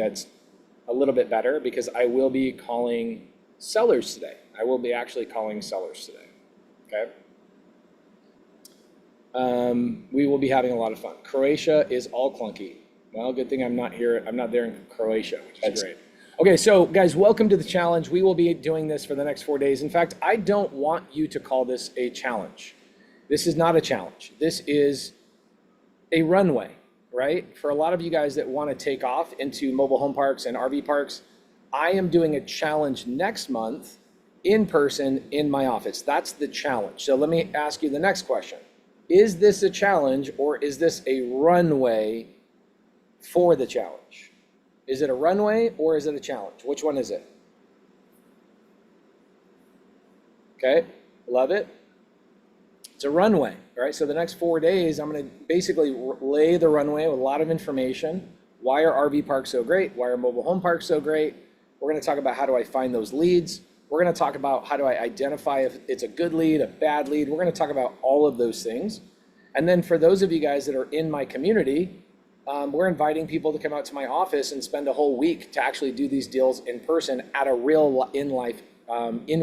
that's a little bit better because I will be calling sellers today. I will be actually calling sellers today, okay? We will be having a lot of fun. Croatia is all clunky. Well, good thing I'm not here. I'm not there in Croatia, which is great. Okay, so guys, welcome to the challenge. We will be doing this for the next 4 days. In fact, I don't want you to call this a challenge. This is not a challenge. This is a runway, right? For a lot of you guys that want to take off into mobile home parks and RV parks, I am doing a challenge next month in person in my office. That's the challenge. So let me ask you the next question. Is this a challenge or is this a runway for the challenge? Is it a runway or is it a challenge? Which one is it? Okay, love it. It's a runway, right? So the next 4 days, I'm going to basically lay the runway with a lot of information. Why are RV parks so great? Why are mobile home parks so great? We're going to talk about how do I find those leads. We're going to talk about how do I identify if it's a good lead, a bad lead. We're going to talk about all of those things. And then for those of you guys that are in my community, we're inviting people to come out to my office and spend a whole week to actually do these deals in person at a real in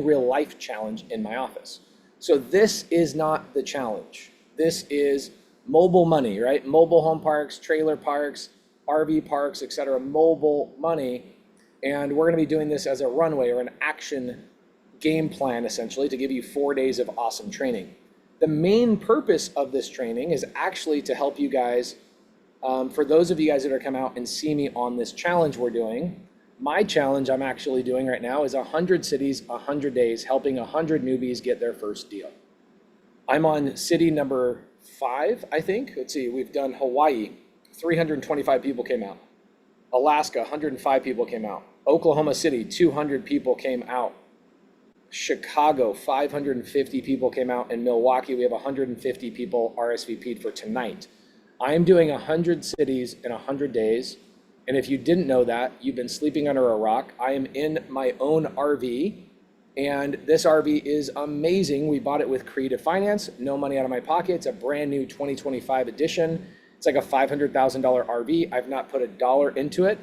real life challenge in my office. So this is not the challenge. This is mobile money, right? Mobile home parks, trailer parks, RV parks, etc. Mobile money. And we're going to be doing this as a runway or an action game plan, essentially, to give you 4 days of awesome training. The main purpose of this training is actually to help you guys, for those of you guys that are come out and see me on this challenge we're doing. My challenge I'm actually doing right now is 100 cities, 100 days, helping 100 newbies get their first deal. I'm on city number 5, I think. Let's see, we've done Hawaii, 325 people came out. Alaska, 105 people came out. Oklahoma City, 200 people came out. Chicago, 550 people came out. In Milwaukee, we have 150 people RSVP'd for tonight. I am doing 100 cities in 100 days. And if you didn't know that, you've been sleeping under a rock. I am in my own RV, and this RV is amazing. We bought it with creative finance, no money out of my pocket. It's a brand new 2025 edition. It's like a $500,000 RV. I've not put a dollar into it.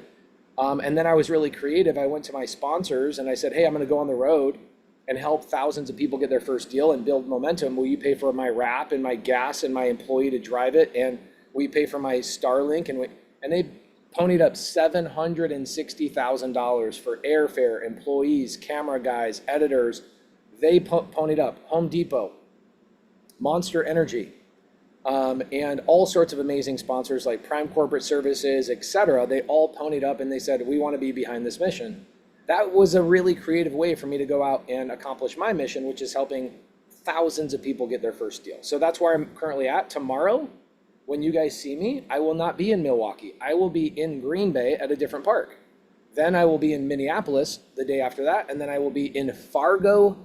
And then I was really creative. I went to my sponsors and I said, hey, I'm going to go on the road and help thousands of people get their first deal and build momentum. Will you pay for my wrap and my gas and my employee to drive it? And will you pay for my Starlink? And they ponied up $760,000 for airfare, employees, camera guys, editors. They ponied up. Home Depot, Monster Energy, and all sorts of amazing sponsors like Prime Corporate Services, etc. They all ponied up and they said, we want to be behind this mission. That was a really creative way for me to go out and accomplish my mission, which is helping thousands of people get their first deal. So that's where I'm currently at. Tomorrow, when you guys see me, I will not be in Milwaukee. I will be in Green Bay at a different park. Then I will be in Minneapolis the day after that. And then I will be in Fargo,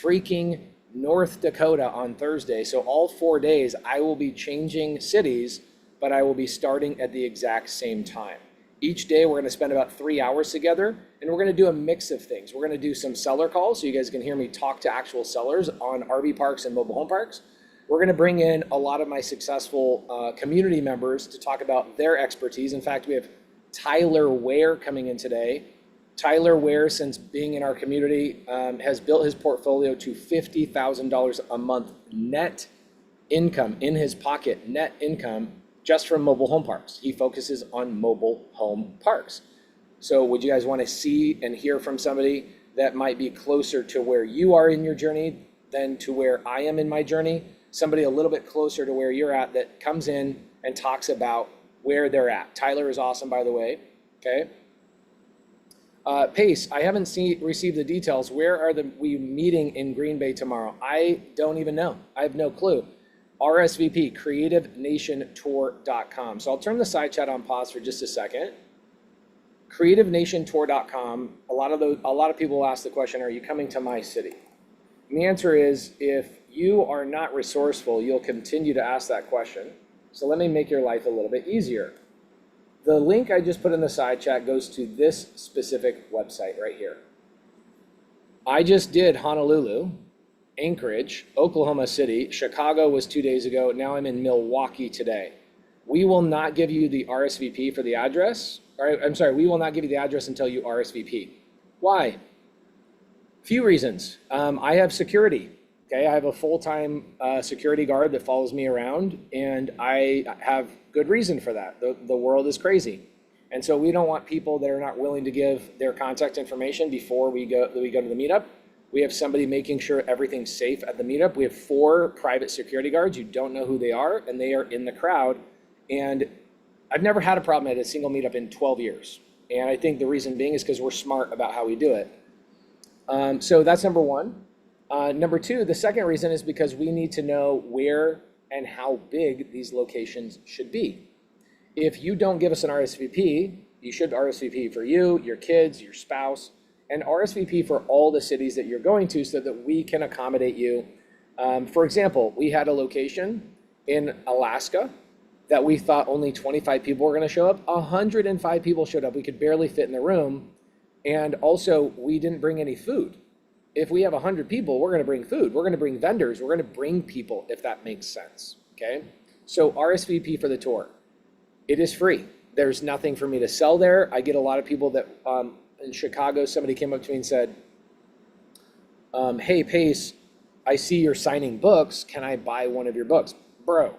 freaking North Dakota on Thursday. So all 4 days, I will be changing cities, but I will be starting at the exact same time. Each day, we're going to spend about 3 hours together, and we're going to do a mix of things. We're going to do some seller calls, so you guys can hear me talk to actual sellers on RV parks and mobile home parks. We're going to bring in a lot of my successful community members to talk about their expertise. In fact, we have Tyler Ware coming in today. Tyler Ware, since being in our community, has built his portfolio to $50,000 a month net income in his pocket, net income, just from mobile home parks. He focuses on mobile home parks. So would you guys want to see and hear from somebody that might be closer to where you are in your journey than to where I am in my journey? Somebody a little bit closer to where you're at that comes in and talks about where they're at. Tyler is awesome, by the way, okay? Pace, I haven't received the details. Where are we meeting in Green Bay tomorrow? I don't even know. I have no clue. RSVP, creativenationtour.com. So I'll turn the side chat on pause for just a second. Creativenationtour.com. A lot of people ask the question, are you coming to my city? And the answer is, if you are not resourceful, you'll continue to ask that question. So let me make your life a little bit easier. The link I just put in the side chat goes to this specific website right here. I just did Honolulu, Anchorage, Oklahoma City, Chicago was 2 days ago. Now I'm in Milwaukee today. We will not give you the RSVP for the address All right, I'm sorry, we will not give you the address until you RSVP. Why? Few reasons. I have security. Okay, I have a full-time security guard that follows me around, and I have good reason for that. The world is crazy. And so we don't want people that are not willing to give their contact information before we go to the meetup. We have somebody making sure everything's safe at the meetup. We have 4 private security guards. You don't know who they are, and they are in the crowd. And I've never had a problem at a single meetup in 12 years. And I think the reason being is because we're smart about how we do it. So that's number one. Number two, the second reason is because we need to know where and how big these locations should be. If you don't give us an RSVP, you should RSVP for you, your kids, your spouse, and RSVP for all the cities that you're going to so that we can accommodate you. For example, we had a location in Alaska that we thought only 25 people were going to show up. 105 people showed up. We could barely fit in the room. And also, we didn't bring any food. If we have 100 people, we're going to bring food. We're going to bring vendors. We're going to bring people, if that makes sense. Okay? So RSVP for the tour. It is free. There's nothing for me to sell there. I get a lot of people that in Chicago, somebody came up to me and said, hey, Pace, I see you're signing books. Can I buy one of your books? Bro,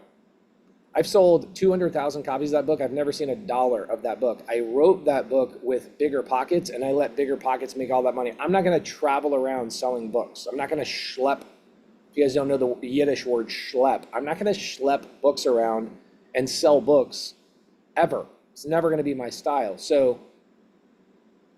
I've sold 200,000 copies of that book. I've never seen $1 of that book. I wrote that book with Bigger Pockets, and I let Bigger Pockets make all that money. I'm not going to travel around selling books. I'm not going to schlep. If you guys don't know the Yiddish word schlep, I'm not going to schlep books around and sell books ever. It's never going to be my style. So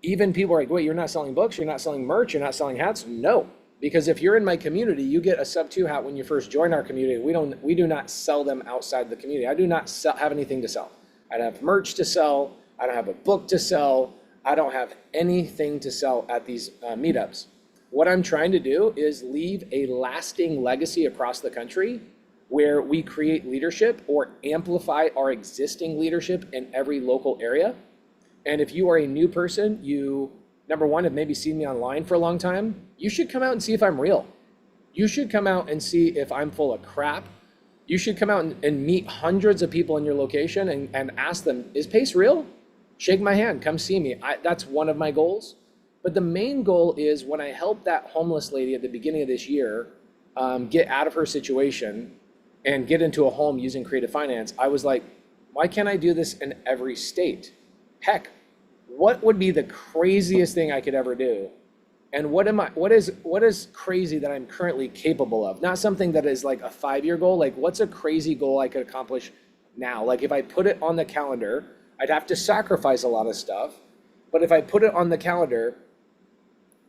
even people are like, wait, you're not selling books? You're not selling merch? You're not selling hats? No. Because if you're in my community, you get a SubTo hat when you first join our community. We do not sell them outside the community. I do not have anything to sell. I don't have merch to sell. I don't have a book to sell. I don't have anything to sell at these meetups. What I'm trying to do is leave a lasting legacy across the country where we create leadership or amplify our existing leadership in every local area. And if you are a new person, you, number one, have maybe seen me online for a long time, you should come out and see if I'm real. You should come out and see if I'm full of crap. You should come out and meet hundreds of people in your location and ask them, is Pace real? Shake my hand, come see me. That's one of my goals. But the main goal is when I helped that homeless lady at the beginning of this year get out of her situation and get into a home using creative finance, I was like, why can't I do this in every state? Heck, what would be the craziest thing I could ever do? And what is crazy that I'm currently capable of? Not something that is like a 5-year goal. Like, what's a crazy goal I could accomplish now? Like, if I put it on the calendar, I'd have to sacrifice a lot of stuff. But if I put it on the calendar,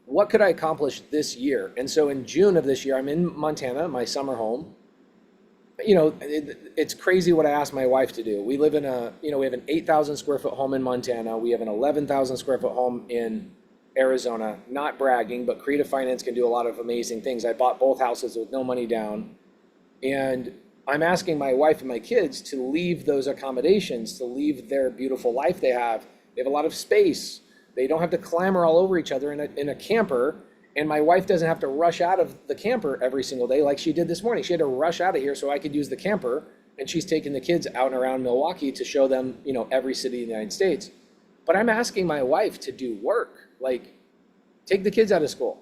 what could I accomplish this year? And so in June of this year, I'm in Montana, my summer home. You know, it's crazy what I asked my wife to do. We live in we have an 8,000 square foot home in Montana. We have an 11,000 square foot home in Arizona. Not bragging, but creative finance can do a lot of amazing things. I bought both houses with no money down. And I'm asking my wife and my kids to leave those accommodations, to leave their beautiful life they have. They have a lot of space. They don't have to clamor all over each other in a camper. And my wife doesn't have to rush out of the camper every single day like she did this morning. She had to rush out of here so I could use the camper. And she's taking the kids out and around Milwaukee to show them, every city in the United States. But I'm asking my wife to do work, like take the kids out of school,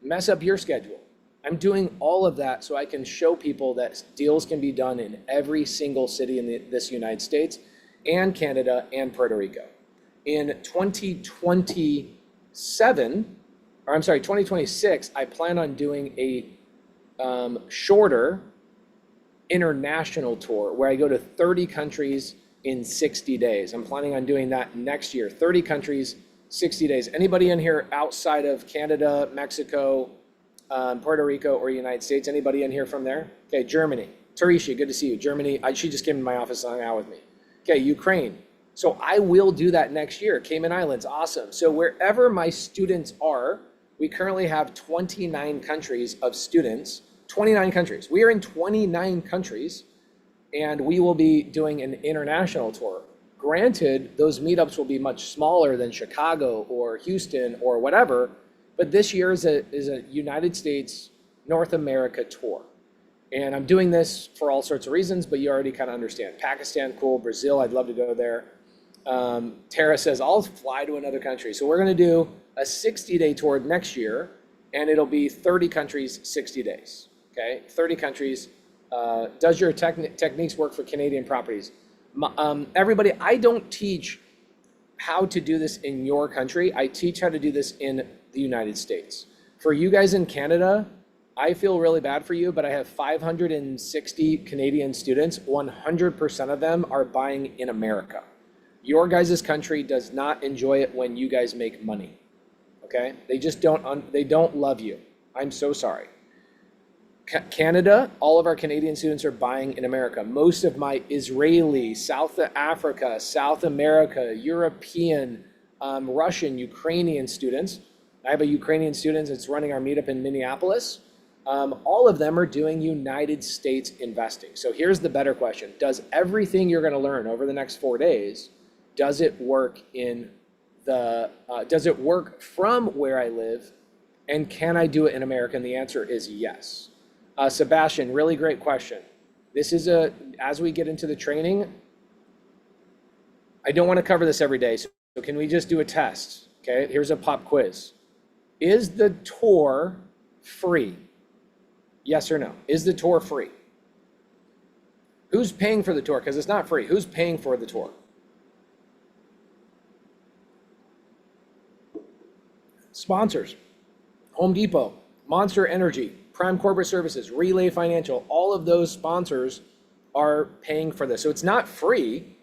mess up your schedule. I'm doing all of that so I can show people that deals can be done in every single city in this United States and Canada and Puerto Rico. In 2026, I plan on doing a shorter international tour where I go to 30 countries in 60 days. I'm planning on doing that next year, 30 countries, 60 days. Anybody in here outside of Canada, Mexico, Puerto Rico, or United States? Anybody in here from there? Okay, Germany. Tarisha, good to see you. Germany, she just came to my office and hung out with me. Okay, Ukraine. So I will do that next year. Cayman Islands, awesome. So wherever my students are, we currently have 29 countries of students, 29 countries. We are in 29 countries, and we will be doing an international tour. Granted, those meetups will be much smaller than Chicago or Houston or whatever, but this year is a United States, North America tour. And I'm doing this for all sorts of reasons, but you already kind of understand. Pakistan, cool. Brazil, I'd love to go there. Tara says, I'll fly to another country. So we're going to do a 60-day tour next year, and it'll be 30 countries, 60 days. Okay, 30 countries. Does your techniques work for Canadian properties? Everybody, I don't teach how to do this in your country. I teach how to do this in the United States. For you guys in Canada, I feel really bad for you, but I have 560 Canadian students. 100% of them are buying in America. Your guys' country does not enjoy it when you guys make money, okay? They just don't love you. I'm so sorry. Canada, all of our Canadian students are buying in America. Most of my Israeli, South Africa, South America, European, Russian, Ukrainian students. I have a Ukrainian student that's running our meetup in Minneapolis. All of them are doing United States investing. So here's the better question. Does everything you're going to learn over the next 4 days, does it work does it work from where I live? And can I do it in America? And the answer is yes. Sebastian, really great question. This is as we get into the training, I don't want to cover this every day. So can we just do a test? Okay, here's a pop quiz. Is the tour free? Yes or no? Is the tour free? Who's paying for the tour? Because it's not free. Who's paying for the tour? Sponsors. Home Depot, Monster Energy, Prime Corporate Services, Relay Financial, all of those sponsors are paying for this. So it's not free.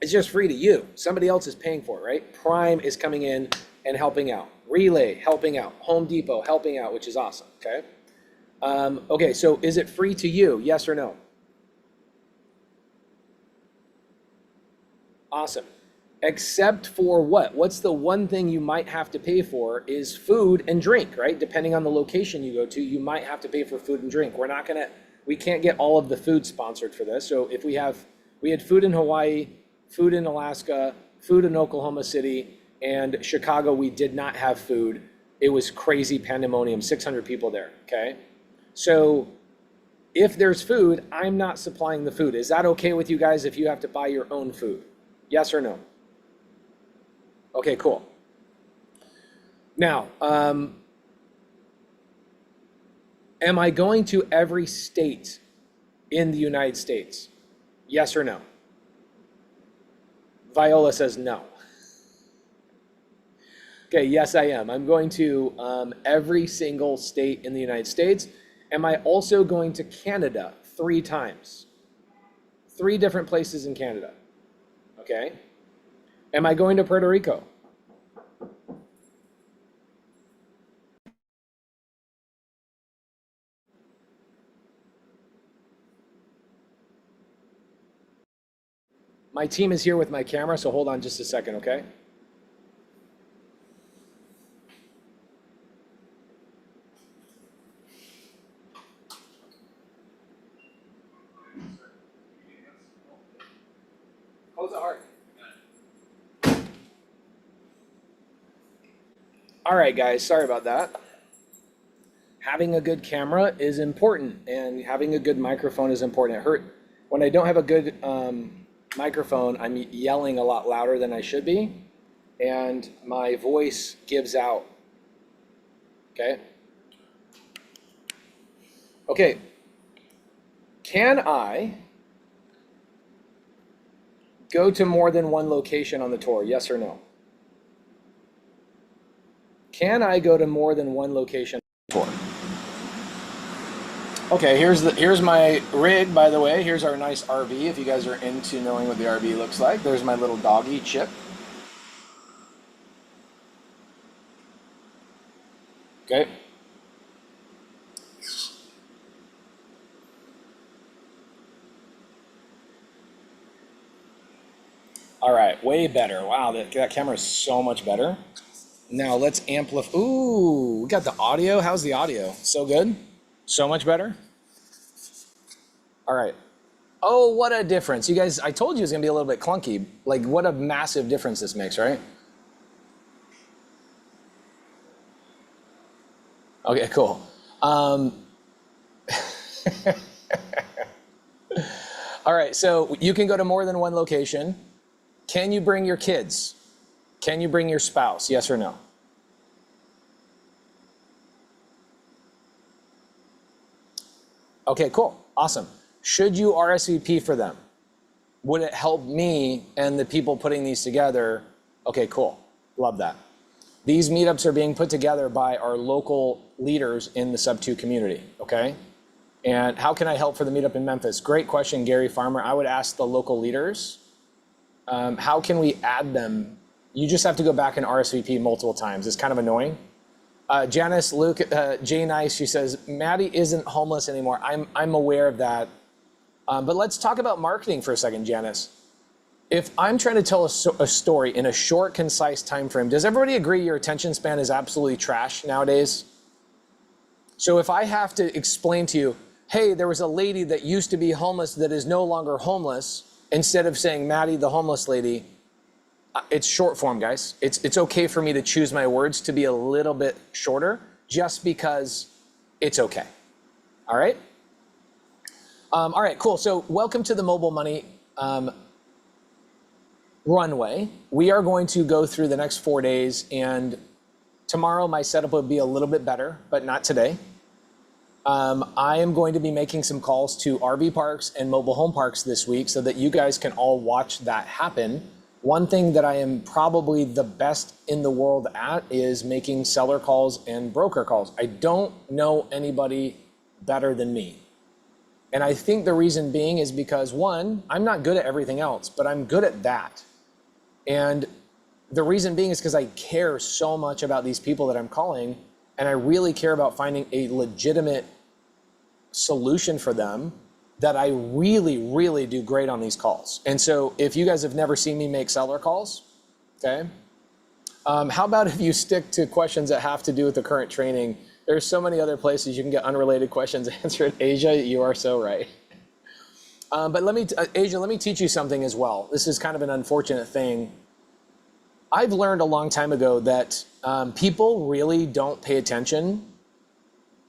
It's just free to you. Somebody else is paying for it, right? Prime is coming in and helping out. Relay helping out. Home Depot helping out, which is awesome, okay? Okay, so is it free to you? Yes or no? Awesome. Except for what? What's the one thing you might have to pay for is food and drink, right? Depending on the location you go to, you might have to pay for food and drink. We can't get all of the food sponsored for this. So if we had food in Hawaii, food in Alaska, food in Oklahoma City, and Chicago, we did not have food. It was crazy pandemonium, 600 people there, okay? So if there's food, I'm not supplying the food. Is that okay with you guys if you have to buy your own food? Yes or no? Okay, cool. Now, am I going to every state in the United States? Yes or no? Viola says no. Okay, yes, I am. I'm going to every single state in the United States. Am I also going to Canada 3 times? 3 different places in Canada. Okay. Am I going to Puerto Rico? My team is here with my camera, so hold on just a second, okay? Close the heart. All right, guys, sorry about that. Having a good camera is important, and having a good microphone is important. When I don't have a good microphone, I'm yelling a lot louder than I should be, and my voice gives out. Okay? Okay. Can I go to more than one location on the tour? Yes or no? Can I go to more than one location on the tour? Okay, here's my rig, by the way. Here's our nice RV, if you guys are into knowing what the RV looks like. There's my little doggy, Chip. Okay. All right, way better. Wow, that camera is so much better. Now let's amplify. Ooh, we got the audio. How's the audio? So good? So much better? All right. Oh, what a difference. You guys, I told you it was gonna be a little bit clunky. Like, what a massive difference this makes, right? Okay, cool. All right, so you can go to more than one location. Can you bring your kids? Can you bring your spouse? Yes or no? Okay, cool, awesome. Should you RSVP for them? Would it help me and the people putting these together? Okay, cool, love that. These meetups are being put together by our local leaders in the SubTo community, okay? And how can I help for the meetup in Memphis? Great question, Gary Farmer. I would ask the local leaders, how can we add them? You just have to go back and RSVP multiple times. It's kind of annoying. Janice, Luke, Jay Nice, she says, Maddie isn't homeless anymore. I'm aware of that. But let's talk about marketing for a second, Janice. If I'm trying to tell a story in a short, concise time frame, does everybody agree your attention span is absolutely trash nowadays? So if I have to explain to you, hey, there was a lady that used to be homeless that is no longer homeless, instead of saying Maddie, the homeless lady, it's short form, guys. It's okay for me to choose my words to be a little bit shorter just because it's okay. All right? All right, cool. So welcome to the Mobile Money runway. We are going to go through the next 4 days, and tomorrow my setup will be a little bit better, but not today. I am going to be making some calls to RV parks and mobile home parks this week so that you guys can all watch that happen. One thing that I am probably the best in the world at is making seller calls and broker calls. I don't know anybody better than me. And I think the reason being is because, one, I'm not good at everything else, but I'm good at that. And the reason being is because I care so much about these people that I'm calling, and I really care about finding a legitimate solution for them, that I really, really do great on these calls. And so if you guys have never seen me make seller calls, okay, how about if you stick to questions that have to do with the current training? There's so many other places you can get unrelated questions answered. Asia, you are so right. But Asia, let me teach you something as well. This is kind of an unfortunate thing. I've learned a long time ago that people really don't pay attention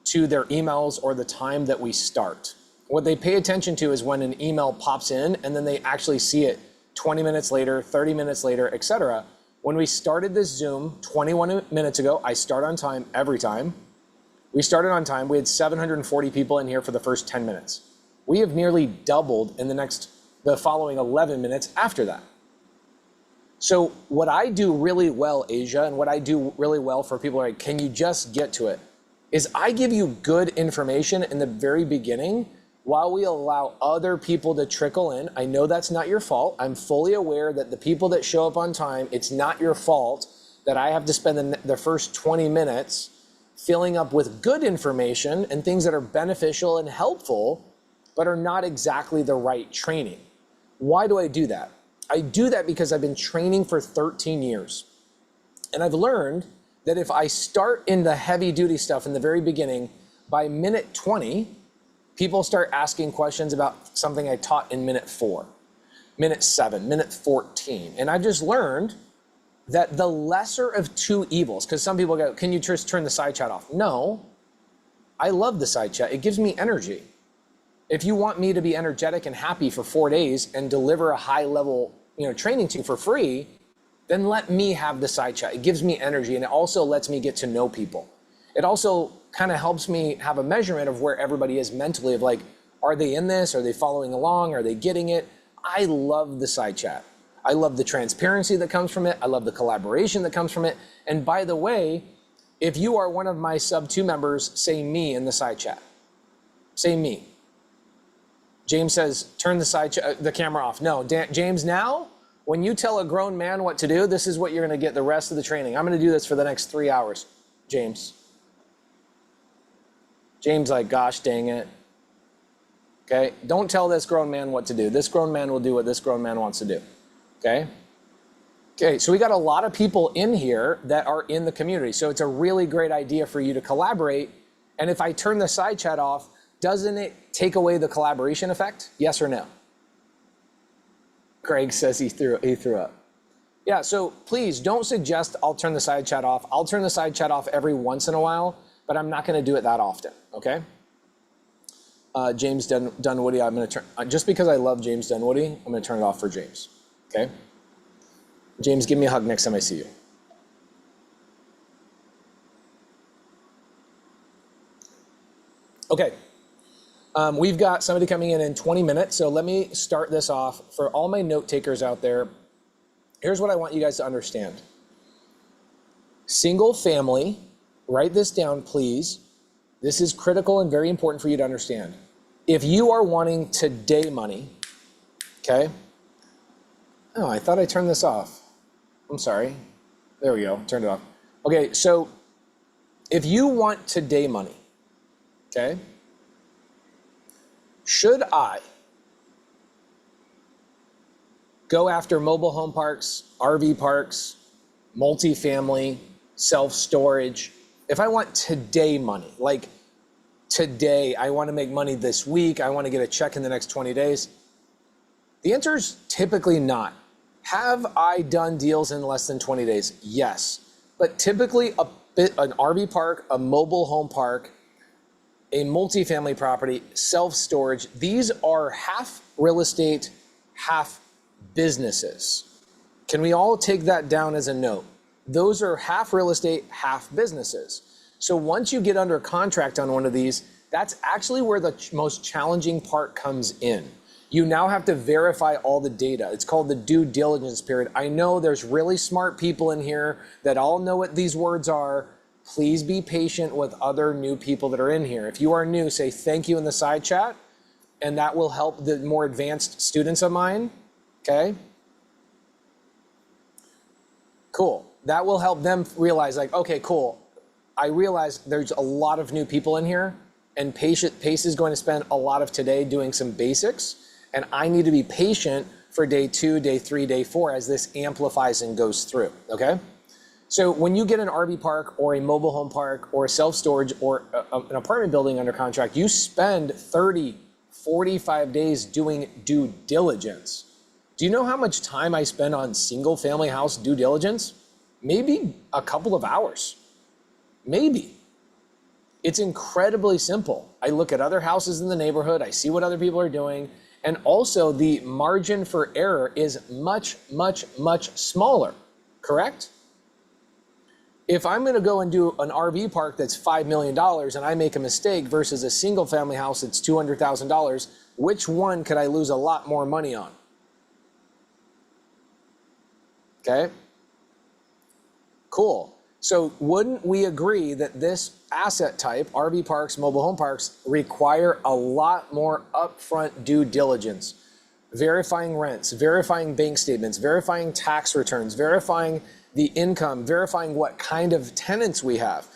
to their emails or the time that we start. What they pay attention to is when an email pops in and then they actually see it 20 minutes later, 30 minutes later, etc. When we started this Zoom 21 minutes ago, I start on time every time. We started on time. We had 740 people in here for the first 10 minutes. We have nearly doubled in the following 11 minutes after that. So what I do really well, Asia, and what I do really well for people like, can you just get to it, is I give you good information in the very beginning while we allow other people to trickle in. I know that's not your fault. I'm fully aware that the people that show up on time, it's not your fault that I have to spend the first 20 minutes filling up with good information and things that are beneficial and helpful, but are not exactly the right training. Why do I do that? I do that because I've been training for 13 years. And I've learned that if I start in the heavy duty stuff in the very beginning, by minute 20, people start asking questions about something I taught in minute 4, minute 7, minute 14. And I've just learned that the lesser of two evils, because some people go, can you just turn the side chat off? No, I love the side chat. It gives me energy. If you want me to be energetic and happy for 4 days and deliver a high level, training to you for free, then let me have the side chat. It gives me energy, and it also lets me get to know people. It also kind of helps me have a measurement of where everybody is mentally, of like, are they in this? Are they following along? Are they getting it? I love the side chat. I love the transparency that comes from it. I love the collaboration that comes from it. And by the way, if you are one of my SubTo members, say me in the side chat. Say me. James says, turn the camera off. No, James, now, when you tell a grown man what to do, this is what you're gonna get the rest of the training. I'm gonna do this for the next 3 hours, James. James like, gosh dang it. Okay, don't tell this grown man what to do. This grown man will do what this grown man wants to do, okay? Okay, so we got a lot of people in here that are in the community. So it's a really great idea for you to collaborate. And if I turn the side chat off, doesn't it take away the collaboration effect? Yes or no? Craig says he threw up. Yeah, so please don't suggest I'll turn the side chat off. I'll turn the side chat off every once in a while, but I'm not gonna do it that often, okay? James Dunwoody, I'm gonna turn, just because I love James Dunwoody, I'm gonna turn it off for James, okay? James, give me a hug next time I see you. Okay. We've got somebody coming in 20 minutes, so let me start this off. For all my note takers out there, here's what I want you guys to understand. Single family, write this down, please. This is critical and very important for you to understand. If you are wanting today money, okay? Oh, I thought I turned this off. I'm sorry. There we go, turned it off. Okay, so if you want today money, okay? Should I go after mobile home parks, RV parks, multifamily, self-storage? If I want today money, like today, I want to make money this week, I want to get a check in the next 20 days, the answer is typically not. Have I done deals in less than 20 days? Yes. But typically an RV park, a mobile home park, a multifamily property, self-storage, these are half real estate, half businesses. Can we all take that down as a note? Those are half real estate, half businesses. So once you get under contract on one of these, that's actually where the most challenging part comes in. You now have to verify all the data. It's called the due diligence period. I know there's really smart people in here that all know what these words are. Please be patient with other new people that are in here. If you are new, say thank you in the side chat, and that will help the more advanced students of mine, okay? Cool. That will help them realize, like, okay, cool. I realize there's a lot of new people in here, and Pace is going to spend a lot of today doing some basics, and I need to be patient for day 2, day 3, day 4 as this amplifies and goes through, okay? So when you get an RV park or a mobile home park or a self-storage or an apartment building under contract, you spend 30, 45 days doing due diligence. Do you know how much time I spend on single family house due diligence? Maybe a couple of hours, maybe. It's incredibly simple. I look at other houses in the neighborhood, I see what other people are doing, and also the margin for error is much, much, much smaller, correct? If I'm gonna go and do an RV park that's $5 million and I make a mistake versus a single family house that's $200,000, which one could I lose a lot more money on? Okay, cool. So wouldn't we agree that this asset type, RV parks, mobile home parks, require a lot more upfront due diligence? Verifying rents, verifying bank statements, verifying tax returns, verifying the income, verifying what kind of tenants we have,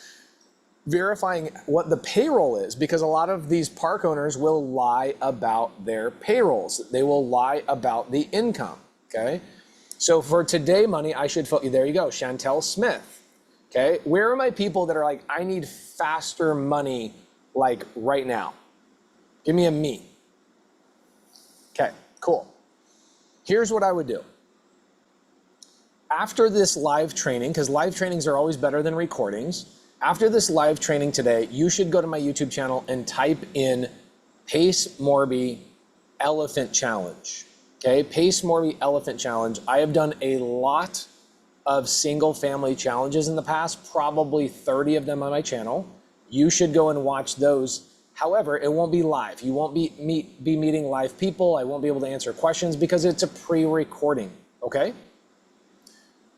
verifying what the payroll is, because a lot of these park owners will lie about their payrolls. They will lie about the income, okay? So for today money, I should, there you go, Chantel Smith, okay? Where are my people that are like, I need faster money, like right now? Give me a me. Okay, cool. Here's what I would do. After this live training, because live trainings are always better than recordings, after this live training today, you should go to my YouTube channel and type in Pace Morby Elephant Challenge. Okay, Pace Morby Elephant Challenge. I have done a lot of single family challenges in the past, probably 30 of them on my channel. You should go and watch those. However, it won't be live. You won't be meeting live people. I won't be able to answer questions because it's a pre-recording, okay?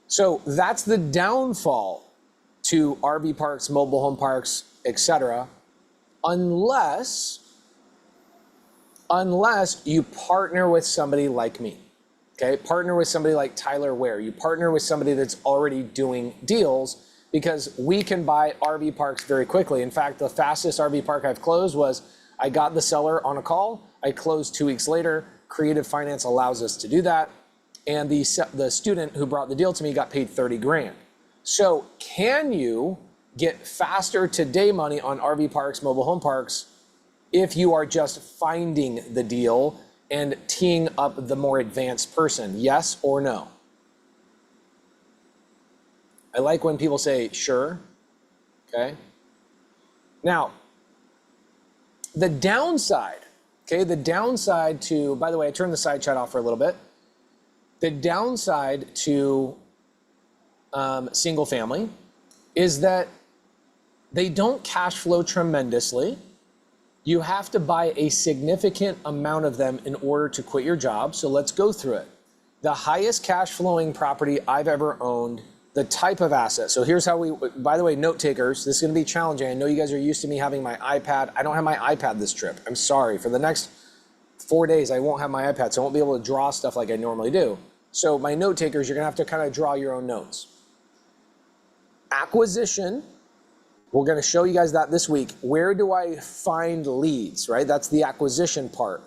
So that's the downfall to RV parks, mobile home parks, etc. Unless you partner with somebody like me, okay? Partner with somebody like Tyler Ware. You partner with somebody that's already doing deals because we can buy RV parks very quickly. In fact, the fastest RV park I've closed was I got the seller on a call. I closed 2 weeks later. Creative Finance allows us to do that. And the student who brought the deal to me got paid 30 grand. So can you get faster today money on RV parks, mobile home parks, if you are just finding the deal and teeing up the more advanced person? Yes or no? I like when people say, sure, okay? Now, the downside, okay, the downside to, by the way, I turned the side chat off for a little bit. The downside to single family is that they don't cash flow tremendously. You have to buy a significant amount of them in order to quit your job. So let's go through it. The highest cash flowing property I've ever owned, the type of asset. So here's how we, by the way, note takers, this is gonna be challenging. I know you guys are used to me having my iPad. I don't have my iPad this trip. I'm sorry. For the next 4 days, I won't have my iPad, so I won't be able to draw stuff like I normally do. So my note takers, you're gonna have to kind of draw your own notes. Acquisition, we're gonna show you guys that this week. Where do I find leads, right? That's the acquisition part.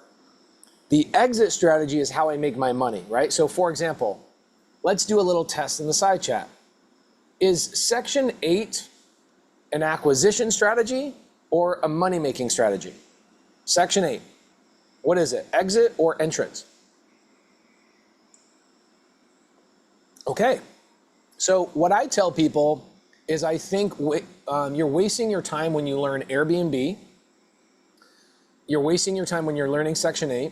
The exit strategy is how I make my money, right? So for example, let's do a little test in the side chat. Is Section 8 an acquisition strategy or a money-making strategy? Section 8, what is it? Exit or entrance? Okay, so what I tell people is I think you're wasting your time when you learn Airbnb. You're wasting your time when you're learning Section 8.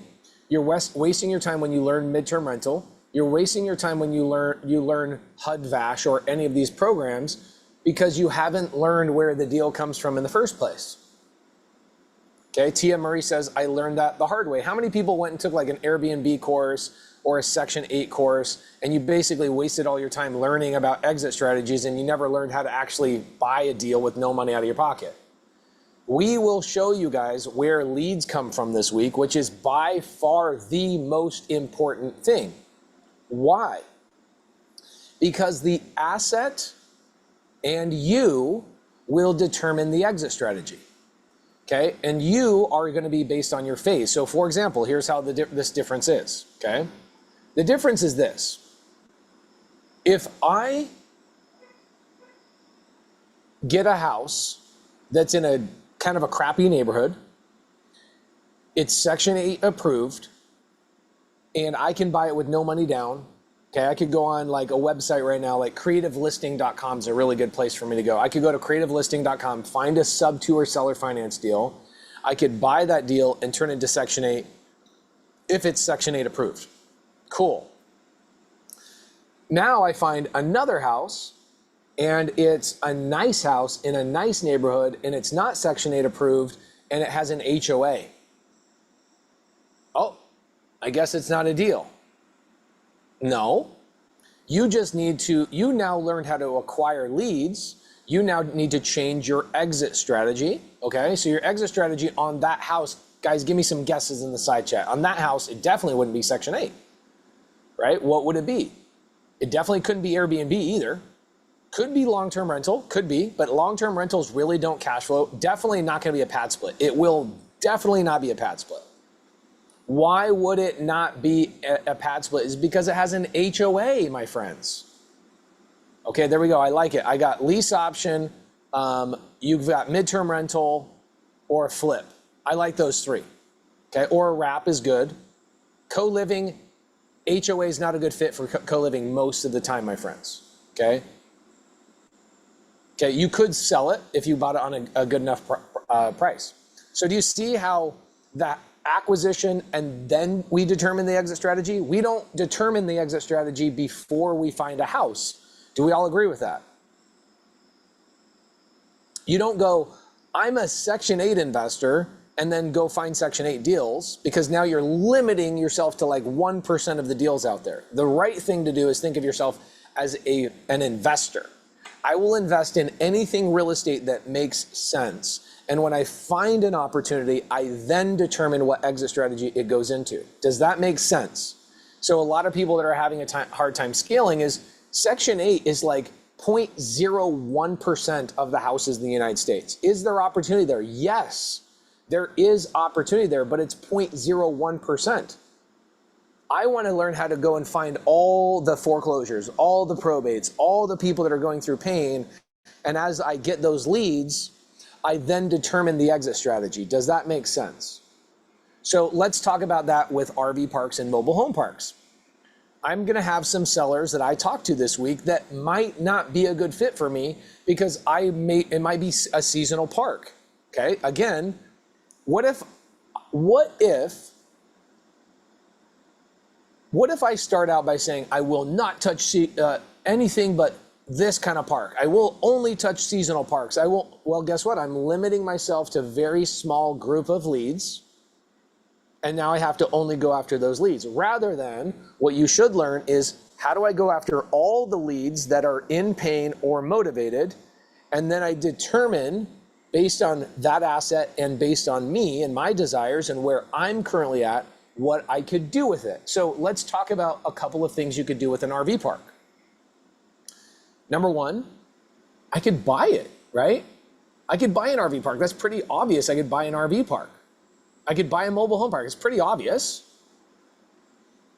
You're wasting your time when you learn midterm rental. You're wasting your time when you learn HUD-VASH or any of these programs because you haven't learned where the deal comes from in the first place. Okay, Tia Murray says, I learned that the hard way. How many people went and took like an Airbnb course or a Section 8 course, and you basically wasted all your time learning about exit strategies and you never learned how to actually buy a deal with no money out of your pocket? We will show you guys where leads come from this week, which is by far the most important thing. Why? Because the asset and you will determine the exit strategy. Okay, and you are going to be based on your phase. So for example, here's how this difference is, okay? The difference is this. If I get a house that's in a kind of a crappy neighborhood, it's Section 8 approved, and I can buy it with no money down. Okay, I could go on like a website right now, like creativelisting.com is a really good place for me to go. I could go to creativelisting.com, find a SubTo or seller finance deal. I could buy that deal and turn it into Section 8 if it's Section 8 approved. Cool. Now I find another house and it's a nice house in a nice neighborhood and it's not Section 8 approved and it has an HOA. Oh, I guess it's not a deal. No, you just need to, you now learned how to acquire leads. You now need to change your exit strategy, okay? So your exit strategy on that house, guys, give me some guesses in the side chat. On that house, it definitely wouldn't be Section 8, right? What would it be? It definitely couldn't be Airbnb either. Could be long-term rental, could be, but long-term rentals really don't cash flow. Definitely not gonna be a pad split. It will definitely not be a pad split. Why would it not be a pad split? Is because it has an HOA, my friends. Okay, there we go. I like it. I got lease option. You've got midterm rental or flip. I like those three. Okay, or a wrap is good. Co-living, HOA is not a good fit for co-living most of the time, my friends. Okay. Okay, you could sell it if you bought it on a good enough price. So do you see how that acquisition and then we determine the exit strategy? We don't determine the exit strategy before we find a house. Do we all agree with that? You don't go, I'm a Section 8 investor and then go find Section 8 deals, because now you're limiting yourself to like 1% of the deals out there. The right thing to do is think of yourself as an investor. I will invest in anything real estate that makes sense. And when I find an opportunity, I then determine what exit strategy it goes into. Does that make sense? So a lot of people that are having a hard time scaling is Section 8 is like 0.01% of the houses in the United States. Is there opportunity there? Yes, there is opportunity there, but it's 0.01%. I want to learn how to go and find all the foreclosures, all the probates, all the people that are going through pain. And as I get those leads, I then determine the exit strategy. Does that make sense? So let's talk about that with RV parks and mobile home parks. I'm gonna have some sellers that I talked to this week that might not be a good fit for me because it might be a seasonal park, okay? Again, what if What if I start out by saying, I will not touch anything but this kind of park. I will only touch seasonal parks. Well, guess what? I'm limiting myself to a very small group of leads. And now I have to only go after those leads. Rather than, what you should learn is, how do I go after all the leads that are in pain or motivated? And then I determine, based on that asset and based on me and my desires and where I'm currently at, what I could do with it. So let's talk about a couple of things you could do with an RV park. Number one, I could buy it, right? I could buy an RV park. That's pretty obvious. I could buy an RV park. I could buy a mobile home park. It's pretty obvious.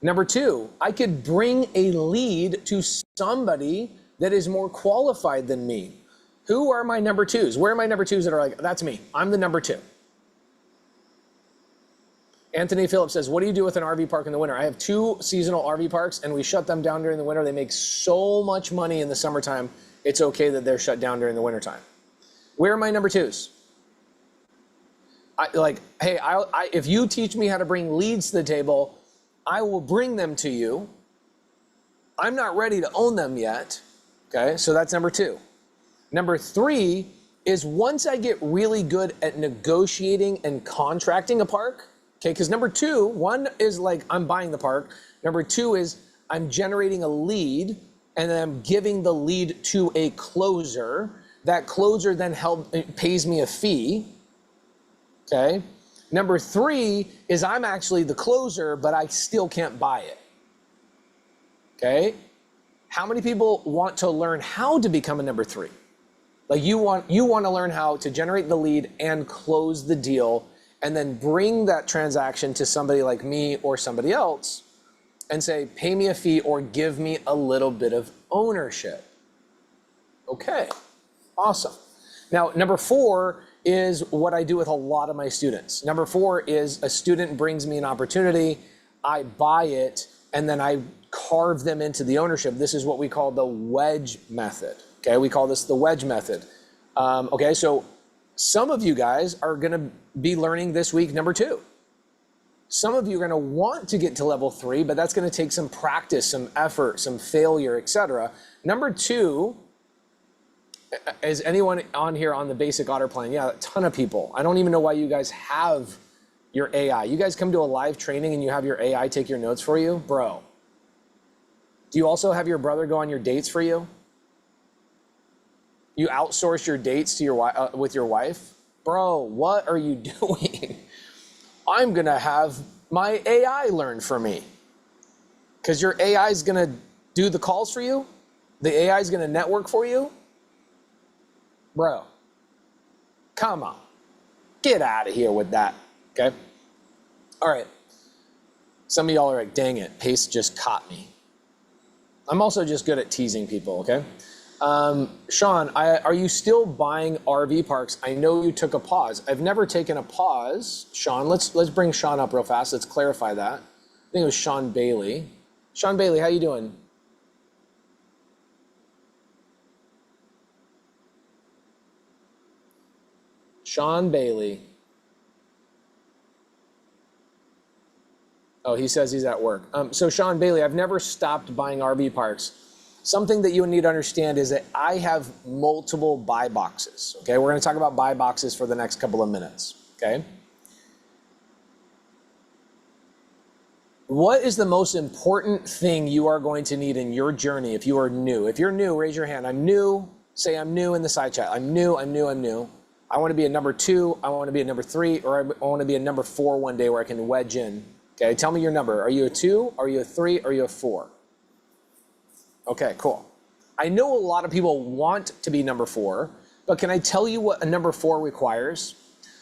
Number two, I could bring a lead to somebody that is more qualified than me. Who are my number twos? Where are my number twos that are like, that's me, I'm the number two? Anthony Phillips says, what do you do with an RV park in the winter? I have 2 seasonal RV parks and we shut them down during the winter. They make so much money in the summertime. It's okay that they're shut down during the wintertime. Where are my number twos? If you teach me how to bring leads to the table, I will bring them to you. I'm not ready to own them yet. Okay, so that's number 2. Number 3 is, once I get really good at negotiating and contracting a park, okay, because number 2, 1 is like I'm buying the park. Number 2 is I'm generating a lead and then I'm giving the lead to a closer. That closer then pays me a fee. Okay. Number 3 is I'm actually the closer, but I still can't buy it. Okay. How many people want to learn how to become a number 3? Like you want to learn how to generate the lead and close the deal, and then bring that transaction to somebody like me or somebody else and say, pay me a fee or give me a little bit of ownership. Okay, awesome. Now, number 4 is what I do with a lot of my students. Number 4 is a student brings me an opportunity, I buy it, and then I carve them into the ownership. This is what we call the wedge method. Okay, we call this the wedge method. Okay, so some of you guys are gonna be learning this week number 2. Some of you are gonna want to get to level 3, but that's gonna take some practice, some effort, some failure, etc. Number 2, is anyone on here on the basic otter plan? Yeah, a ton of people. I don't even know why you guys have your AI. You guys come to a live training and you have your AI take your notes for you? Bro. Do you also have your brother go on your dates for you? You outsource your dates to with your wife? Bro, what are you doing? I'm gonna have my AI learn for me. Because your AI is gonna do the calls for you? The AI is gonna network for you? Bro, come on, get out of here with that, okay? All right, some of y'all are like, dang it, Pace just caught me. I'm also just good at teasing people, okay? Sean, are you still buying RV parks? I know you took a pause. I've never taken a pause. Sean, let's bring Sean up real fast. Let's clarify that. I think it was Sean Bailey. Sean Bailey, how you doing? Sean Bailey. Oh, he says he's at work. So Sean Bailey, I've never stopped buying RV parks. Something that you need to understand is that I have multiple buy boxes. Okay, we're going to talk about buy boxes for the next couple of minutes. Okay. What is the most important thing you are going to need in your journey if you are new? If you're new, raise your hand. I'm new. Say I'm new in the side chat. I'm new. I want to be a number 2, I want to be a number 3, or I want to be a number 4 one day where I can wedge in. Okay, tell me your number. Are you a 2? Are you a 3? Are you a 4? Okay, cool. I know a lot of people want to be number 4, but can I tell you what a number 4 requires?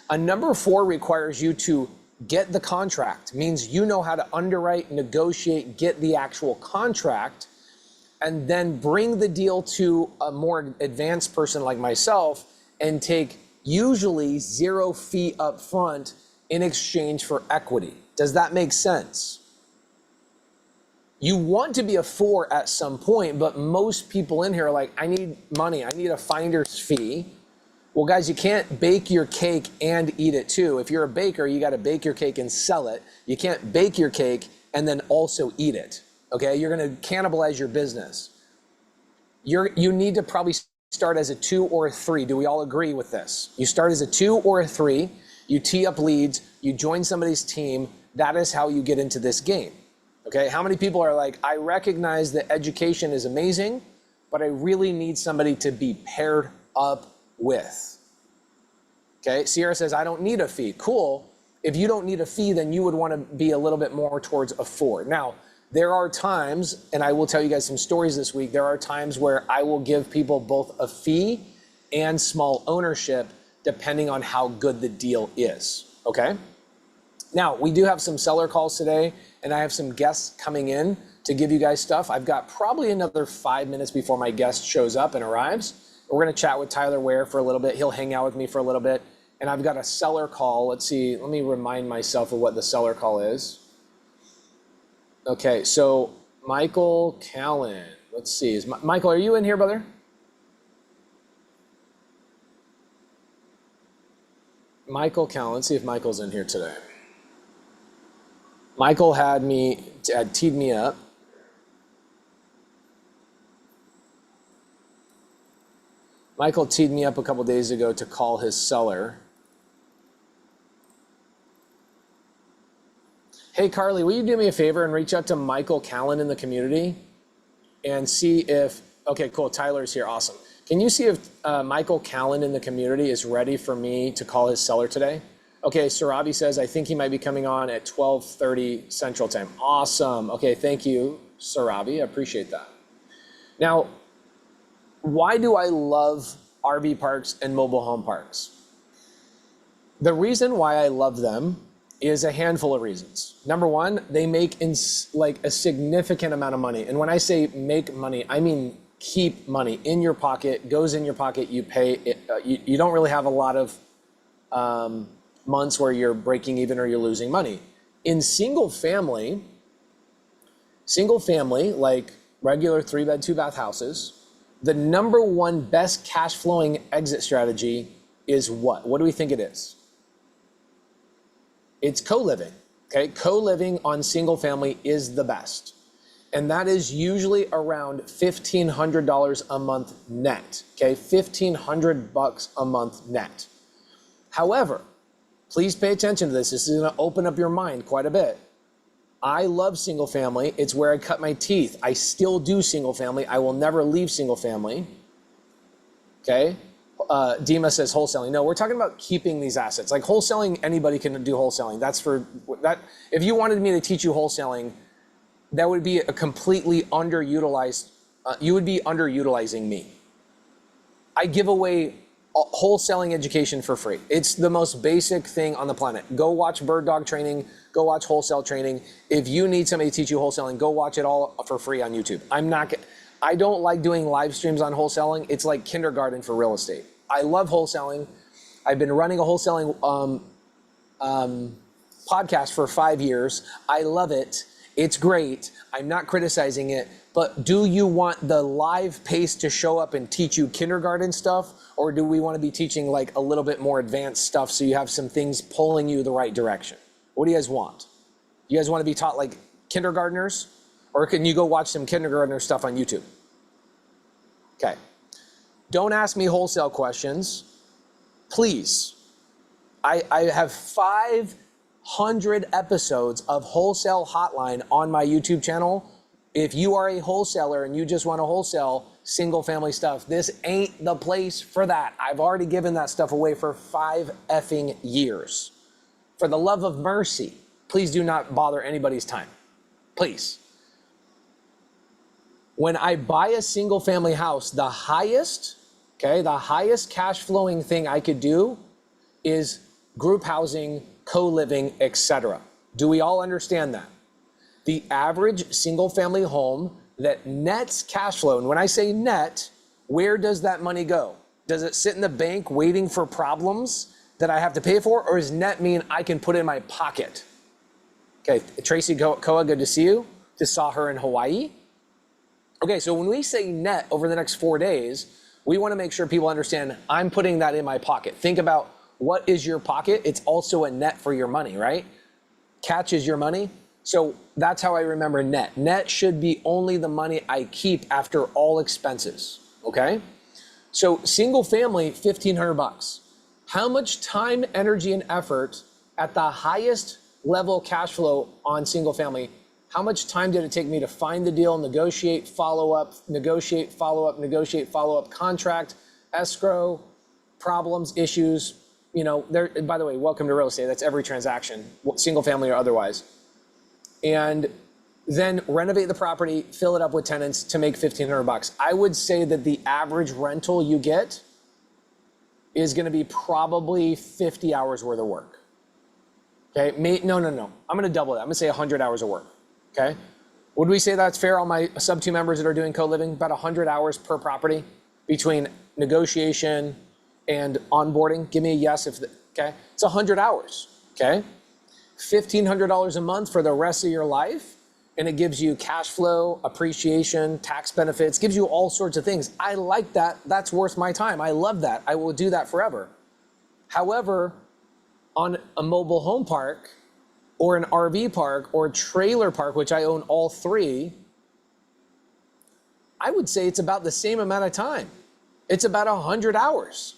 A number 4 requires you to get the contract, means you know how to underwrite, negotiate, get the actual contract, and then bring the deal to a more advanced person like myself and take usually 0 fee up front in exchange for equity. Does that make sense? You want to be a 4 at some point, but most people in here are like, I need money, I need a finder's fee. Well, guys, you can't bake your cake and eat it too. If you're a baker, you got to bake your cake and sell it. You can't bake your cake and then also eat it, okay? You're gonna cannibalize your business. You need to probably start as a 2 or a 3. Do we all agree with this? You start as a 2 or a 3, you tee up leads, you join somebody's team. That is how you get into this game, okay? How many people are like, I recognize that education is amazing, but I really need somebody to be paired up with? Okay, Sierra says, I don't need a fee. Cool. If you don't need a fee, then you would want to be a little bit more towards a 4. Now, there are times, and I will tell you guys some stories this week, there are times where I will give people both a fee and small ownership depending on how good the deal is, okay? Now, we do have some seller calls today, and I have some guests coming in to give you guys stuff. I've got probably another 5 minutes before my guest shows up and arrives. We're gonna chat with Tyler Ware for a little bit. He'll hang out with me for a little bit. And I've got a seller call. Let's see, let me remind myself of what the seller call is. Okay, so Michael Callan. Let's see, Michael, are you in here, brother? Michael Callan, let's see if Michael's in here today. Michael had teed me up. Michael teed me up a couple days ago to call his seller. Hey, Carly, will you do me a favor and reach out to Michael Callan in the community and see if, okay, cool, Tyler's here, awesome. Can you see if Michael Callan in the community is ready for me to call his seller today? Okay, Sarabi says, I think he might be coming on at 12:30 Central Time. Awesome, okay, thank you, Sarabi, I appreciate that. Now, why do I love RV parks and mobile home parks? The reason why I love them is a handful of reasons. Number one, they make like a significant amount of money. And when I say make money, I mean keep money in your pocket, goes in your pocket, you pay it. You don't really have a lot of months where you're breaking even or you're losing money. In single family, like regular 3-bed, 2-bath houses, the number one best cash flowing exit strategy is what? What do we think it is? It's co-living, okay? Co-living on single family is the best. And that is usually around $1,500 a month net, okay? $1,500 a month net. However, please pay attention to this. This is gonna open up your mind quite a bit. I love single family. It's where I cut my teeth. I still do single family. I will never leave single family, okay? Dima says wholesaling. No, we're talking about keeping these assets. Like wholesaling, anybody can do wholesaling. That's for that. If you wanted me to teach you wholesaling, that would be a completely underutilized, you would be underutilizing me. I give away wholesaling education for free. It's the most basic thing on the planet. Go watch bird dog training, go watch wholesale training. If you need somebody to teach you wholesaling, go watch it all for free on YouTube. I don't like doing live streams on wholesaling. It's like kindergarten for real estate. I love wholesaling. I've been running a wholesaling podcast for 5 years. I love it. It's great. I'm not criticizing it, but do you want the live pace to show up and teach you kindergarten stuff? Or do we want to be teaching like a little bit more advanced stuff so you have some things pulling you the right direction? What do you guys want? You guys want to be taught like kindergartners? Or can you go watch some kindergartner stuff on YouTube? Okay. Don't ask me wholesale questions, please. I have 500 episodes of Wholesale Hotline on my YouTube channel. If you are a wholesaler and you just want to wholesale single family stuff, this ain't the place for that. I've already given that stuff away for 5 effing years. For the love of mercy, please do not bother anybody's time. Please. When I buy a single family house, the highest cash flowing thing I could do is group housing, co-living, etc. Do we all understand that? The average single family home that nets cash flow, and when I say net, where does that money go? Does it sit in the bank waiting for problems that I have to pay for, or does net mean I can put it in my pocket? Okay, Tracy Koa, good to see you. Just saw her in Hawaii. Okay, so when we say net over the next 4 days, we want to make sure people understand I'm putting that in my pocket. Think about what is your pocket. It's also a net for your money, right? Catch is your money. So that's how I remember net. Net should be only the money I keep after all expenses, okay? So single family, $1,500. How much time, energy, and effort at the highest level cash flow on single family, how much time did it take me to find the deal, negotiate, follow up, negotiate, follow up, negotiate, follow up, contract, escrow, problems, issues, you know, there, by the way, welcome to real estate. That's every transaction, single family or otherwise. And then renovate the property, fill it up with tenants to make $1,500. I would say that the average rental you get is gonna be probably 50 hours worth of work. Okay, no. I'm gonna double that. I'm gonna say 100 hours of work, okay? Would we say that's fair on my SubTo members that are doing co-living? About 100 hours per property between negotiation and onboarding? Give me a yes if, okay? It's 100 hours, okay? $1,500 a month for the rest of your life, and it gives you cash flow, appreciation, tax benefits, gives you all sorts of things. I like that. That's worth my time. I love that. I will do that forever. However, on a mobile home park or an RV park or a trailer park, which I own all three, I would say it's about the same amount of time. It's about 100 hours.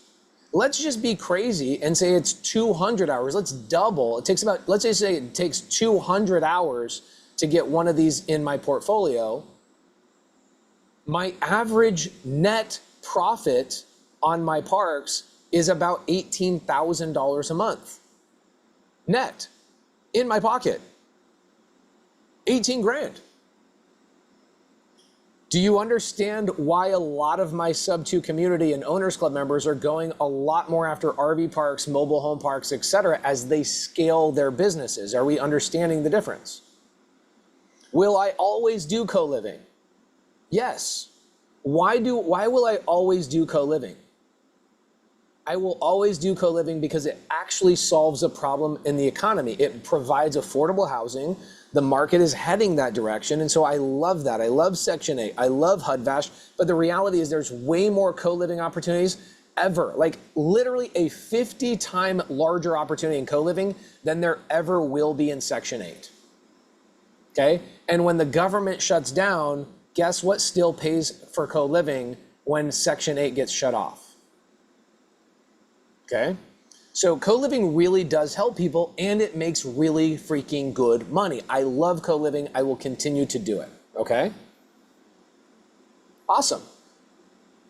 Let's just be crazy and say it's 200 hours. Let's double. It takes about, let's just say it takes 200 hours to get one of these in my portfolio. My average net profit on my parks is about $18,000 a month. Net, in my pocket. 18 grand. Do you understand why a lot of my SubTo community and Owners Club members are going a lot more after RV parks, mobile home parks, et cetera, as they scale their businesses? Are we understanding the difference? Will I always do co-living? Yes. Why will I always do co-living? I will always do co-living because it actually solves a problem in the economy. It provides affordable housing. The market is heading that direction, and so I love that. I love Section 8. I love HUD-VASH, but the reality is there's way more co-living opportunities ever. Like literally a 50-time larger opportunity in co-living than there ever will be in Section 8. Okay? And when the government shuts down, guess what still pays for co-living when Section 8 gets shut off? Okay? So co-living really does help people, and it makes really freaking good money. I love co-living. I will continue to do it. Okay? Awesome.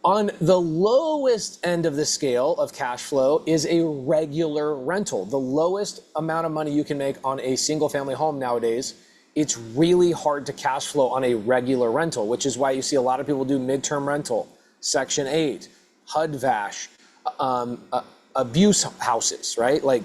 On the lowest end of the scale of cash flow is a regular rental. The lowest amount of money you can make on a single family home nowadays. It's really hard to cash flow on a regular rental, which is why you see a lot of people do midterm rental, Section 8, HUD-VASH, abuse houses, right? Like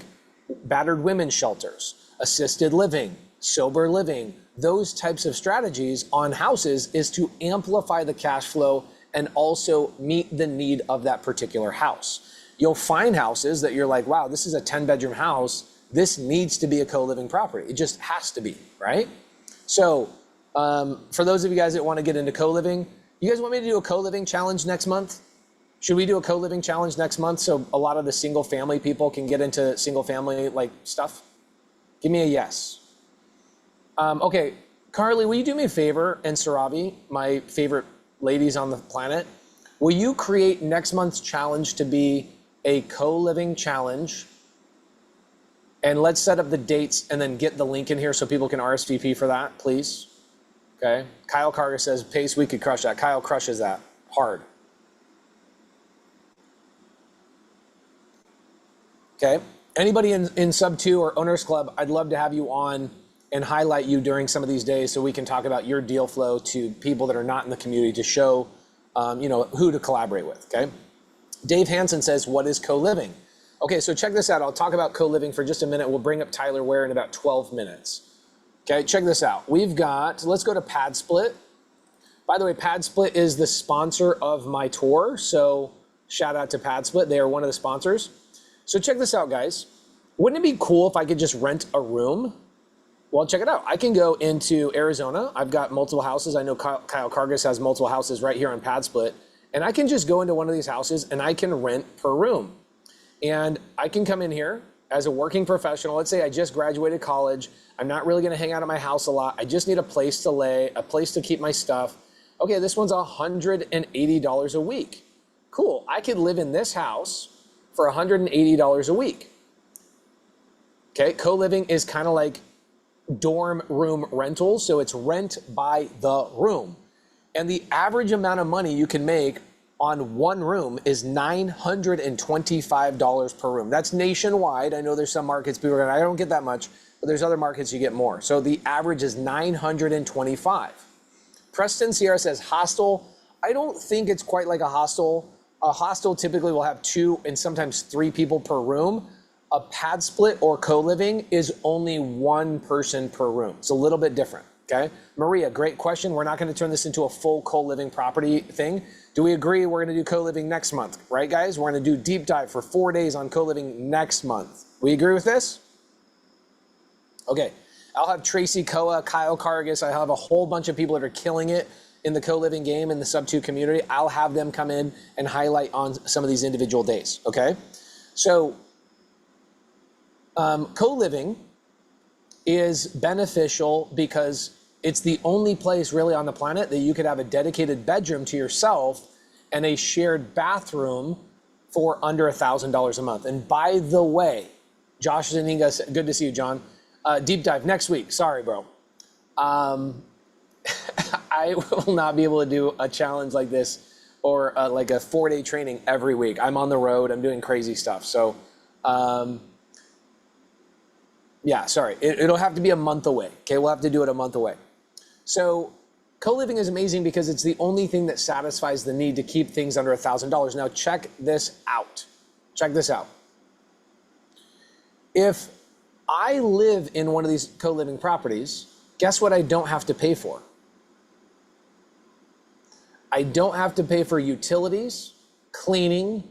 battered women's shelters, assisted living, sober living. Those types of strategies on houses is to amplify the cash flow and also meet the need of that particular house. You'll find houses that you're like, wow, this is a 10-bedroom house. This needs to be a co-living property. It just has to be, right? So for those of you guys that want to get into co-living, you guys want me to do a co-living challenge next month? Should we do a co-living challenge next month so a lot of the single family people can get into single family like stuff? Give me a yes. Okay, Carly, will you do me a favor, and Saravi, my favorite ladies on the planet, will you create next month's challenge to be a co-living challenge? And let's set up the dates and then get the link in here so people can RSVP for that, please. Okay, Kyle Carter says, Pace, we could crush that. Kyle crushes that hard. Okay, anybody in SubTo or Owners Club, I'd love to have you on and highlight you during some of these days so we can talk about your deal flow to people that are not in the community to show who to collaborate with, okay? Dave Hansen says, what is co-living? Okay, so check this out. I'll talk about co-living for just a minute. We'll bring up Tyler Ware in about 12 minutes. Okay, check this out. We've got, let's go to PadSplit. By the way, PadSplit is the sponsor of my tour, so shout out to PadSplit. They are one of the sponsors. So check this out, guys. Wouldn't it be cool if I could just rent a room? Well, check it out. I can go into Arizona. I've got multiple houses. I know Kyle Kargas has multiple houses right here on PadSplit. And I can just go into one of these houses and I can rent per room. And I can come in here as a working professional, let's say I just graduated college, I'm not really gonna hang out at my house a lot, I just need a place to lay, a place to keep my stuff. Okay, this one's $180 a week. Cool, I could live in this house for $180 a week. Okay, co-living is kind of like dorm room rentals, so it's rent by the room. And the average amount of money you can make on one room is $925 per room. That's nationwide. I know there's some markets people are going, I don't get that much, but there's other markets you get more. So the average is $925. Preston Sierra says hostel. I don't think it's quite like a hostel. A hostel typically will have 2 and sometimes 3 people per room. A pad split or co-living is only 1 person per room. It's a little bit different, okay? Maria, great question. We're not gonna turn this into a full co-living property thing. Do we agree we're gonna do co-living next month, right guys? We're gonna do deep dive for 4 days on co-living next month. We agree with this? Okay, I'll have Tracy Koa, Kyle Cargus, I have a whole bunch of people that are killing it in the co-living game in the SubTo community. I'll have them come in and highlight on some of these individual days, okay? So, co-living is beneficial because it's the only place really on the planet that you could have a dedicated bedroom to yourself and a shared bathroom for under $1,000 a month. And by the way, Josh Zaninga, good to see you, John. Deep dive next week. Sorry, bro. I will not be able to do a challenge like this or like a 4-day training every week. I'm on the road. I'm doing crazy stuff. So, yeah, sorry. It'll have to be a month away. Okay, we'll have to do it a month away. So co-living is amazing because it's the only thing that satisfies the need to keep things under $1,000. Now check this out. Check this out. If I live in one of these co-living properties, guess what I don't have to pay for? I don't have to pay for utilities, cleaning,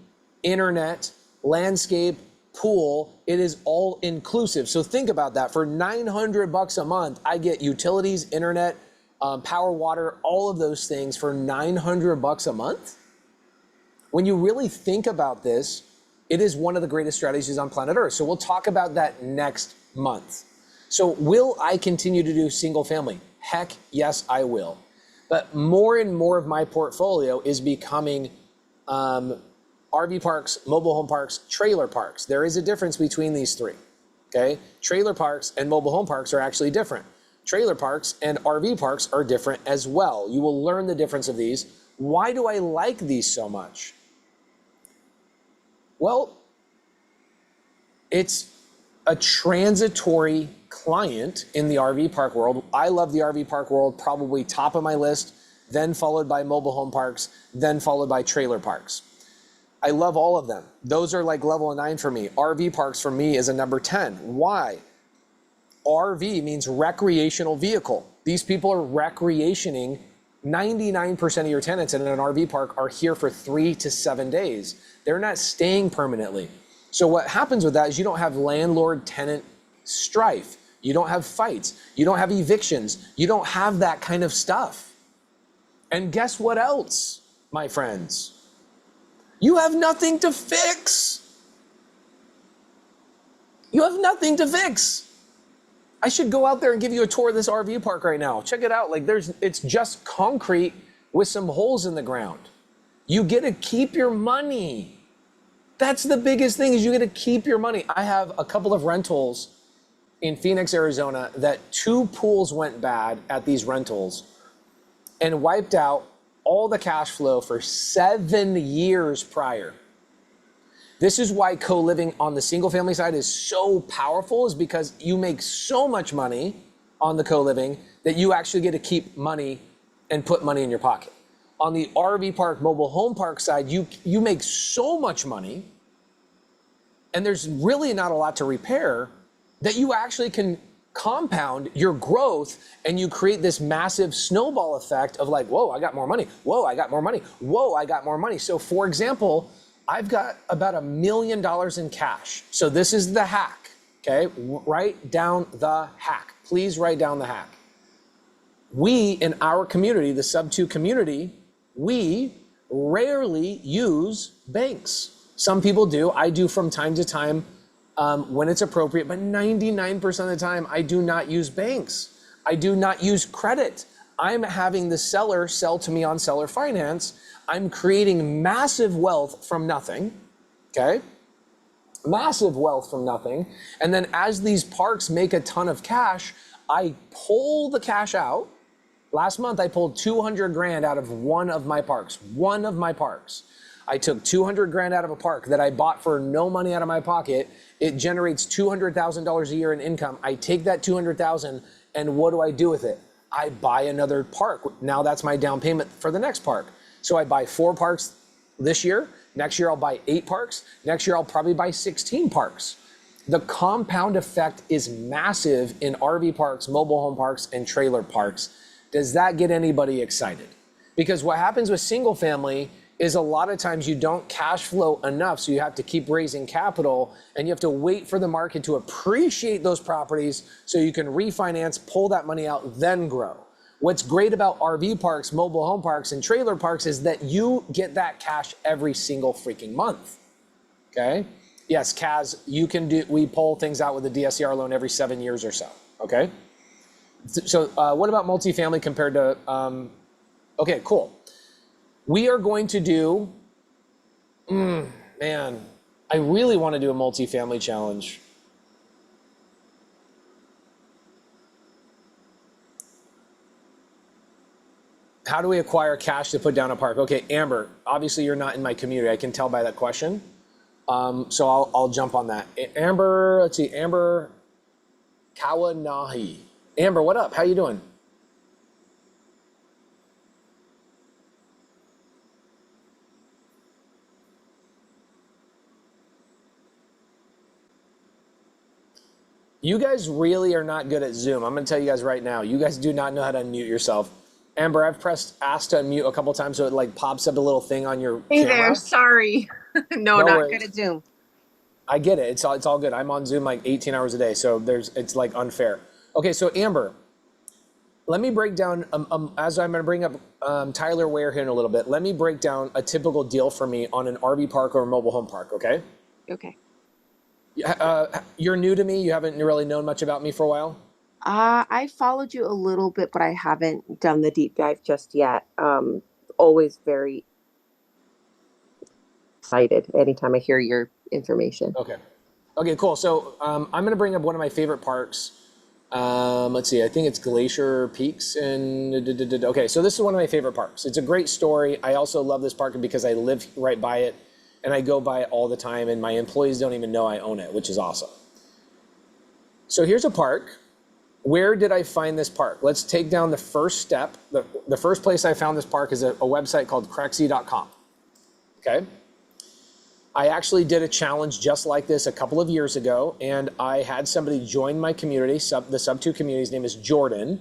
internet, landscape, pool. It is all inclusive. So think about that. For $900 a month, I get utilities, internet, power, water, all of those things for $900 a month. When you really think about this, it is one of the greatest strategies on planet Earth. So we'll talk about that next month. So will I continue to do single family? Heck, yes, I will. But more and more of my portfolio is becoming RV parks, mobile home parks, trailer parks. There is a difference between these three, okay? Trailer parks and mobile home parks are actually different. Trailer parks and RV parks are different as well. You will learn the difference of these. Why do I like these so much? Well, it's a transitory client in the RV park world. I love the RV park world, probably top of my list, then followed by mobile home parks, then followed by trailer parks. I love all of them. Those are like level 9 for me. RV parks for me is a number 10. Why? RV means recreational vehicle. These people are recreationing. 99% of your tenants in an RV park are here for 3 to 7 days. They're not staying permanently. So what happens with that is you don't have landlord-tenant strife. You don't have fights. You don't have evictions. You don't have that kind of stuff. And guess what else, my friends? You have nothing to fix. You have nothing to fix. I should go out there and give you a tour of this RV park right now. Check it out. Like it's just concrete with some holes in the ground. You get to keep your money. That's the biggest thing, is you get to keep your money. I have a couple of rentals in Phoenix, Arizona that 2 pools went bad at these rentals and wiped out all the cash flow for 7 years prior. This is why co-living on the single family side is so powerful, is because you make so much money on the co-living that you actually get to keep money and put money in your pocket. On the RV park, mobile home park side, you make so much money and there's really not a lot to repair that you actually can compound your growth, and you create this massive snowball effect of like, whoa, I got more money. Whoa, I got more money. Whoa, I got more money. So for example, I've got about $1 million in cash. So this is the hack, okay? Write down the hack. Please write down the hack. We, in our community, the SubTo community, we rarely use banks. Some people do. I do from time to time when it's appropriate, but 99% of the time, I do not use banks. I do not use credit. I'm having the seller sell to me on seller finance. I'm creating massive wealth from nothing, okay? Massive wealth from nothing. And then as these parks make a ton of cash, I pull the cash out. Last month, I pulled 200 grand out of one of my parks. I took 200 grand out of a park that I bought for no money out of my pocket. It generates $200,000 a year in income. I take that 200,000 and what do I do with it? I buy another park. Now that's my down payment for the next park. So I buy 4 parks this year. Next year, I'll buy 8 parks. Next year, I'll probably buy 16 parks. The compound effect is massive in RV parks, mobile home parks, and trailer parks. Does that get anybody excited? Because what happens with single family is a lot of times you don't cash flow enough, so you have to keep raising capital and you have to wait for the market to appreciate those properties so you can refinance, pull that money out, then grow. What's great about RV parks, mobile home parks, and trailer parks is that you get that cash every single freaking month, okay? Yes, Kaz, we pull things out with a DSCR loan every 7 years or so, okay? So what about multifamily compared to, okay, cool. We are going to do, man, I really want to do a multifamily challenge. How do we acquire cash to put down a park? Okay, Amber, obviously you're not in my community. I can tell by that question. So I'll jump on that. Amber, let's see, Amber Kawanahi. Amber, what up? How you doing? You guys really are not good at Zoom. I'm going to tell you guys right now. You guys do not know how to unmute yourself. Amber, I've pressed ask to unmute a couple times so it like pops up a little thing on your Hey camera. there, sorry. No, not worries. good at Zoom. I get it. It's all good. I'm on Zoom like 18 hours a day, so it's like unfair. Okay, so Amber, let me break down, as I'm going to bring up Tyler Ware here in a little bit, let me break down a typical deal for me on an RV park or a mobile home park, okay? Okay. You're new to me. You haven't really known much about me for a while? I followed you a little bit, but I haven't done the deep dive just yet. Always very excited anytime I hear your information. Okay. Okay, cool. So I'm going to bring up one of my favorite parks. Let's see, I think it's Glacier Peaks. Okay, so this is one of my favorite parks. It's a great story. I also love this park because I live right by it and I go by it all the time and my employees don't even know I own it, which is awesome. So here's a park. Where did I find this park? Let's take down the first step. The first place I found this park is a website called crexy.com. Okay. I actually did a challenge just like this a couple of years ago, and I had somebody join my community, the SubTo community. His name is Jordan.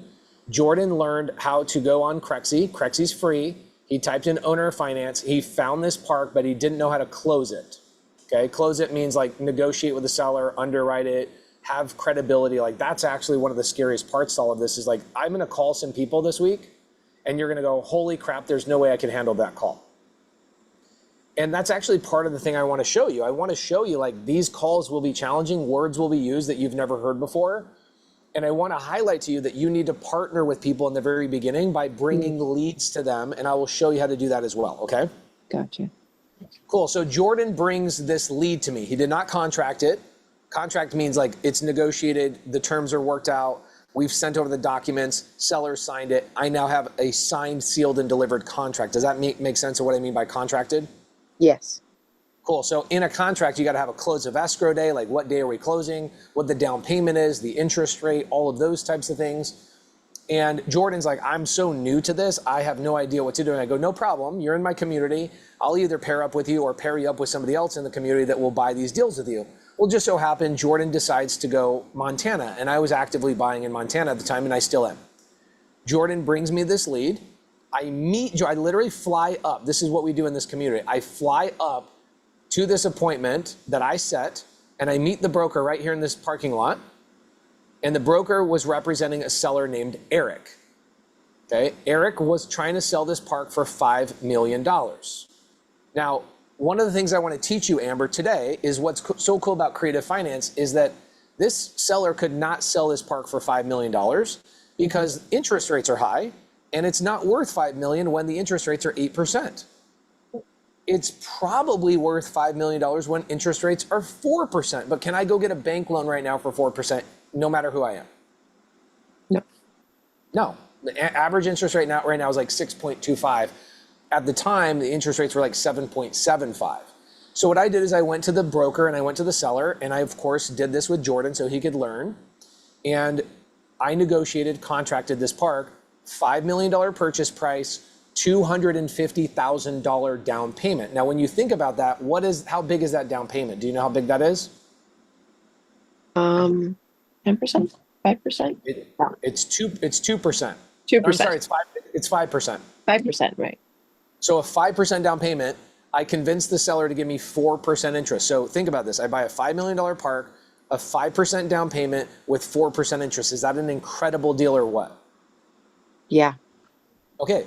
Jordan learned how to go on Crexy. Crexy's free. He typed in owner of finance. He found this park, but he didn't know how to close it. Okay, close it means like negotiate with the seller, underwrite it, have credibility. Like that's actually one of the scariest parts to all of this is like, I'm gonna call some people this week and you're gonna go, holy crap, there's no way I can handle that call. And that's actually part of the thing I wanna show you. I wanna show you like these calls will be challenging, words will be used that you've never heard before. And I wanna highlight to you that you need to partner with people in the very beginning by bringing leads to them. And I will show you how to do that as well, okay? Gotcha. Cool, so Jordan brings this lead to me. He did not contract it. Contract means like it's negotiated, the terms are worked out, we've sent over the documents, seller signed it. I now have a signed, sealed, and delivered contract. Does that make sense of what I mean by contracted? Yes. Cool, so in a contract, you gotta have a close of escrow day, like what day are we closing, what the down payment is, the interest rate, all of those types of things. And Jordan's like, I'm so new to this, I have no idea what to do. And I go, no problem, you're in my community. I'll either pair up with you or pair you up with somebody else in the community that will buy these deals with you. Well, just so happened, Jordan decides to go Montana, and I was actively buying in Montana at the time, and I still am. Jordan brings me this lead. I literally fly up. This is what we do in this community. I fly up to this appointment that I set, and I meet the broker right here in this parking lot. And the broker was representing a seller named Eric. Okay, Eric was trying to sell this park for $5 million. Now, one of the things I want to teach you, Amber, today is what's so cool about creative finance is that this seller could not sell this park for $5 million because interest rates are high, and it's not worth $5 million when the interest rates are 8%. It's probably worth $5 million when interest rates are 4%. But can I go get a bank loan right now for 4%, no matter who I am? No. No. The average interest rate right now is like 6.25. At the time, the interest rates were like 7.75. So what I did is I went to the broker and I went to the seller, and I, of course, did this with Jordan so he could learn. And I negotiated, contracted this park, $5 million purchase price, $250,000 down payment. Now, when you think about that, how big is that down payment? Do you know how big that is? 10%, 5%. It's 2%. 2%. I'm sorry, it's 5%. 5%, right? So a 5% down payment, I convinced the seller to give me 4% interest. So think about this. I buy a $5 million park, a 5% down payment with 4% interest. Is that an incredible deal or what? Yeah. Okay.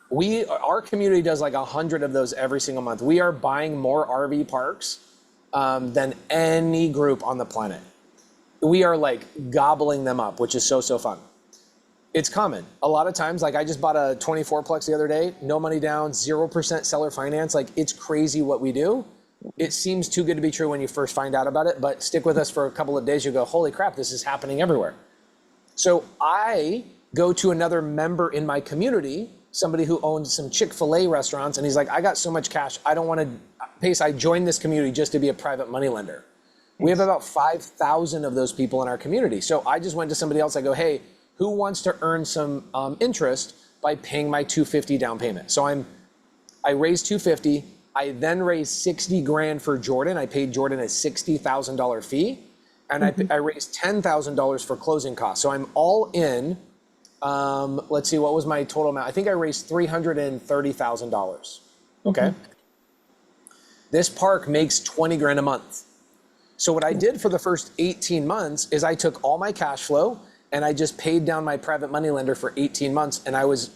Our community does like 100 of those every single month. We are buying more RV parks than any group on the planet. We are like gobbling them up, which is so fun. It's common. A lot of times, like I just bought a 24-plex the other day, no money down, 0% seller finance. Like it's crazy what we do. It seems too good to be true when you first find out about it, but stick with us for a couple of days, you go, holy crap, this is happening everywhere. So I go to another member in my community, somebody who owns some Chick-fil-A restaurants, and he's like, I got so much cash, I don't want to pay, so I joined this community just to be a private money lender. We have about 5,000 of those people in our community. So I just went to somebody else, I go, hey, who wants to earn some interest by paying my $250 down payment? So I raised $250. I then raised 60 grand for Jordan. I paid Jordan a $60,000 fee, and I raised $10,000 for closing costs. So I'm all in. Let's see, what was my total amount? I think I raised $330,000. Okay. This park makes 20 grand a month. So what I did for the first 18 months is I took all my cash flow and I just paid down my private money lender for 18 months, and I was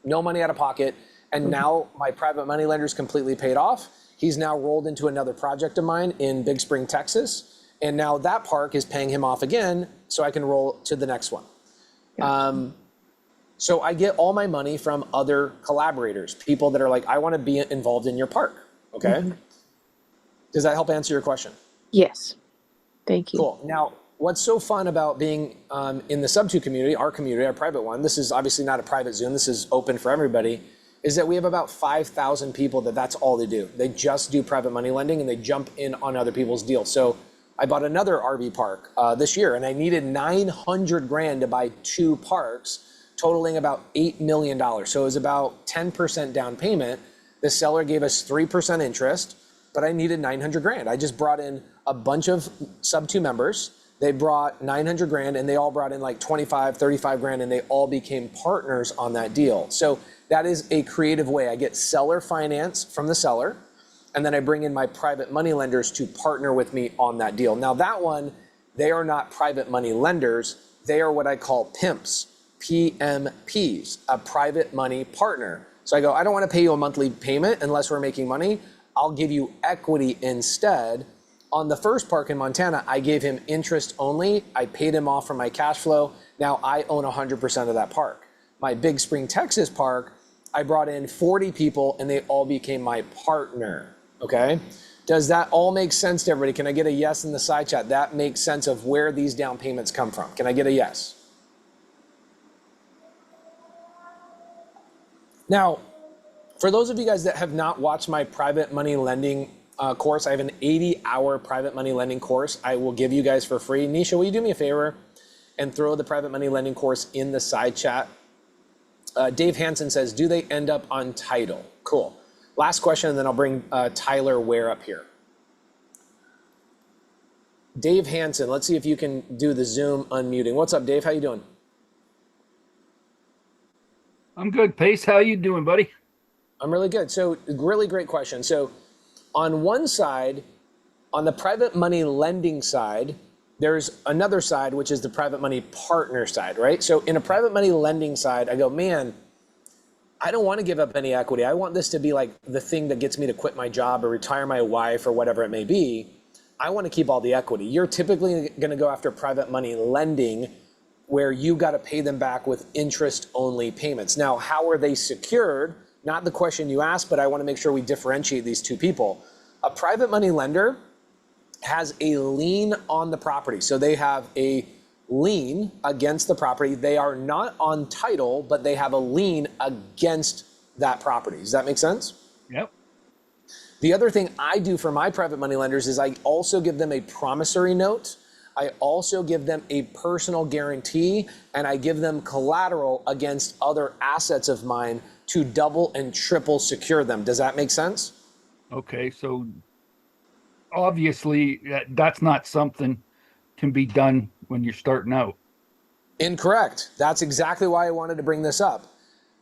no money out of pocket. And now my private money lender is completely paid off. He's now rolled into another project of mine in Big Spring, Texas. And now that park is paying him off again, so I can roll to the next one. So I get all my money from other collaborators, people that are like, I want to be involved in your park, okay? Does that help answer your question? Yes. Thank you. Cool. Now, what's so fun about being in the SubTo community, our private one, this is obviously not a private Zoom, this is open for everybody, is that we have about 5,000 people that's all they do. They just do private money lending and they jump in on other people's deals. So I bought another RV park this year, and I needed 900 grand to buy 2 parks, totaling about $8 million. So it was about 10% down payment. The seller gave us 3% interest, but I needed 900 grand. I just brought in a bunch of SubTo members. They brought 900 grand, and they all brought in like 25, 35 grand, and they all became partners on that deal. So that is a creative way. I get seller finance from the seller, and then I bring in my private money lenders to partner with me on that deal. Now that one, they are not private money lenders. They are what I call pimps, PMPs, a private money partner. So I go, I don't want to pay you a monthly payment unless we're making money. I'll give you equity instead. On the first park in Montana, I gave him interest only. I paid him off from my cash flow. Now I own 100% of that park. My Big Spring, Texas park, I brought in 40 people and they all became my partner, okay? Does that all make sense to everybody? Can I get a yes in the side chat? That makes sense of where these down payments come from. Can I get a yes? Now, for those of you guys that have not watched my private money lending course, I have an 80-hour private money lending course I will give you guys for free. Nisha, will you do me a favor and throw the private money lending course in the side chat? Dave Hansen says, do they end up on title? Cool. Last question, and then I'll bring Tyler Ware up here. Dave Hansen, let's see if you can do the Zoom unmuting. What's up, Dave? How you doing? I'm good, Pace. How you doing, buddy? I'm really good. So really great question. So on one side, on the private money lending side, there's another side, which is the private money partner side, right? So in a private money lending side, I go, man, I don't want to give up any equity. I want this to be like the thing that gets me to quit my job or retire my wife or whatever it may be. I want to keep all the equity. You're typically going to go after private money lending where you got to pay them back with interest-only payments. Now, how are they secured? Not the question you asked, but I want to make sure we differentiate these two people. A private money lender has a lien on the property. So they have a lien against the property. They are not on title, but they have a lien against that property. Does that make sense? Yep. The other thing I do for my private money lenders is I also give them a promissory note. I also give them a personal guarantee, and I give them collateral against other assets of mine to double and triple secure them. Does that make sense? Okay, so obviously that's not something can be done when you're starting out. Incorrect. That's exactly why I wanted to bring this up.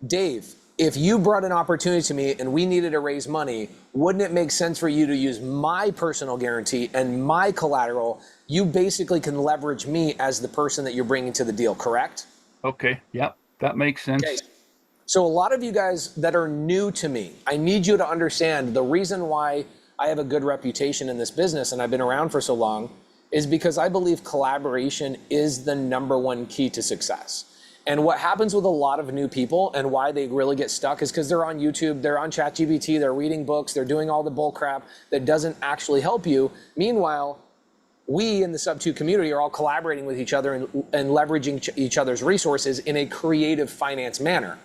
Dave, if you brought an opportunity to me and we needed to raise money, wouldn't it make sense for you to use my personal guarantee and my collateral? You basically can leverage me as the person that you're bringing to the deal, correct? Okay, yep, that makes sense. Okay. So a lot of you guys that are new to me, I need you to understand the reason why I have a good reputation in this business and I've been around for so long is because I believe collaboration is the #1 key to success. And what happens with a lot of new people and why they really get stuck is because they're on YouTube, they're on ChatGPT, they're reading books, they're doing all the bull crap that doesn't actually help you. Meanwhile, we in the SubTo community are all collaborating with each other and leveraging each other's resources in a creative finance manner.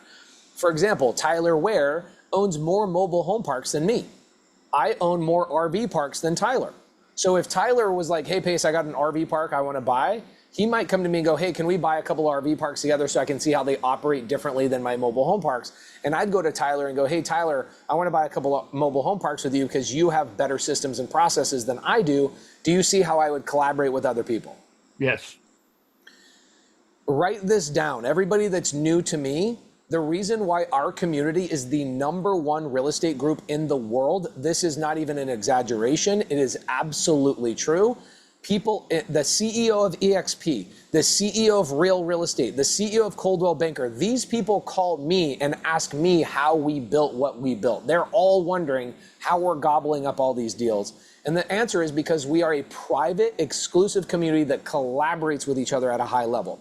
For example, Tyler Ware owns more mobile home parks than me. I own more RV parks than Tyler. So if Tyler was like, hey, Pace, I got an RV park I want to buy, he might come to me and go, hey, can we buy a couple RV parks together so I can see how they operate differently than my mobile home parks? And I'd go to Tyler and go, hey, Tyler, I want to buy a couple of mobile home parks with you because you have better systems and processes than I do. Do you see how I would collaborate with other people? Yes. Write this down. Everybody that's new to me, the reason why our community is the #1 real estate group in the world, this is not even an exaggeration. It is absolutely true. People, the CEO of EXP, the CEO of Real Estate, the CEO of Coldwell Banker, these people call me and ask me how we built what we built. They're all wondering how we're gobbling up all these deals. And the answer is because we are a private, exclusive community that collaborates with each other at a high level.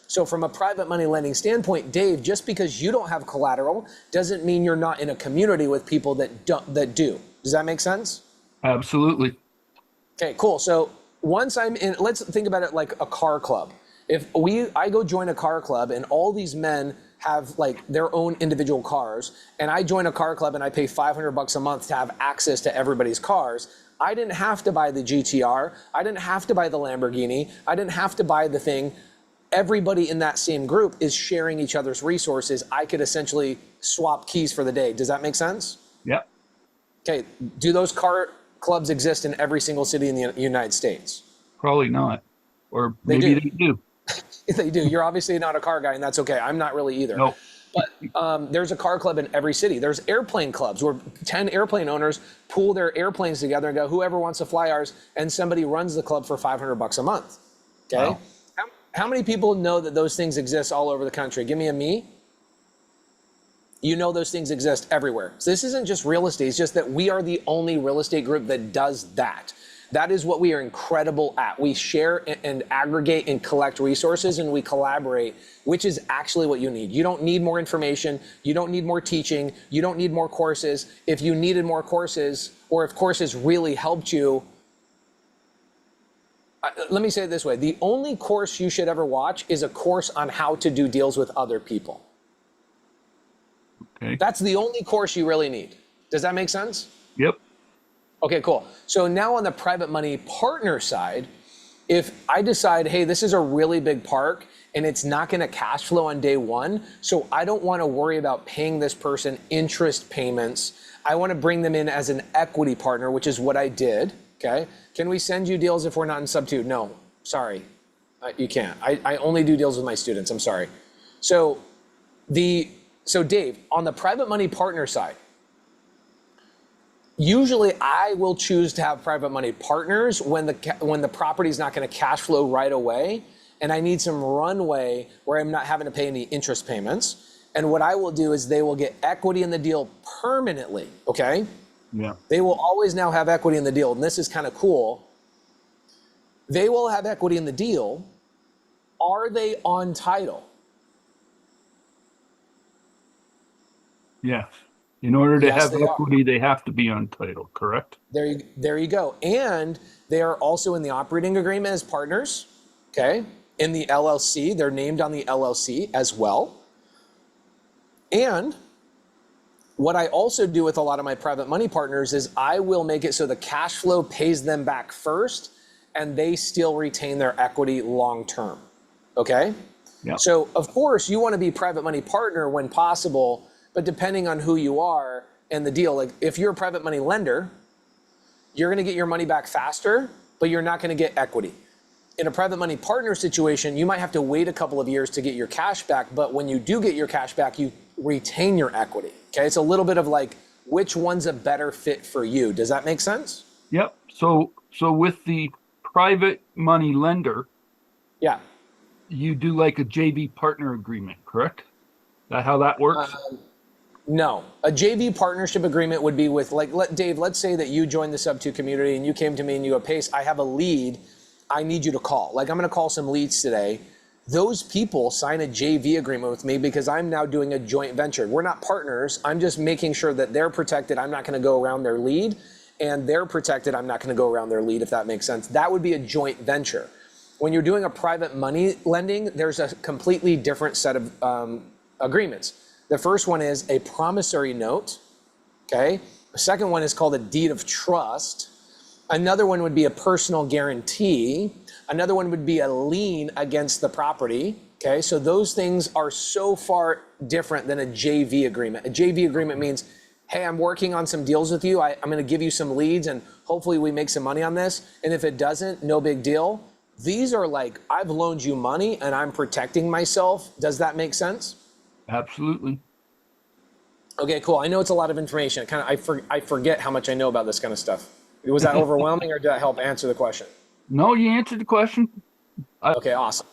So from a private money lending standpoint, Dave, just because you don't have collateral doesn't mean you're not in a community with people that do. Does that make sense? Absolutely. Okay, cool. So once I'm in, let's think about it like a car club. If I go join a car club and all these men have like their own individual cars, and I join a car club and I pay $500 a month to have access to everybody's cars, I didn't have to buy the GTR. I didn't have to buy the Lamborghini. I didn't have to buy the thing. Everybody in that same group is sharing each other's resources. I could essentially swap keys for the day. Does that make sense? Yep. Okay, do those car clubs exist in every single city in the United States? Probably not. Or maybe they do. They do. You're obviously not a car guy, and that's okay. I'm not really either. No. But there's a car club in every city. There's airplane clubs where 10 airplane owners pool their airplanes together and go, whoever wants to fly ours, and somebody runs the club for $500 a month. Okay? Wow. How many people know that those things exist all over the country? Give me a me. You know those things exist everywhere. So this isn't just real estate. It's just that we are the only real estate group that does that. That is what we are incredible at. We share and aggregate and collect resources, and we collaborate, which is actually what you need. You don't need more information. You don't need more teaching. You don't need more courses. If you needed more courses, or if courses really helped you, let me say it this way. The only course you should ever watch is a course on how to do deals with other people. Okay. That's the only course you really need. Does that make sense? Yep. Okay, cool. So now on the private money partner side, if I decide, hey, this is a really big park and it's not going to cash flow on day one, so I don't want to worry about paying this person interest payments. I want to bring them in as an equity partner, which is what I did. Okay. Can we send you deals if we're not in SubTo? No, sorry. You can't. I only do deals with my students. I'm sorry. So Dave, on the private money partner side, usually I will choose to have private money partners when the property is not going to cash flow right away, and I need some runway where I'm not having to pay any interest payments. And what I will do is they will get equity in the deal permanently, okay? Yeah. They will always now have equity in the deal. And this is kind of cool. They will have equity in the deal. Are they on title? Yes. In order to Yes, have they are. equity, they have to be on title, correct? There you go. And they are also in the operating agreement as partners, okay? In the LLC, they're named on the LLC as well. And what I also do with a lot of my private money partners is I will make it so the cash flow pays them back first and they still retain their equity long term, okay? Yeah. So of course you want to be private money partner when possible, but depending on who you are and the deal, like if you're a private money lender, you're going to get your money back faster, but you're not going to get equity. In a private money partner situation, you might have to wait a couple of years to get your cash back, but when you do get your cash back, you retain your equity. Okay, it's a little bit of like, which one's a better fit for you? Does that make sense? Yep. So with the private money lender, Yeah. you do like a JV partner agreement, correct? That how that works? No, a JV partnership agreement would be with Dave, let's say that you joined the SubTo community and you came to me and you go, Pace, I have a lead. I need you to call. Like I'm going to call some leads today. Those people sign a JV agreement with me because I'm now doing a joint venture. We're not partners. I'm just making sure that they're protected. I'm not going to go around their lead, and they're protected. I'm not going to go around their lead, if that makes sense. That would be a joint venture. When you're doing a private money lending, there's a completely different set of agreements. The first one is a promissory note, okay? The second one is called a deed of trust. Another one would be a personal guarantee. Another one would be a lien against the property, okay? So those things are so far different than a JV agreement. A JV agreement means, hey, I'm working on some deals with you. I'm gonna give you some leads and hopefully we make some money on this. And if it doesn't, no big deal. These are like, I've loaned you money and I'm protecting myself. Does that make sense? Absolutely. Okay, cool. I know it's a lot of information. I forget how much I know about this kind of stuff. Was that overwhelming or did that help answer the question? No, you answered the question. Okay, awesome.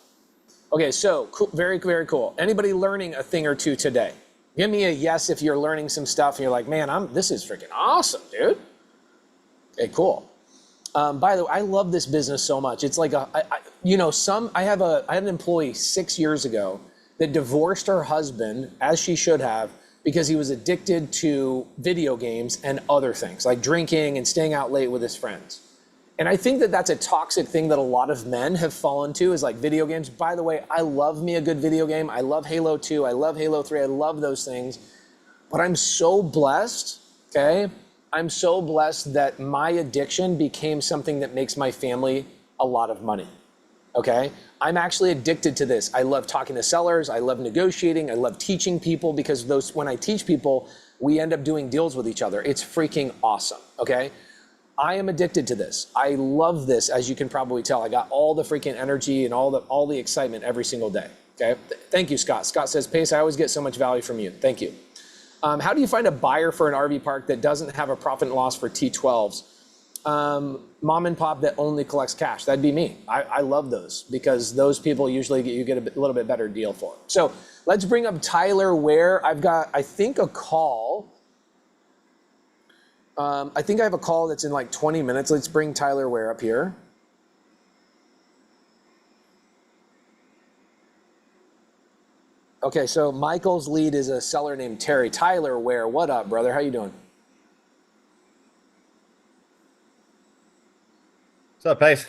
Okay, so cool, very, very cool. Anybody learning a thing or two today? Give me a yes if you're learning some stuff and you're like, man, this is freaking awesome, dude. Okay, cool. By the way, I love this business so much. It's like I had an employee 6 years ago that divorced her husband, as she should have, because he was addicted to video games and other things like drinking and staying out late with his friends. And I think that that's a toxic thing that a lot of men have fallen to, is like video games. By the way, I love me a good video game. I love Halo 2. I love Halo 3. I love those things. But I'm so blessed, okay? I'm so blessed that my addiction became something that makes my family a lot of money, okay? I'm actually addicted to this. I love talking to sellers. I love negotiating. I love teaching people because when I teach people, we end up doing deals with each other. It's freaking awesome, okay? I am addicted to this. I love this, as you can probably tell. I got all the freaking energy and all the excitement every single day, okay? Thank you, Scott. Scott says, Pace, I always get so much value from you. Thank you. How do you find a buyer for an RV park that doesn't have a profit and loss for T12s? Mom and pop that only collects cash. That'd be me. I love those because those people usually you get a little bit better deal for. So let's bring up Tyler Ware. I've got, I think, a call. I think I have a call that's in like 20 minutes. Let's bring Tyler Ware up here. Okay, so Michael's lead is a seller named Terry. Tyler Ware, what up, brother? How you doing? What's up, Pace?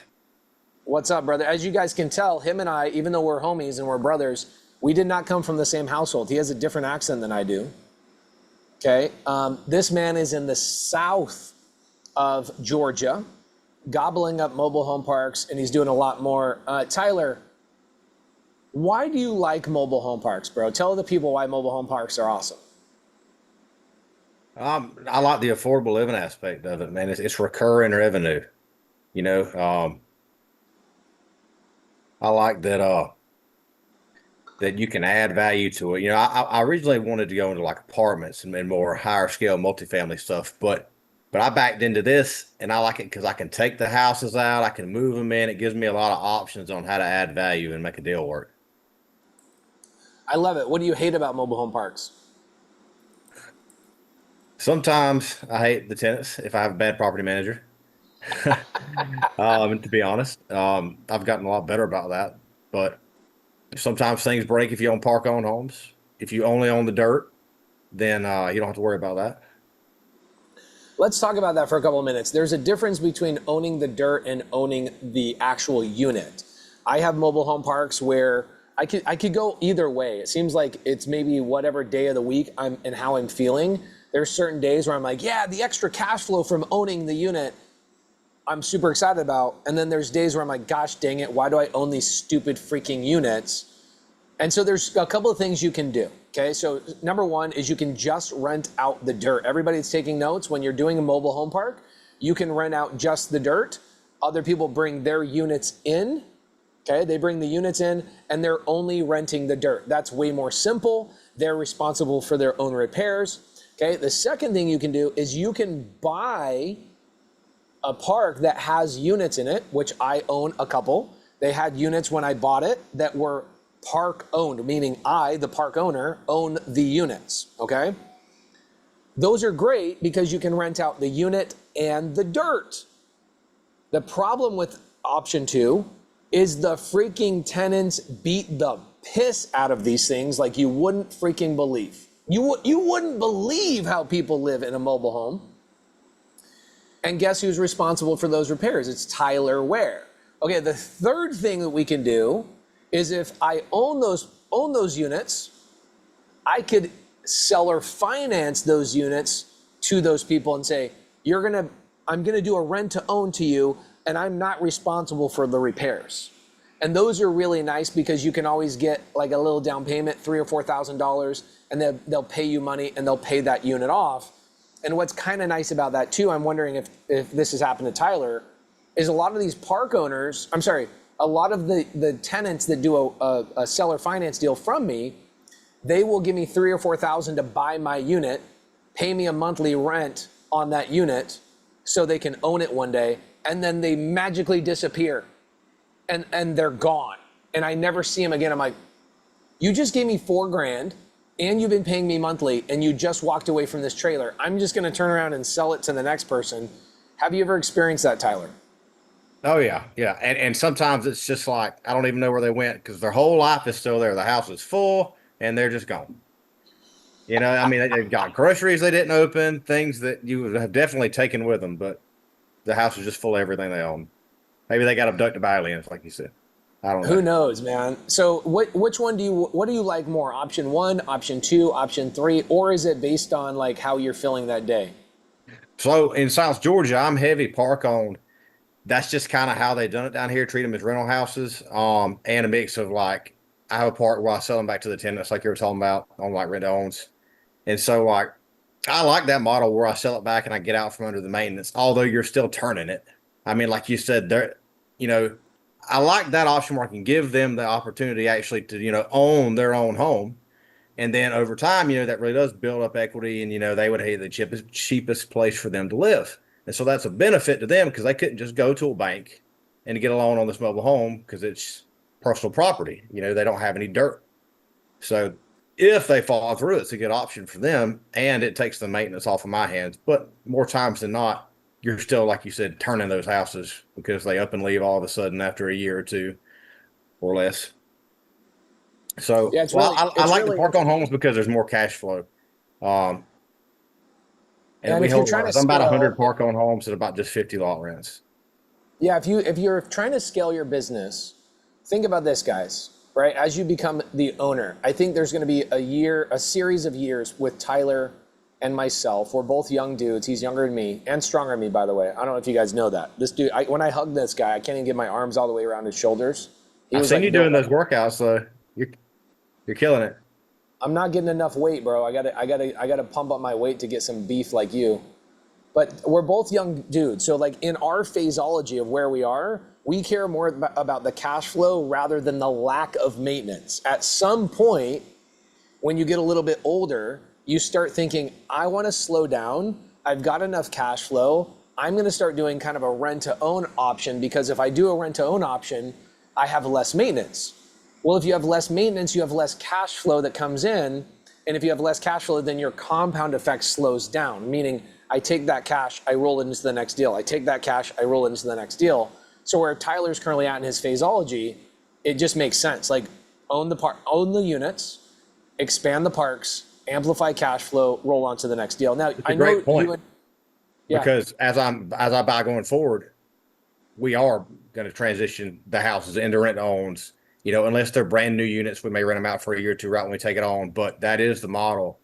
What's up, brother? As you guys can tell, him and I, even though we're homies and we're brothers, we did not come from the same household. He has a different accent than I do. Okay, this man is in the south of Georgia, gobbling up mobile home parks, and he's doing a lot more. Tyler, why do you like mobile home parks, bro? Tell the people why mobile home parks are awesome. I like the affordable living aspect of it, man. It's recurring revenue. You know, I like that that you can add value to it. You know, I originally wanted to go into like apartments and more higher scale multifamily stuff, but I backed into this, and I like it because I can take the houses out, I can move them in. It gives me a lot of options on how to add value and make a deal work. I love it. What do you hate about mobile home parks? Sometimes I hate the tenants if I have a bad property manager. To be honest, I've gotten a lot better about that. But sometimes things break if you own park-owned homes. If you only own the dirt, then you don't have to worry about that. Let's talk about that for a couple of minutes. There's a difference between owning the dirt and owning the actual unit. I have mobile home parks where I could go either way. It seems like it's maybe whatever day of the week I'm and how I'm feeling. There's certain days where I'm like, yeah, the extra cash flow from owning the unit, I'm super excited about. And then there's days where I'm like, gosh dang it, why do I own these stupid freaking units? And so there's a couple of things you can do. Okay, so number one is you can just rent out the dirt. Everybody that's taking notes, when you're doing a mobile home park, you can rent out just the dirt. Other people bring their units in. Okay, they bring the units in and they're only renting the dirt. That's way more simple. They're responsible for their own repairs. Okay, the second thing you can do is you can buy a park that has units in it, which I own a couple. They had units when I bought it that were park owned, meaning I, the park owner, own the units, okay? Those are great because you can rent out the unit and the dirt. The problem with option 2 is the freaking tenants beat the piss out of these things like you wouldn't freaking believe. You wouldn't believe how people live in a mobile home. And guess who's responsible for those repairs? It's Tyler Ware. Okay, the third thing that we can do is if I own those units, I could seller finance those units to those people and say, I'm gonna do a rent to own to you, and I'm not responsible for the repairs. And those are really nice because you can always get like a little down payment, $3,000 or $4,000, and they'll pay you money and they'll pay that unit off. And what's kind of nice about that too, I'm wondering if this has happened to Tyler, is a lot of these park owners, a lot of the tenants that do a seller finance deal from me, they will give me $3,000 or $4,000 to buy my unit, pay me a monthly rent on that unit so they can own it one day, and then they magically disappear and they're gone. And I never see them again. I'm like, you just gave me $4,000 and you've been paying me monthly and you just walked away from this trailer. I'm just gonna turn around and sell it to the next person. Have you ever experienced that, Tyler? Oh yeah, yeah. And sometimes it's just like I don't even know where they went because their whole life is still there. The house is full and they're just gone. You know, I mean, they've got groceries they didn't open, things that you would have definitely taken with them, but the house is just full of everything they own. Maybe they got abducted by aliens, like you said. I don't know. Who knows, man? So which one what do you like more? Option 1, option 2, option 3, or is it based on like how you're feeling that day? So in South Georgia, I'm heavy park owned. That's just kind of how they done it down here. Treat them as rental houses, and a mix of like I have a park where I sell them back to the tenants, like you were talking about, on like rent owns. And so like I like that model where I sell it back and I get out from under the maintenance, although you're still turning it. I mean, like you said, I like that option where I can give them the opportunity actually to, own their own home. And then over time, that really does build up equity and, they would hate the cheapest place for them to live. And so that's a benefit to them because they couldn't just go to a bank and get a loan on this mobile home because it's personal property. They don't have any dirt. So if they fall through, it's a good option for them and it takes the maintenance off of my hands. But more times than not, you're still, like you said, turning those houses because they up and leave all of a sudden after a year or two or less. So yeah, I like the park on homes because there's more cash flow. And we hold about 100 park on homes at about just 50 lot rents. Yeah, if you're trying to scale your business, think about this, guys, right? As you become the owner, I think there's going to be a series of years with Tyler and myself. We're both young dudes. He's younger than me and stronger than me, by the way. I don't know if you guys know that. This dude, when I hug this guy, I can't even get my arms all the way around his shoulders. I've seen you doing those workouts, though. You're killing it. I'm not getting enough weight, bro. I gotta pump up my weight to get some beef like you. But we're both young dudes. So like in our phaseology of where we are, we care more about the cash flow rather than the lack of maintenance. At some point, when you get a little bit older, you start thinking, I want to slow down. I've got enough cash flow. I'm going to start doing kind of a rent to own option because if I do a rent to own option, I have less maintenance. Well, if you have less maintenance, you have less cash flow that comes in. And if you have less cash flow, then your compound effect slows down, meaning I take that cash, I roll it into the next deal. I take that cash, I roll it into the next deal. So where Tyler's currently at in his phasology, it just makes sense. Like own the units, expand the parks, amplify cash flow, roll on to the next deal. Now, It's a great point. Yeah. Because as I buy going forward, we are going to transition the houses into rent owns. You know, unless they're brand new units, we may rent them out for a year or two right when we take it on. But that is the model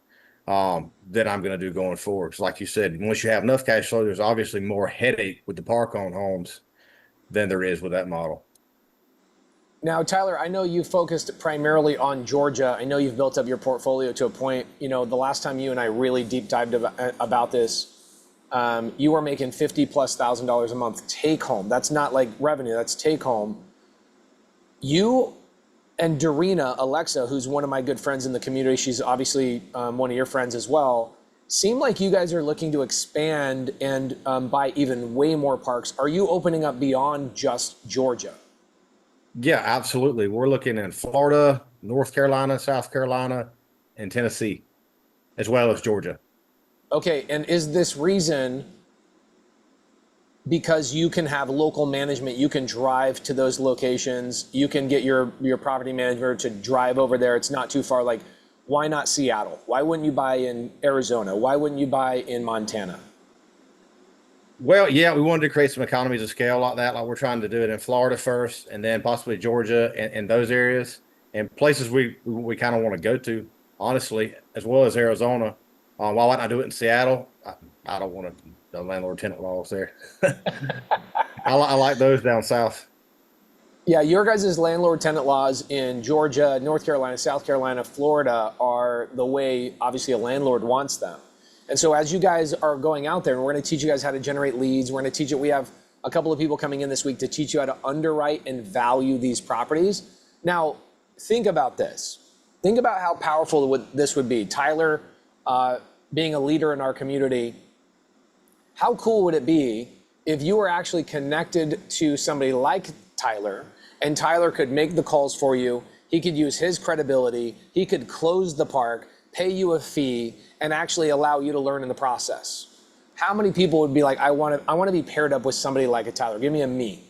that I'm going to do going forward. Because like you said, once you have enough cash flow, there's obviously more headache with the park owned homes than there is with that model. Now, Tyler, I know you focused primarily on Georgia. I know you've built up your portfolio to a point, you know, the last time you and I really deep dived about this, you were making $50,000+ a month take home. That's not like revenue, that's take home. You and Dorina, Alexa, who's one of my good friends in the community, she's obviously one of your friends as well, seem like you guys are looking to expand and buy even way more parks. Are you opening up beyond just Georgia? Yeah, absolutely. We're looking in Florida, North Carolina, South Carolina, and Tennessee, as well as Georgia. Okay, and is this reason because you can have local management, you can drive to those locations, you can get your property manager to drive over there, it's not too far, like why not Seattle? Why wouldn't you buy in Arizona? Why wouldn't you buy in Montana? Well, yeah, we wanted to create some economies of scale like that. Like we're trying to do it in Florida first, and then possibly Georgia and those areas and places we kind of want to go to, honestly, as well as Arizona. Why wouldn't I do it in Seattle? I don't want to, the landlord tenant laws there. I like those down south. Yeah, your guys' landlord tenant laws in Georgia, North Carolina, South Carolina, Florida are the way obviously a landlord wants them. And so as you guys are going out there, and we're going to teach you guys how to generate leads, we're going to teach it. We have a couple of people coming in this week to teach you how to underwrite and value these properties. Now, think about this. Think about how powerful this would be. Tyler, being a leader in our community, how cool would it be if you were actually connected to somebody like Tyler, and Tyler could make the calls for you, he could use his credibility, he could close the park, pay you a fee, and actually allow you to learn in the process. How many people would be like, I want to be paired up with somebody like a Tyler, give me a me.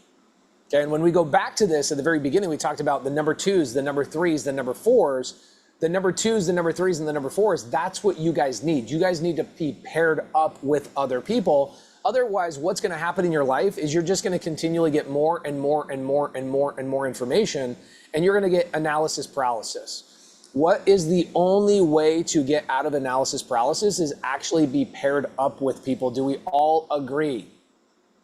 Okay, and when we go back to this at the very beginning, we talked about the number 2s, the number 3s, the number 4s, the number 2s, the number 3s, and the number 4s. That's what you guys need. You guys need to be paired up with other people. Otherwise, what's going to happen in your life is you're just going to continually get more and more and more and more and more information, and you're going to get analysis paralysis. What is the only way to get out of analysis paralysis is actually be paired up with people. Do we all agree?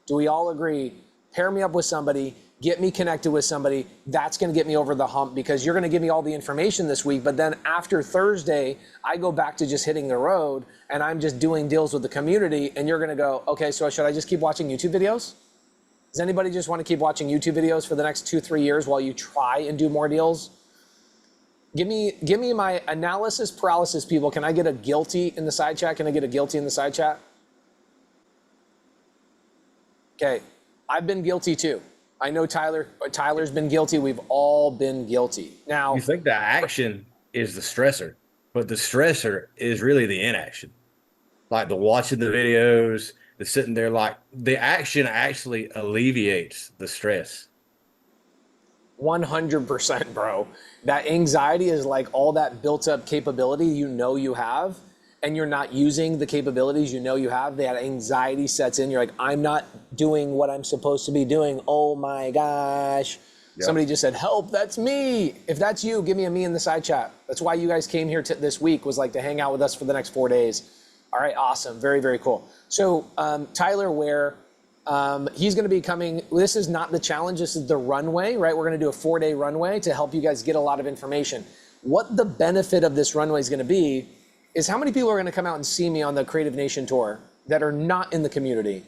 Do we all agree? Pair me up with somebody, get me connected with somebody. That's going to get me over the hump because you're going to give me all the information this week. But then after Thursday, I go back to just hitting the road and I'm just doing deals with the community. And you're going to go, okay, so should I just keep watching YouTube videos? Does anybody just want to keep watching YouTube videos for the next 2-3 years while you try and do more deals? Give me my analysis paralysis people. Can I get a guilty in the side chat? Can I get a guilty in the side chat? Okay, I've been guilty too. I know Tyler's been guilty. We've all been guilty. Now, You think the action is the stressor, but the stressor is really the inaction. Like the watching the videos, the sitting there, like the action actually alleviates the stress. 100%, bro. That anxiety is like all that built up capability you know you have, and you're not using the capabilities you know you have. That anxiety sets in. You're like, I'm not doing what I'm supposed to be doing. Oh my gosh. Yep. Somebody just said, help, that's me. If that's you, give me a me in the side chat. That's why you guys came here this week, was like to hang out with us for the next 4 days. All right, awesome. Very, very cool. So Tyler Ware, he's going to be coming. This is not the challenge. This is the runway, right? We're going to do a 4-day runway to help you guys get a lot of information. What the benefit of this runway is going to be is how many people are going to come out and see me on the Creative Nation tour that are not in the community?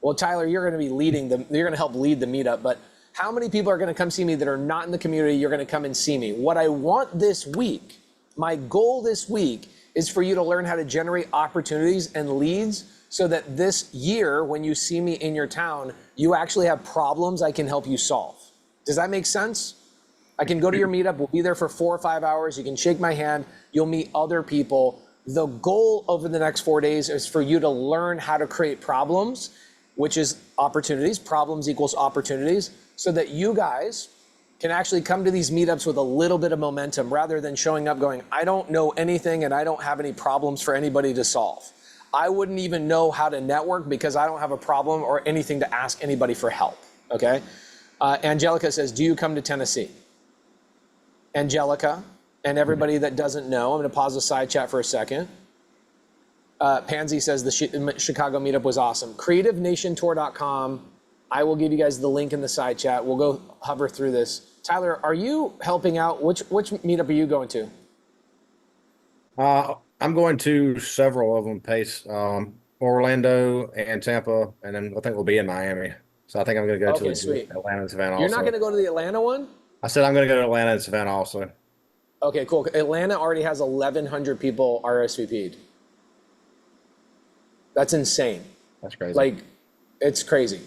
Well, Tyler, you're going to be leading them. You're going to help lead the meetup, but how many people are going to come see me that are not in the community? You're going to come and see me. What I want this week, my goal this week, is for you to learn how to generate opportunities and leads so that this year, when you see me in your town, you actually have problems I can help you solve. Does that make sense? I can go to your meetup. We'll be there for 4 or 5 hours. You can shake my hand. You'll meet other people. The goal over the next 4 days is for you to learn how to create problems, which is opportunities. Problems equals opportunities, so that you guys can actually come to these meetups with a little bit of momentum rather than showing up going, I don't know anything and I don't have any problems for anybody to solve. I wouldn't even know how to network because I don't have a problem or anything to ask anybody for help, okay? Angelica says, do you come to Tennessee? Angelica, and everybody that doesn't know, I'm gonna pause the side chat for a second. Pansy says the Chicago meetup was awesome. CreativeNationTour.com. I will give you guys the link in the side chat. We'll go hover through this. Tyler, are you helping out? Which meetup are you going to? I'm going to several of them, Pace, Orlando and Tampa, and then I think we'll be in Miami. So I think I'm going to go to sweet. Atlanta and Savannah. You're also. not going to go to the Atlanta one? I said I'm going to go to Atlanta and Savannah also. Okay, cool. Atlanta already has 1,100 people RSVP'd. That's insane. That's crazy. Like, it's crazy.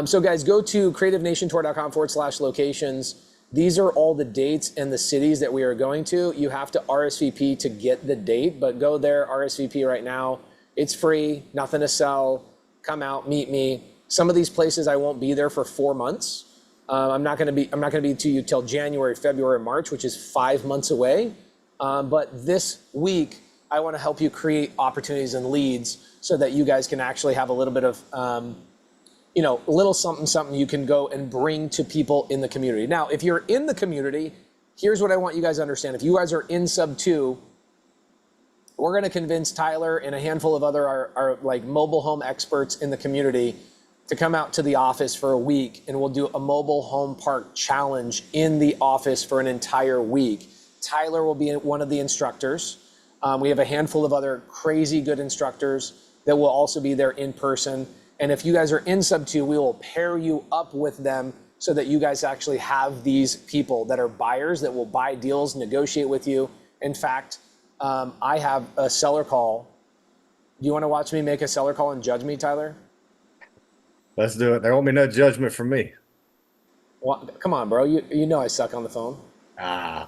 So guys, go to creativenationtour.com/locations. These are all the dates and the cities that we are going to. You have to RSVP to get the date, but go there, RSVP right now. It's free, nothing to sell. Come out, meet me. Some of these places I won't be there for 4 months. I'm not gonna be to you till January, February, March, which is 5 months away. But this week, I wanna help you create opportunities and leads so that you guys can actually have a little bit of, a little something you can go and bring to people in the community. Now, if you're in the community, here's what I want you guys to understand. If you guys are in SubTo, we're gonna convince Tyler and a handful of other our like mobile home experts in the community to come out to the office for a week, and we'll do a mobile home park challenge in the office for an entire week. Tyler will be one of the instructors. We have a handful of other crazy good instructors that will also be there in person. And if you guys are in SubTo, we will pair you up with them so that you guys actually have these people that are buyers that will buy deals, negotiate with you. In fact, I have a seller call. Do you want to watch me make a seller call and judge me, Tyler? Let's do it. There won't be no judgment from me. Well, come on, bro. You know I suck on the phone. Yeah,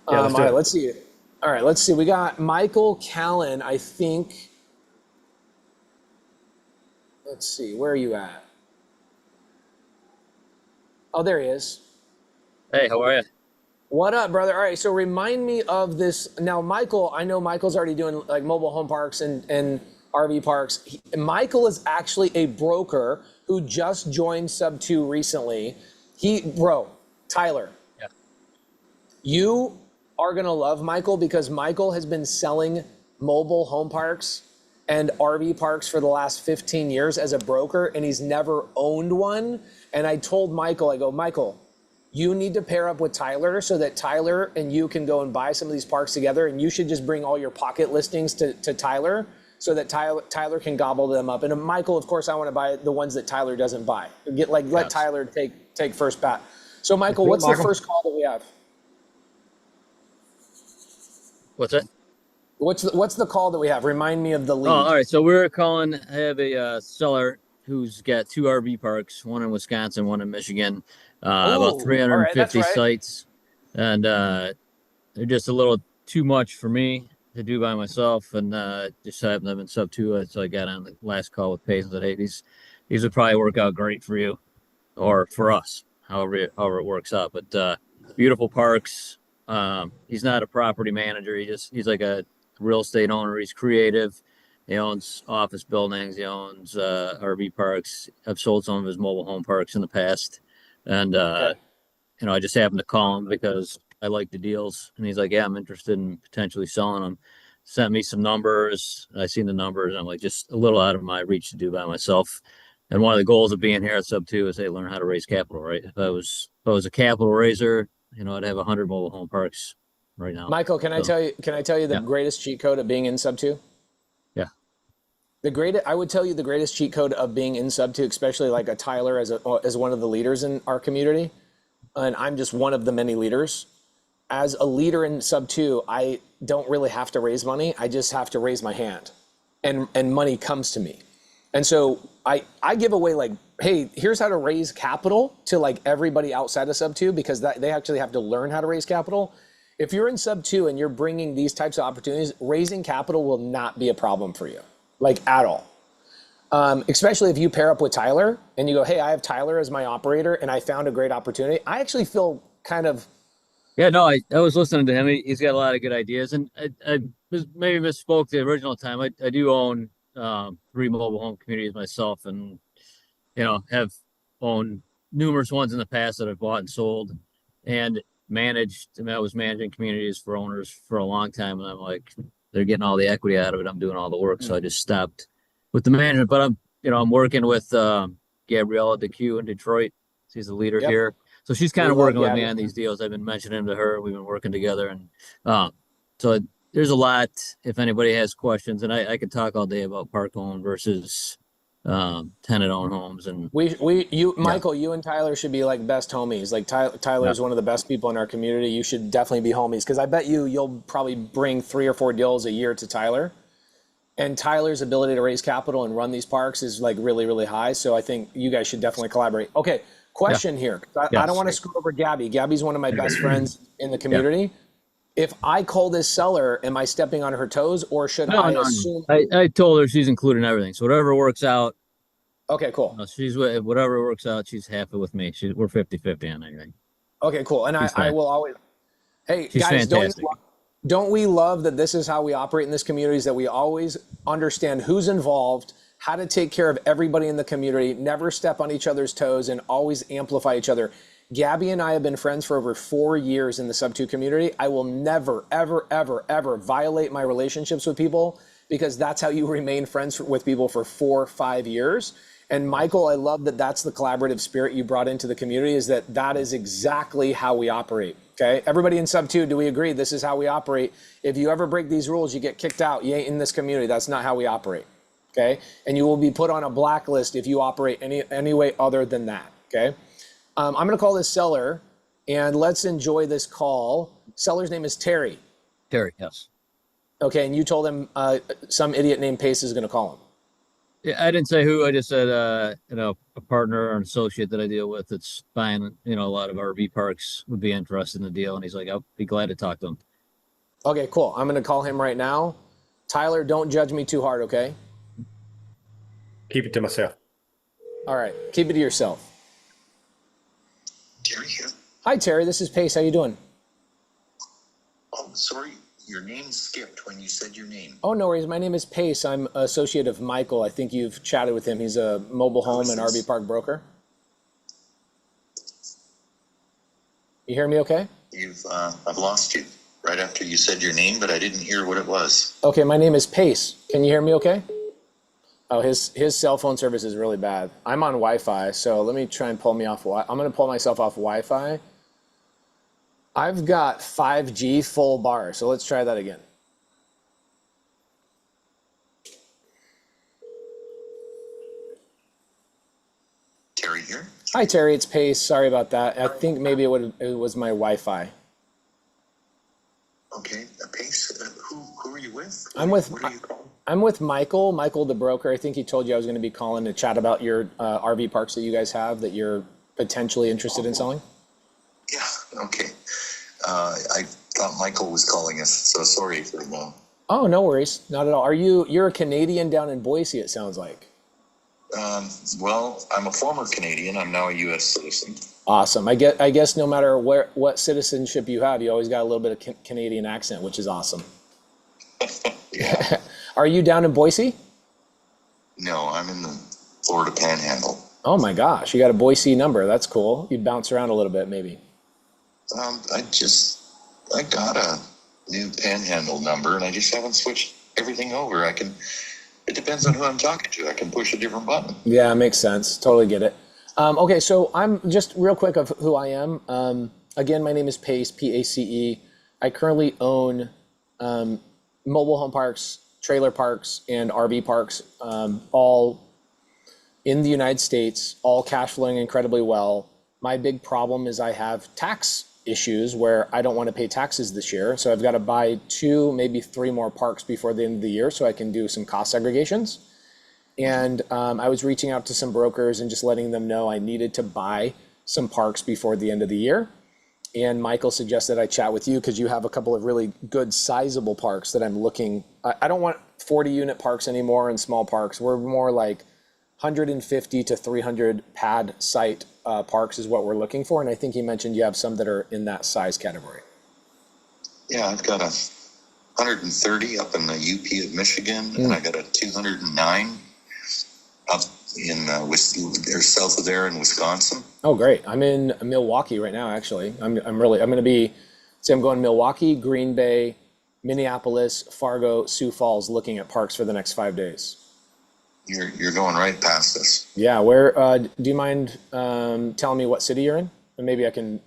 all right, let's see. All right, let's see. We got Michael Callan, I think. Let's see. Where are you at? Oh, there he is. Hey, how are you? What up, brother? All right, so remind me of this. Now, Michael, I know Michael's already doing like mobile home parks and RV parks. Michael is actually a broker who just joined SubTo recently. Tyler. Yeah. You are gonna love Michael because Michael has been selling mobile home parks and RV parks for the last 15 years as a broker, and he's never owned one. And I told Michael, I go, Michael, you need to pair up with Tyler so that Tyler and you can go and buy some of these parks together, and you should just bring all your pocket listings to Tyler so that Tyler can gobble them up. And Michael, of course, I want to buy the ones that Tyler doesn't buy. Let Tyler take first bat. So Michael, what's the first call that we have? What's that? What's the call that we have? Remind me of the lead. Oh, all right. So we're calling. I have a seller who's got 2 RV parks, one in Wisconsin, one in Michigan, about 350 sites, and they're just a little too much for me to do by myself. And just happen to have been SubTo, so I got on the last call with Pace and said, hey, these would probably work out great for you or for us, however it works out. But beautiful parks. He's not a property manager. He's like a real estate owner. He's creative. He owns office buildings. He owns RV parks. I've sold some of his mobile home parks in the past, and I just happened to call him because I like the deals, and he's like, "Yeah, I'm interested in potentially selling them." Sent me some numbers. I seen the numbers, and I'm like, just a little out of my reach to do by myself. And one of the goals of being here at SubTo is, hey, learn how to raise capital. Right? If I was a capital raiser, I'd have 100 mobile home parks right now. Michael, can I tell you the greatest cheat code of being in SubTo? Yeah. I would tell you the greatest cheat code of being in SubTo, especially like a Tyler as one of the leaders in our community, and I'm just one of the many leaders. As a leader in SubTo, I don't really have to raise money. I just have to raise my hand, and money comes to me. And so I give away like, hey, here's how to raise capital to like everybody outside of SubTo, because they actually have to learn how to raise capital. If you're in SubTo and you're bringing these types of opportunities, raising capital will not be a problem for you, like at all. Especially if you pair up with Tyler and you go, hey, I have Tyler as my operator and I found a great opportunity. I actually feel kind of, Yeah, no, I was listening to him. He's got a lot of good ideas, and I maybe misspoke the original time. I do own 3 mobile home communities myself, and have owned numerous ones in the past that I've bought and sold, and managed. I mean, I was managing communities for owners for a long time, and I'm like, they're getting all the equity out of it. I'm doing all the work, so I just stopped with the management. But I'm working with Gabriella DeQ in Detroit. She's the leader here. So she's kind of working with me on these deals. I've been mentioning to her. We've been working together, and so there's a lot. If anybody has questions, and I could talk all day about park owned versus tenant-owned homes. And Michael, you and Tyler should be like best homies. Like Tyler is one of the best people in our community. You should definitely be homies, because I bet you'll probably bring 3 or 4 deals a year to Tyler. And Tyler's ability to raise capital and run these parks is like really, really high. So I think you guys should definitely collaborate. Okay. Question here. I don't want to screw over Gabby. Gabby's one of my best friends in the community. If I call this seller, am I stepping on her toes, or should I assume? I told her she's including everything. So whatever works out. Okay, cool. She's whatever works out. She's happy with me. We're 50-50 on everything. Okay, cool. And I will always. Hey she's guys, fantastic. don't we love that this is how we operate in this community? Is that we always understand who's involved, how to take care of everybody in the community, never step on each other's toes, and always amplify each other. Gabby and I have been friends for over 4 years in the SubTo community. I will never, ever, ever, ever violate my relationships with people, because that's how you remain friends with people for 4 or 5 years. And Michael, I love that that's the collaborative spirit you brought into the community, is that is exactly how we operate. Okay, everybody in SubTo, do we agree this is how we operate? If you ever break these rules, you get kicked out. You ain't in this community. That's not how we operate. Okay, and you will be put on a blacklist if you operate any way other than that. Okay, I'm going to call this seller, and let's enjoy this call. Seller's name is Terry. Terry, yes. Okay, and you told him some idiot named Pace is going to call him. Yeah, I didn't say who. I just said a partner or an associate that I deal with that's buying a lot of RV parks would be interested in the deal, and he's like, I'll be glad to talk to him. Okay, cool. I'm going to call him right now. Tyler, don't judge me too hard, okay? Keep it to myself. All right, keep it to yourself. Terry here. Hi, Terry. This is Pace. How you doing? Oh, sorry. Your name skipped when you said your name. Oh, no worries. My name is Pace. I'm associate of Michael. I think you've chatted with him. He's a mobile home and RV park broker. You hear me okay? I've lost you right after you said your name, but I didn't hear what it was. Okay, my name is Pace. Can you hear me okay? Oh, his cell phone service is really bad. I'm on Wi-Fi, so let me try and pull me off. I'm going to pull myself off Wi-Fi. I've got 5G full bar, so let's try that again. Terry here. Hi, Terry. It's Pace. Sorry about that. I think maybe it was my Wi-Fi. Okay, Pace. Who are you with? I'm with. What are you called? I'm with Michael the broker. I think he told you I was going to be calling to chat about your RV parks that you guys have that you're potentially interested in selling. Yeah. Okay. I thought Michael was calling us, so sorry for that. Oh, no worries. Not at all. You're a Canadian down in Boise, it sounds like. Well, I'm a former Canadian. I'm now a U.S. citizen. Awesome. I guess no matter what citizenship you have, you always got a little bit of Canadian accent, which is awesome. Yeah. Are you down in Boise? No, I'm in the Florida Panhandle. Oh my gosh, you got a Boise number. That's cool. You bounce around a little bit, maybe. I got a new Panhandle number, and I just haven't switched everything over. It depends on who I'm talking to. I can push a different button. Yeah, it makes sense. Totally get it. Okay, so I'm just real quick of who I am. Again, my name is Pace, P-A-C-E. I currently own mobile home parks, trailer parks, and RV parks, all in the United States, all cash flowing incredibly well. My big problem is I have tax issues where I don't want to pay taxes this year. So I've got to buy 2, maybe 3 more parks before the end of the year so I can do some cost segregations. And I was reaching out to some brokers and just letting them know I needed to buy some parks before the end of the year. And Michael suggested I chat with you because you have a couple of really good sizable parks that I'm looking. I don't want 40 unit parks anymore and small parks. We're more like 150 to 300 pad site parks is what we're looking for. And I think he mentioned you have some that are in that size category. Yeah, I've got a 130 up in the UP of Michigan, and I got a 209 up in they're south of there in Wisconsin. Oh, great! I'm in Milwaukee right now. Actually, I'm going to be. So I'm going Milwaukee, Green Bay, Minneapolis, Fargo, Sioux Falls, looking at parks for the next 5 days. You're going right past us. Yeah, where? Do you mind telling me what city you're in, and maybe I can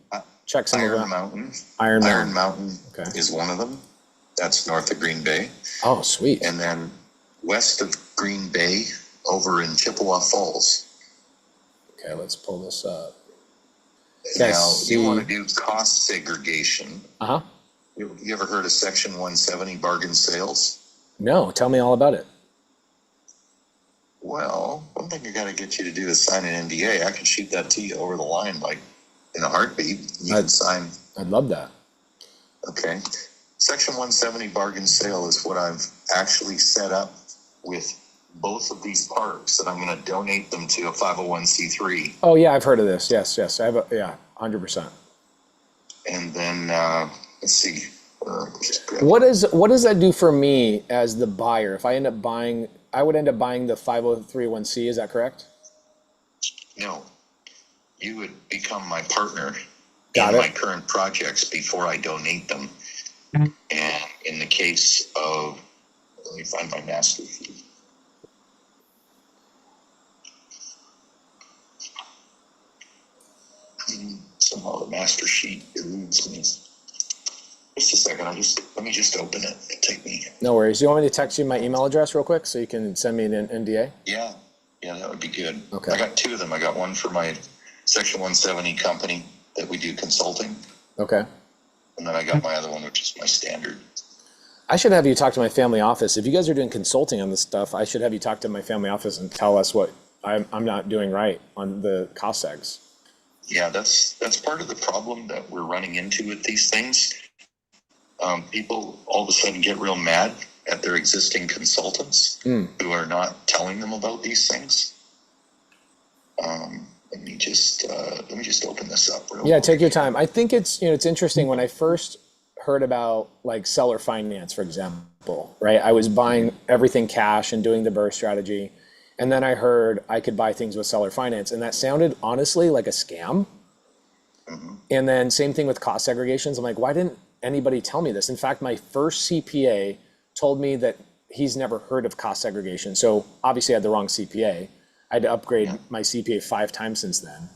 check some of Iron that. Mountain. Iron Iron Mountain. Mountain Okay. is one of them. That's north of Green Bay. Oh, sweet. And then west of Green Bay, over in Chippewa Falls. Okay, let's pull this up. Now, you want to do cost segregation. Uh huh. You ever heard of Section 170 bargain sales? No, tell me all about it. Well, one thing I got to get you to do is sign an NDA. I can shoot that to you over the line, like in a heartbeat. You can sign. I'd love that. Okay. Section 170 bargain sale is what I've actually set up with both of these parks that I'm going to donate them to a 501c3. Oh yeah, I've heard of this. Yes, I have. 100%. And then let's see. What does that do for me as the buyer? If I end up buying, I would end up buying the 503(1)(c). Is that correct? No, you would become my partner Got in it. my current projects before I donate them. And in the case of, let me find my master sheet. Somehow the master sheet eludes me. Just a second, let me just open it. It'll take me. No worries. Do you want me to text you my email address real quick so you can send me an NDA? Yeah, that would be good. Okay. I got two of them. I got one for my Section 170 company that we do consulting. Okay. And then I got my other one, which is my standard. I should have you talk to my family office. If you guys are doing consulting on this stuff, I should have you talk to my family office and tell us what I'm not doing right on the cost segs. Yeah, that's part of the problem that we're running into with these things. People all of a sudden get real mad at their existing consultants who are not telling them about these things. Let me just open this up real quick. Take your time. I think it's interesting. When I first heard about like seller finance, for example, right? I was buying everything cash and doing the burst strategy. And then I heard I could buy things with seller finance, and that sounded honestly like a scam. Mm-hmm. And then same thing with cost segregations. I'm like, why didn't anybody tell me this? In fact, my first CPA told me that he's never heard of cost segregation. So obviously I had the wrong CPA. I had to upgrade my CPA 5 times since then.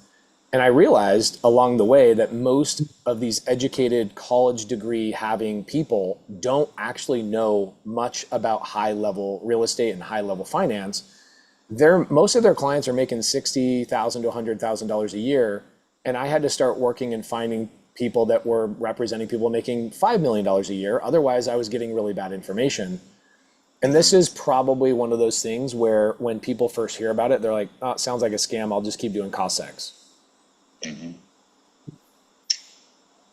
And I realized along the way that most of these educated college degree having people don't actually know much about high level real estate and high level finance. Most of their clients are making $60,000 to $100,000 a year. And I had to start working and finding people that were representing people making $5 million a year. Otherwise, I was getting really bad information. And this is probably one of those things where when people first hear about it, they're like, oh, it sounds like a scam. I'll just keep doing cost segs. Mm-hmm.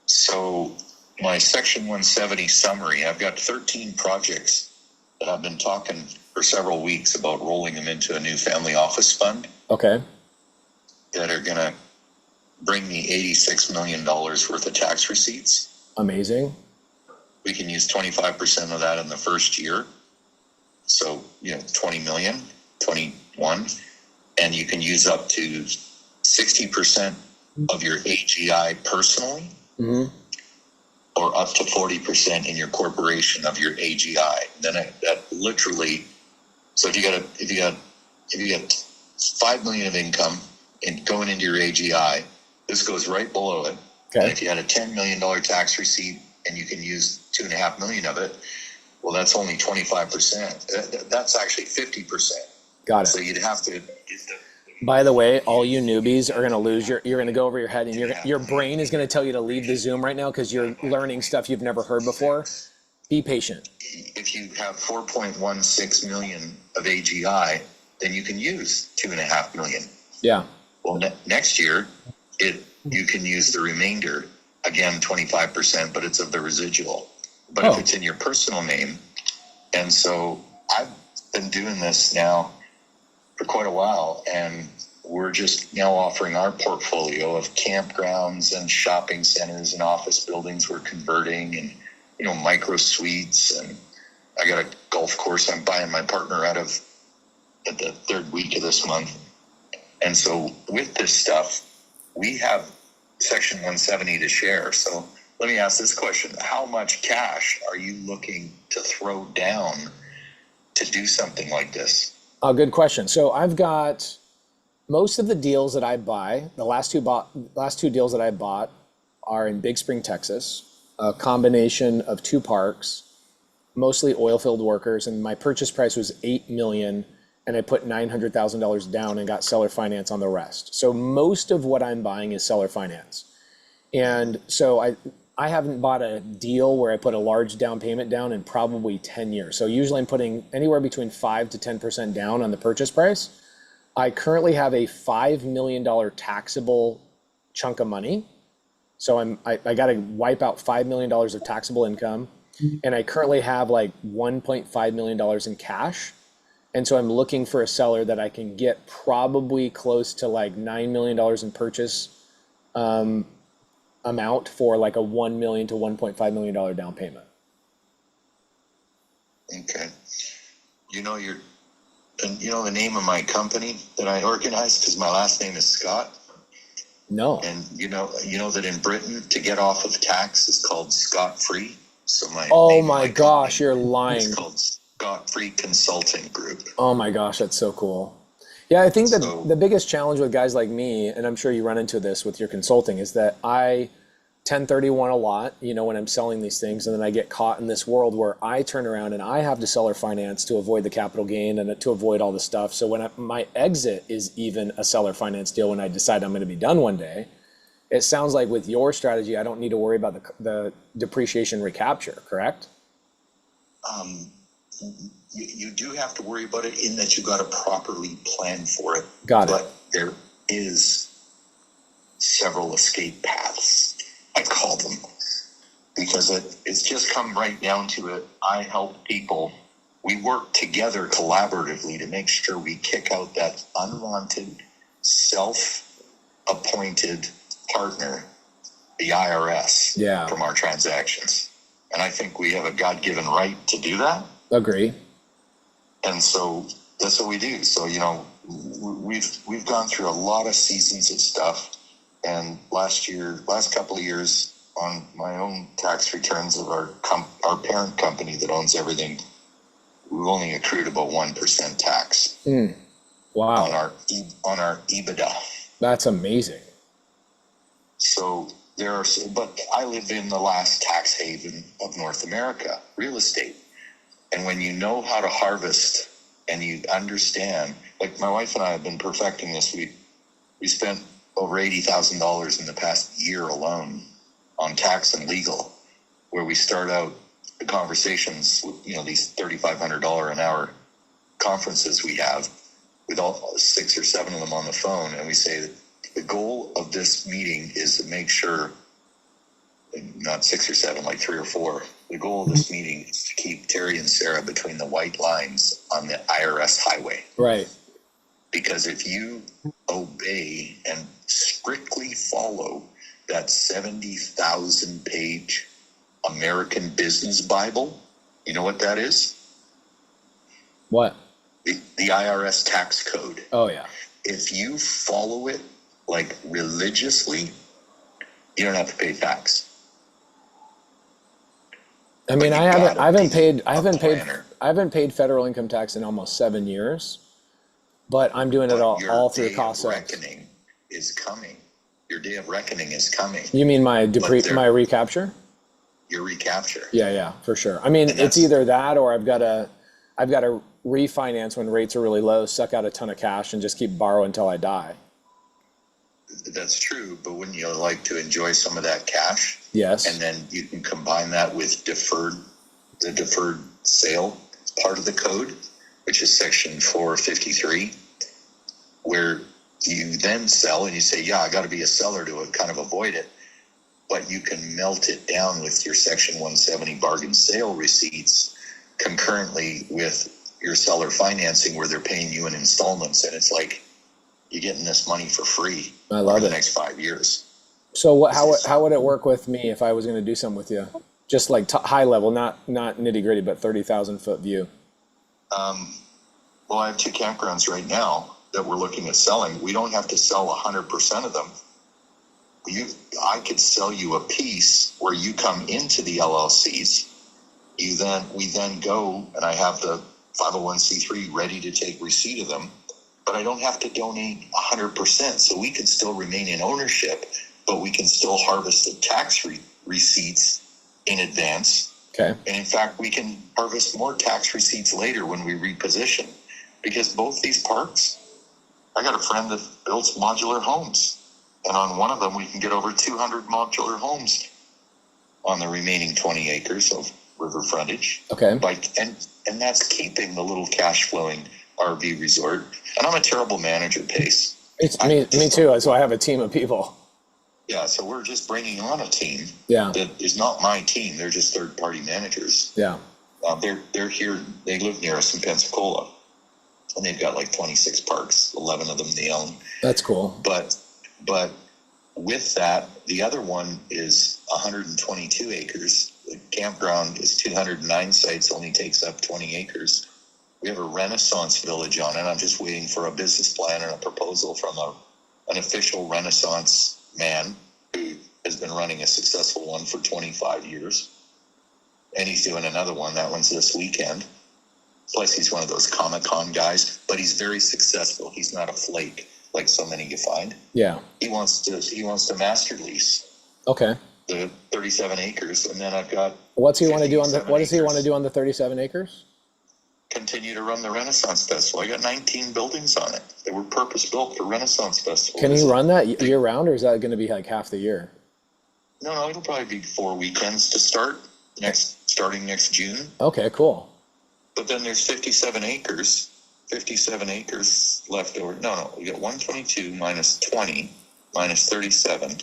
So my Section 170 summary, I've got 13 projects that I've been talking for several weeks about rolling them into a new family office fund. Okay. That are going to bring me $86 million worth of tax receipts. Amazing. We can use 25% of that in the first year. So, 20 million, 21, and you can use up to 60% of your AGI personally, or up to 40% in your corporation of your AGI. Then that literally, so if you got 5 million of income and going into your AGI, this goes right below it. Okay. And if you had a $10 million tax receipt and you can use 2.5 million of it, well, that's only 25%. That's actually 50%. Got it. So you'd have to. By the way, all you newbies are going to lose you're going to go over your head, and your brain is going to tell you to leave the Zoom right now because you're learning stuff you've never heard before. Be patient. If you have 4.16 million of AGI then you can use 2.5 million. Yeah. Well, next year, you can use the remainder, again, 25%, but it's of the residual. But if it's in your personal name, and so I've been doing this now for quite a while, and we're just now offering our portfolio of campgrounds and shopping centers and office buildings we're converting, and, you know, micro suites. And I got a golf course I'm buying my partner out of at the third week of this month. And so with this stuff, we have Section 170 to share. So let me ask this question. How much cash are you looking to throw down to do something like this? Oh, good question. So I've got most of the deals that I buy, the last two deals that I bought are in Big Spring, Texas, a combination of 2 parks, mostly oil field workers. And my purchase price was $8 million. And I put $900,000 down and got seller finance on the rest. So most of what I'm buying is seller finance. And so I haven't bought a deal where I put a large down payment down in probably 10 years. So usually I'm putting anywhere between 5 to 10% down on the purchase price. I currently have a $5 million taxable chunk of money. So I got to wipe out $5 million of taxable income. And I currently have like $1.5 million in cash. And so I'm looking for a seller that I can get probably close to like $9 million in purchase amount for like a $1 million to $1.5 million down payment. Okay. You know the name of my company that I organized, because my last name is Scott. No. And you know that in Britain, to get off of tax is called scot-free. So my gosh, you're lying. It's called Scot-Free Consulting Group. Oh my gosh, that's so cool. Yeah, I think that the biggest challenge with guys like me, and I'm sure you run into this with your consulting, is that I 1031 a lot, you know, when I'm selling these things, and then I get caught in this world where I turn around and I have to seller finance to avoid the capital gain and to avoid all this stuff. So when my exit is even a seller finance deal when I decide I'm going to be done one day, it sounds like with your strategy, I don't need to worry about the depreciation recapture, correct? You do have to worry about it in that you got to properly plan for it. Got it. But there is several escape paths, I call them, because it's just come right down to it. I help people. We work together collaboratively to make sure we kick out that unwanted, self-appointed partner, the IRS, from our transactions. And I think we have a God-given right to do that. Agree. And so that's what we do. So, you know, we've gone through a lot of seasons of stuff. And last couple of years on my own tax returns of our parent company that owns everything, we've only accrued about 1% tax. Wow. On our EBITDA. That's amazing. So but I live in the last tax haven of North America, real estate. And when you know how to harvest and you understand, like my wife and I have been perfecting this. We spent over $80,000 in the past year alone on tax and legal, where we start out the conversations with, you know, these $3,500 an hour conferences we have with all 6 or 7 of them on the phone. And we say that the goal of this meeting is to make sure, not 6 or 7, like 3 or 4. The goal of this meeting is to keep Terry and Sarah between the white lines on the IRS highway. Right. Because if you obey and strictly follow that 70,000 page American Business Bible, you know what that is? What? The IRS tax code. Oh, yeah. If you follow it like religiously, you don't have to pay tax. I mean, I haven't paid federal income tax in almost 7 years, but I'm doing it all through cost Your day of reckoning is coming. Your day of reckoning is coming. You mean my recapture? Your recapture. Yeah, for sure. I mean, it's either that or I've got to refinance when rates are really low, suck out a ton of cash, and just keep borrowing until I die. That's true, but wouldn't you like to enjoy some of that cash? Yes. And then you can combine that with the deferred sale part of the code. which is section 453, where you then sell and you say, yeah, I got to be a seller to kind of avoid it. But you can melt it down with your section 170 bargain sale receipts concurrently with your seller financing, where they're paying you in installments. And it's like, you're getting this money for free over the next 5 years. So how would it work with me if I was going to do something with you? Just like high level, not nitty gritty, but 30,000 foot view. Well, I have 2 campgrounds right now that we're looking at selling. We don't have to sell 100% of them. I could sell you a piece where you come into the LLCs. We then go, and I have the 501c3 ready to take receipt of them, but I don't have to donate 100%. So we can still remain in ownership, but we can still harvest the tax receipts in advance. Okay. And in fact, we can harvest more tax receipts later when we reposition, because both these parks, I got a friend that builds modular homes. And on one of them, we can get over 200 modular homes on the remaining 20 acres of river frontage. Okay. And that's keeping the little cash flowing RV resort. And I'm a terrible manager, Pace. Me too. So I have a team of people. Yeah. So we're just bringing on a team. Yeah. That is not my team. They're just third-party managers. Yeah. They're here. They live near us in Pensacola, and they've got like 26 parks. 11 of them they own. That's cool. But with that, the other one is 122 acres. The campground is 209 sites, only takes up 20 acres. We have a Renaissance village on it. I'm just waiting for a business plan and a proposal from an official Renaissance man who has been running a successful one for 25 years. And he's doing another one. That one's this weekend. Plus, he's one of those Comic-Con guys, but he's very successful. He's not a flake like so many you find. Yeah. He wants to master lease Okay. the 37 acres, and then I've got. What does he want to do on the 37 acres? Continue to run the Renaissance Festival. I got 19 buildings on it that were purpose built for Renaissance Festival. Can he run that year round, or is that going to be like half the year? No, it'll probably be 4 weekends to starting next June. Okay, cool. But then there's 57 acres left over. No, we got 122 minus 20 minus 37.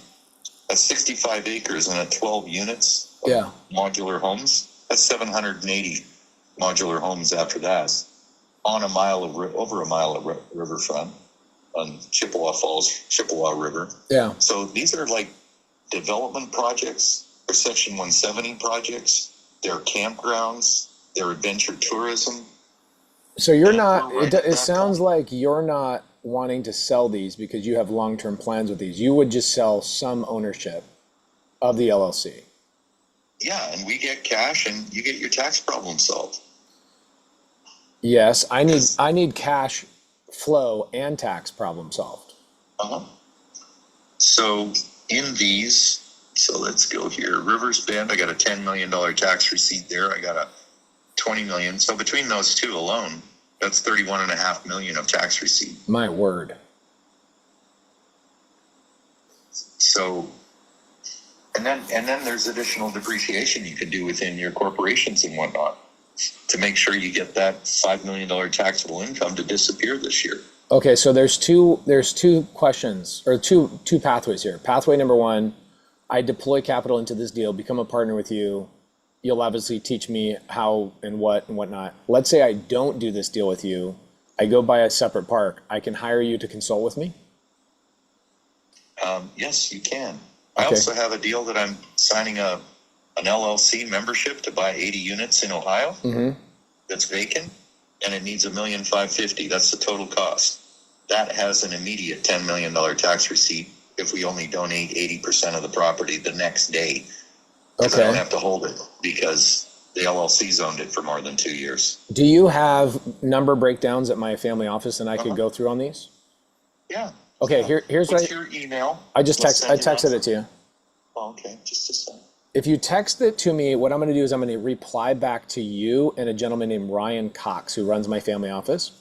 That's 65 acres and at 12 units of modular homes. That's 780 modular homes after that on over a mile of riverfront on Chippewa River. Yeah. So these are like development projects or Section 170 projects. They're campgrounds. They're adventure tourism. So you're not, it sounds like you're not wanting to sell these because you have long-term plans with these. You would just sell some ownership of the LLC. Yeah, and we get cash and you get your tax problem solved. Yes, I need cash flow and tax problem solved. Uh-huh. So in these, so let's go here. Rivers Bend, I got a $10 million tax receipt there. I got a 20 million. So between those two alone, that's 31.5 million of tax receipt. My word. So, and then there's additional depreciation you can do within your corporations and whatnot to make sure you get that $5 million taxable income to disappear this year. Okay, so there's two questions or two pathways here. Pathway number one, I deploy capital into this deal, become a partner with you. You'll obviously teach me how and what and whatnot. Let's say I don't do this deal with you. I go buy a separate park. I can hire you to consult with me? Yes, you can. I also have a deal that I'm signing an LLC membership to buy 80 units in Ohio that's vacant, and it needs $1,550,000. That's the total cost. That has an immediate $10 million tax receipt if we only donate 80% of the property the next day. Because I don't have to hold it because the LLC's owned it for more than 2 years. Do you have number breakdowns at my family office and I could go through on these? Yeah. Okay, here's What's your email? I texted it to you. Oh, okay, just a second. If you text it to me, what I'm going to do is I'm going to reply back to you and a gentleman named Ryan Cox, who runs my family office.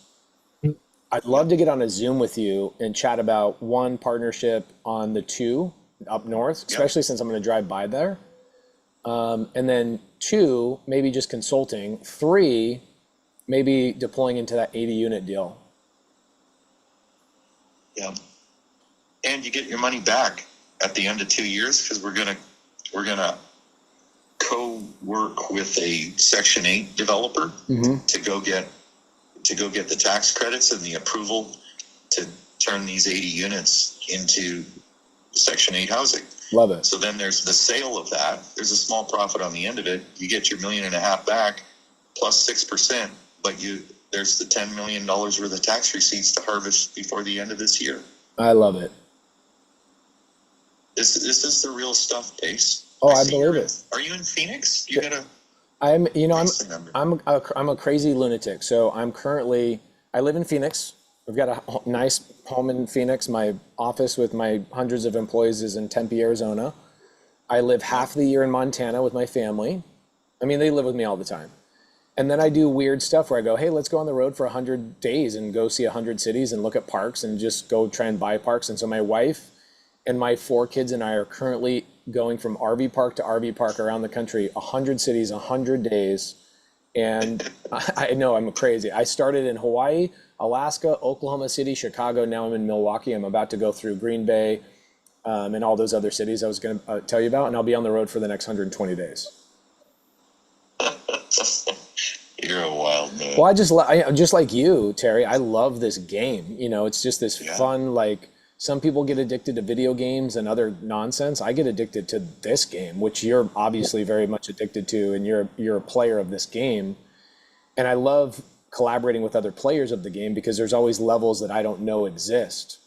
I'd love to get on a Zoom with you and chat about one, partnership on the two up north, especially since I'm going to drive by there. And then two, maybe just consulting. Three, maybe deploying into that 80 unit deal. Yeah. And you get your money back at the end of 2 years, because we're gonna co-work with a Section 8 developer to go get the tax credits and the approval to turn these 80 units into Section 8 housing. Love it. So then there's the sale of that. There's a small profit on the end of it. You get your $1.5 million back plus 6%, but there's the $10 million worth of tax receipts to harvest before the end of this year. I love it. This is the real stuff, Pace. Oh, I believe it. Are you in Phoenix? You gotta. I'm a crazy lunatic. So I live in Phoenix. We've got a nice home in Phoenix. My office with my hundreds of employees is in Tempe, Arizona. I live half the year in Montana with my family. I mean, they live with me all the time. And then I do weird stuff where I go, hey, let's go on the road for 100 days and go see 100 cities and look at parks and just go try and buy parks. And so my wife and my 4 kids and I are currently going from RV park to RV park around the country, 100 cities, 100 days. And I know I'm crazy. I started in Hawaii, Alaska, Oklahoma City, Chicago. Now I'm in Milwaukee. I'm about to go through Green Bay and all those other cities I was going to tell you about. And I'll be on the road for the next 120 days. You're a wild man. Well, just like you, Terry, I love this game. You know, it's just this fun, like, some people get addicted to video games and other nonsense. I get addicted to this game, which you're obviously very much addicted to, and you're a player of this game. And I love collaborating with other players of the game because there's always levels that I don't know exist.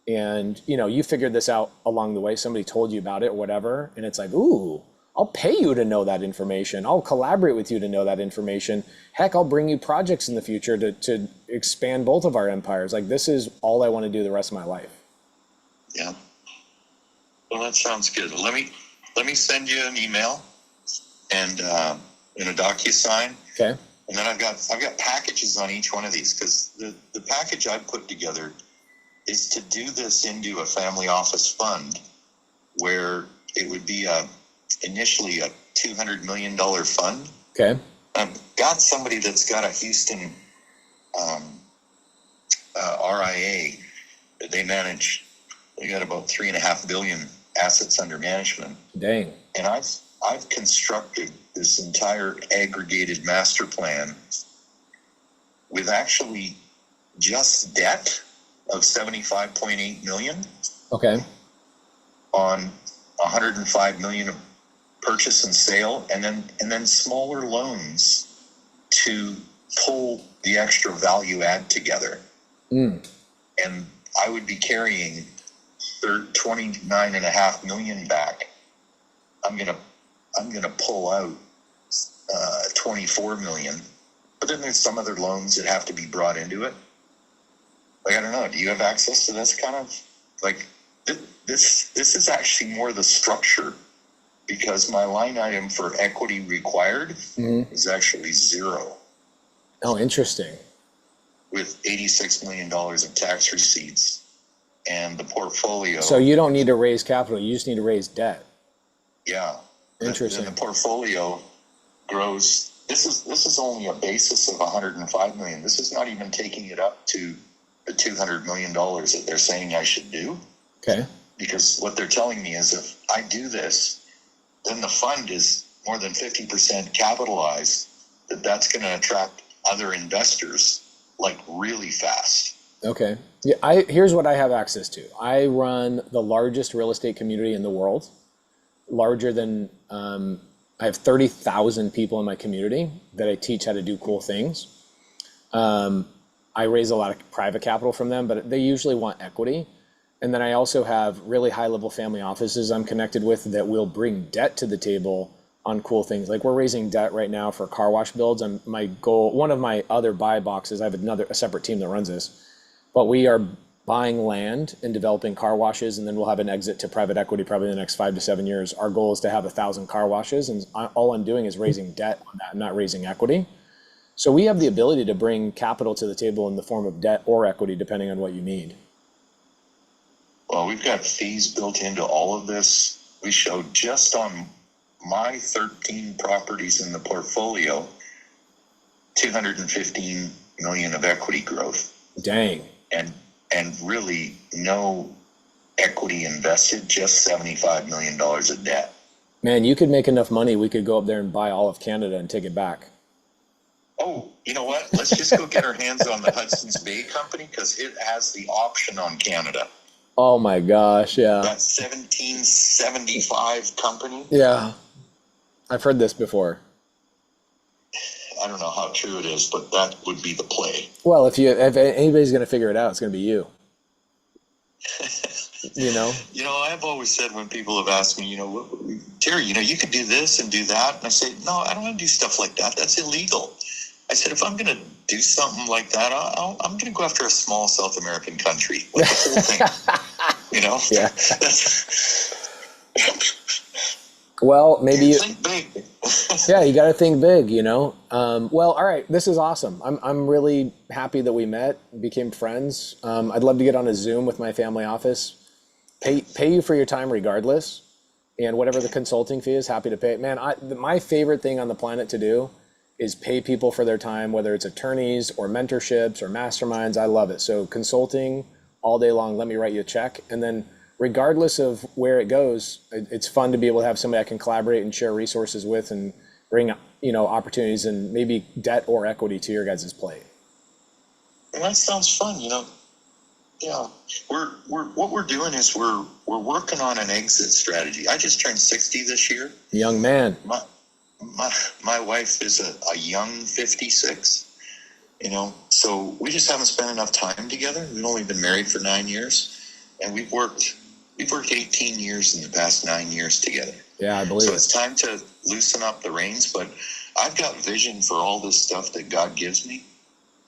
And, you know, you figured this out along the way. Somebody told you about it or whatever. And it's like, ooh, I'll pay you to know that information. I'll collaborate with you to know that information. Heck, I'll bring you projects in the future to expand both of our empires. Like, this is all I want to do the rest of my life. Yeah. Well, that sounds good. Let me send you an email and in a DocuSign. Okay. And then I've got packages on each one of these, because the package I've put together is to do this into a family office fund where it would be initially a $200 million fund. Okay. I've got somebody that's got a Houston RIA that they manage. They got about $3.5 billion assets under management. Dang. And I've constructed this entire aggregated master plan with actually just debt of $75.8 million. Okay. On $105 million of purchase and sale, and then smaller loans to pull the extra value add together. And I would be carrying $29.5 million back. I'm gonna pull out $24 million, but then there's some other loans that have to be brought into it. Like, I don't know. Do you have access to this kind of, like, this is actually more the structure, because my line item for equity required is actually 0. Oh, interesting. With $86 million of tax receipts. And the portfolio. So you don't need to raise capital. You just need to raise debt. Yeah. Interesting. And the portfolio grows. This is only a basis of $105 million. This is not even taking it up to the $200 million that they're saying I should do. Okay. Because what they're telling me is, if I do this, then the fund is more than 50% capitalized. That's going to attract other investors like really fast. Okay. Yeah. Here's what I have access to. I run the largest real estate community in the world, larger than, I have 30,000 people in my community that I teach how to do cool things. I raise a lot of private capital from them, but they usually want equity. And then I also have really high level family offices I'm connected with that will bring debt to the table on cool things. Like, we're raising debt right now for car wash builds. And my goal, one of my other buy boxes, I have a separate team that runs this. But we are buying land and developing car washes, and then we'll have an exit to private equity probably in the next 5 to 7 years. Our goal is to have 1,000 car washes, and all I'm doing is raising debt on that, not raising equity. So we have the ability to bring capital to the table in the form of debt or equity, depending on what you need. Well, we've got fees built into all of this. We showed just on my 13 properties in the portfolio, 215 million of equity growth. Dang. And really no equity invested, just $75 million of debt. Man, you could make enough money. We could go up there and buy all of Canada and take it back. Oh, you know what? Let's just go get our hands on the Hudson's Bay company because it has the option on Canada. Oh my gosh, yeah. That 1775 company. Yeah. I've heard this before. I don't know how true it is, but that would be the play. Well, if anybody's going to figure it out, it's going to be you. You know? I've always said when people have asked me, Terry, you could do this and do that. And I say, no, I don't want to do stuff like that. That's illegal. I said, if I'm going to do something like that, I'm going to go after a small South American country. Like the whole thing, Yeah. That's, well, maybe you think big. Yeah, you got to think big, Well, all right. This is awesome. I'm really happy that we met, became friends. I'd love to get on a Zoom with my family office, pay you for your time regardless. And whatever the consulting fee is, happy to pay it. Man, my favorite thing on the planet to do is pay people for their time, whether it's attorneys or mentorships or masterminds. I love it. So consulting all day long, let me write you a check. And then regardless of where it goes, it's fun to be able to have somebody I can collaborate and share resources with and bring, opportunities and maybe debt or equity to your guys' plate. Well, that sounds fun, Yeah, what we're doing is we're working on an exit strategy. I just turned 60 this year. Young man. My wife is a young 56, so we just haven't spent enough time together. We've only been married for 9 years, and we've worked 18 years in the past 9 years together. Yeah, I believe so it's time to loosen up the reins, but I've got vision for all this stuff that God gives me.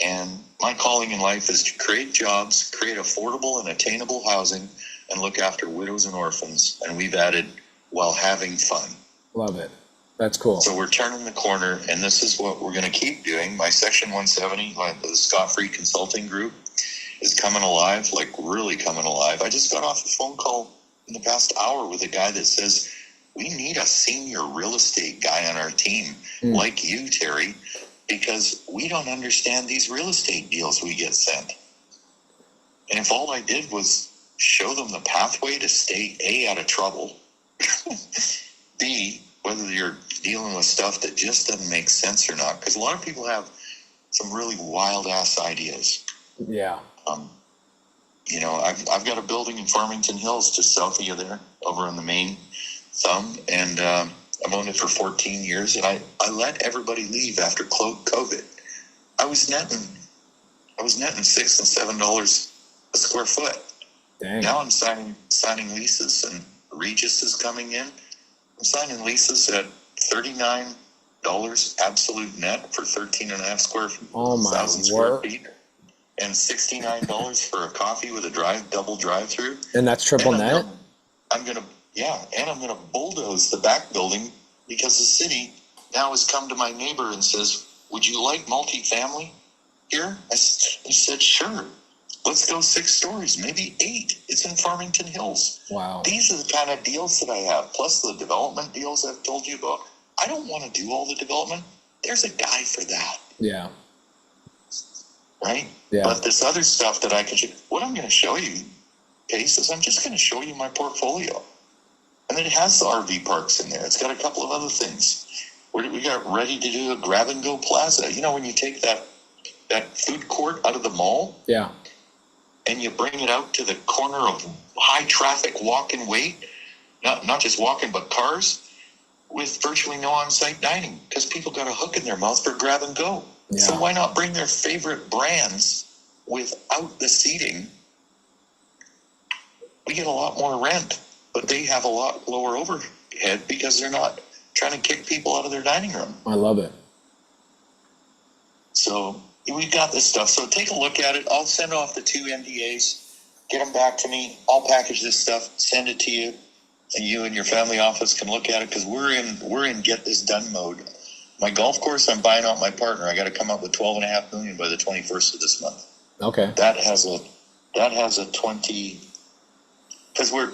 And my calling in life is to create jobs, create affordable and attainable housing, and look after widows and orphans. And we've added while having fun. Love it. That's cool. So we're turning the corner, and this is what we're going to keep doing. My Section 170, the Scott-Free Consulting Group, is coming alive, like really coming alive. I just got off a phone call in the past hour with a guy that says, we need a senior real estate guy on our team, like you, Terry, because we don't understand these real estate deals we get sent. And if all I did was show them the pathway to stay A, out of trouble, B, whether you're dealing with stuff that just doesn't make sense or not, because a lot of people have some really wild ass ideas. Yeah. I've got a building in Farmington Hills, just south of you there, over on the main thumb, and I've owned it for 14 years, and I let everybody leave after COVID. I was netting $6 and $7 a square foot. Dang. Now I'm signing leases, and Regis is coming in. I'm signing leases at $39 absolute net for 13 and a half square feet. Oh my 1,000 square word. feet. And $69 for a coffee with a double drive-through. And that's triple net? I'm gonna bulldoze the back building because the city now has come to my neighbor and says, would you like multifamily here? I said, sure. Let's go 6 stories, maybe 8. It's in Farmington Hills. Wow. These are the kind of deals that I have, plus the development deals I've told you about. I don't want to do all the development. There's a guy for that. Yeah. Right? Yeah. But this other stuff that I can show, what I'm going to show you, Pace, is I'm just going to show you my portfolio. And it has the RV parks in there. It's got a couple of other things. We got ready to do a grab-and-go plaza. When you take that food court out of the mall, Yeah. and you bring it out to the corner of high-traffic walk-and wait, not just walking, but cars, with virtually no on-site dining, because people got a hook in their mouth for grab-and-go. Yeah. So why not bring their favorite brands without the seating? We get a lot more rent, but they have a lot lower overhead because they're not trying to kick people out of their dining room. I love it. So we've got this stuff. So take a look at it. I'll send off the 2 NDAs, get them back to me. I'll package this stuff, send it to you, and you and your family office can look at it because we're in get this done mode. My golf course, I'm buying out my partner. I got to come up with $12.5 million by the 21st of this month. Okay. That has a 20, because we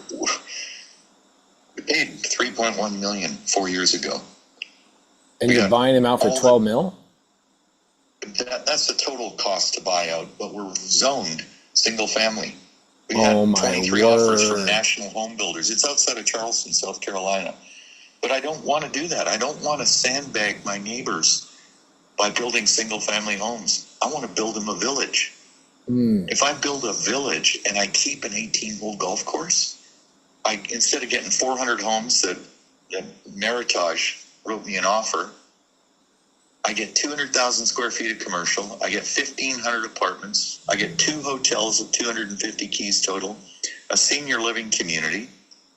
paid $3.1 million 4 years ago. And We you're got buying him out for all 12 mil? That's the total cost to buy out, but we're zoned single family. We Oh, had my 23 offers from word. national home builders. It's outside of Charleston, South Carolina. But I don't want to do that. I don't want to sandbag my neighbors by building single family homes. I want to build them a village. If I build a village and I keep an 18-hole golf course, instead of getting 400 homes that Meritage wrote me an offer, I get 200,000 square feet of commercial. I get 1,500 apartments. I get 2 hotels of 250 keys total, a senior living community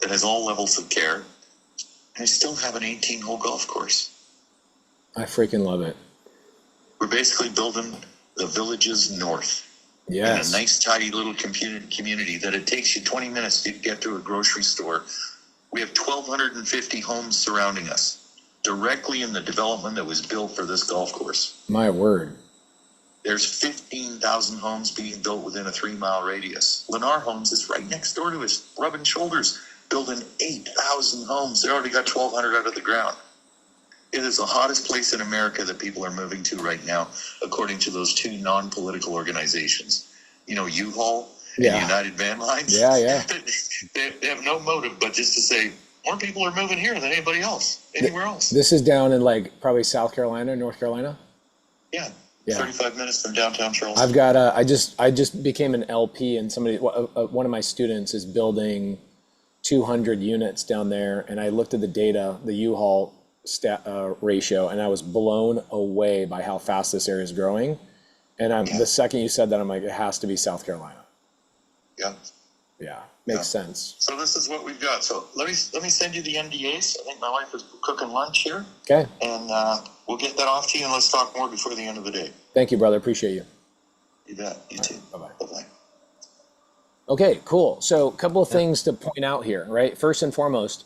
that has all levels of care, and I still have an 18-hole golf course. I freaking love it. We're basically building the villages north. Yes. In a nice, tidy little community that it takes you 20 minutes to get to a grocery store. We have 1,250 homes surrounding us, directly in the development that was built for this golf course. My word. There's 15,000 homes being built within a 3-mile radius. Lennar Homes is right next door to us, rubbing shoulders, building 8,000 homes. They already got 1,200 out of the ground. It is the hottest place in America that people are moving to right now, according to those 2 non-political organizations. You know, U-Haul and United Van Lines. Yeah. They have no motive but just to say, more people are moving here than anybody else, anywhere else. This is down in like probably South Carolina, North Carolina. Yeah. Yeah. 35 minutes from downtown Charleston. I've got I just became an LP, and one of my students is building 200 units down there, and I looked at the data, the U-Haul ratio, and I was blown away by how fast this area is growing. And the second you said that, I'm like, it has to be South Carolina. Yeah. Makes sense. So this is what we've got. So let me send you the NDAs. I think my wife is cooking lunch here. Okay. And we'll get that off to you, and let's talk more before the end of the day. Thank you, brother. Appreciate you. You bet. You too. Bye-bye. Bye-bye. Okay, cool. So a couple of things to point out here, right? First and foremost,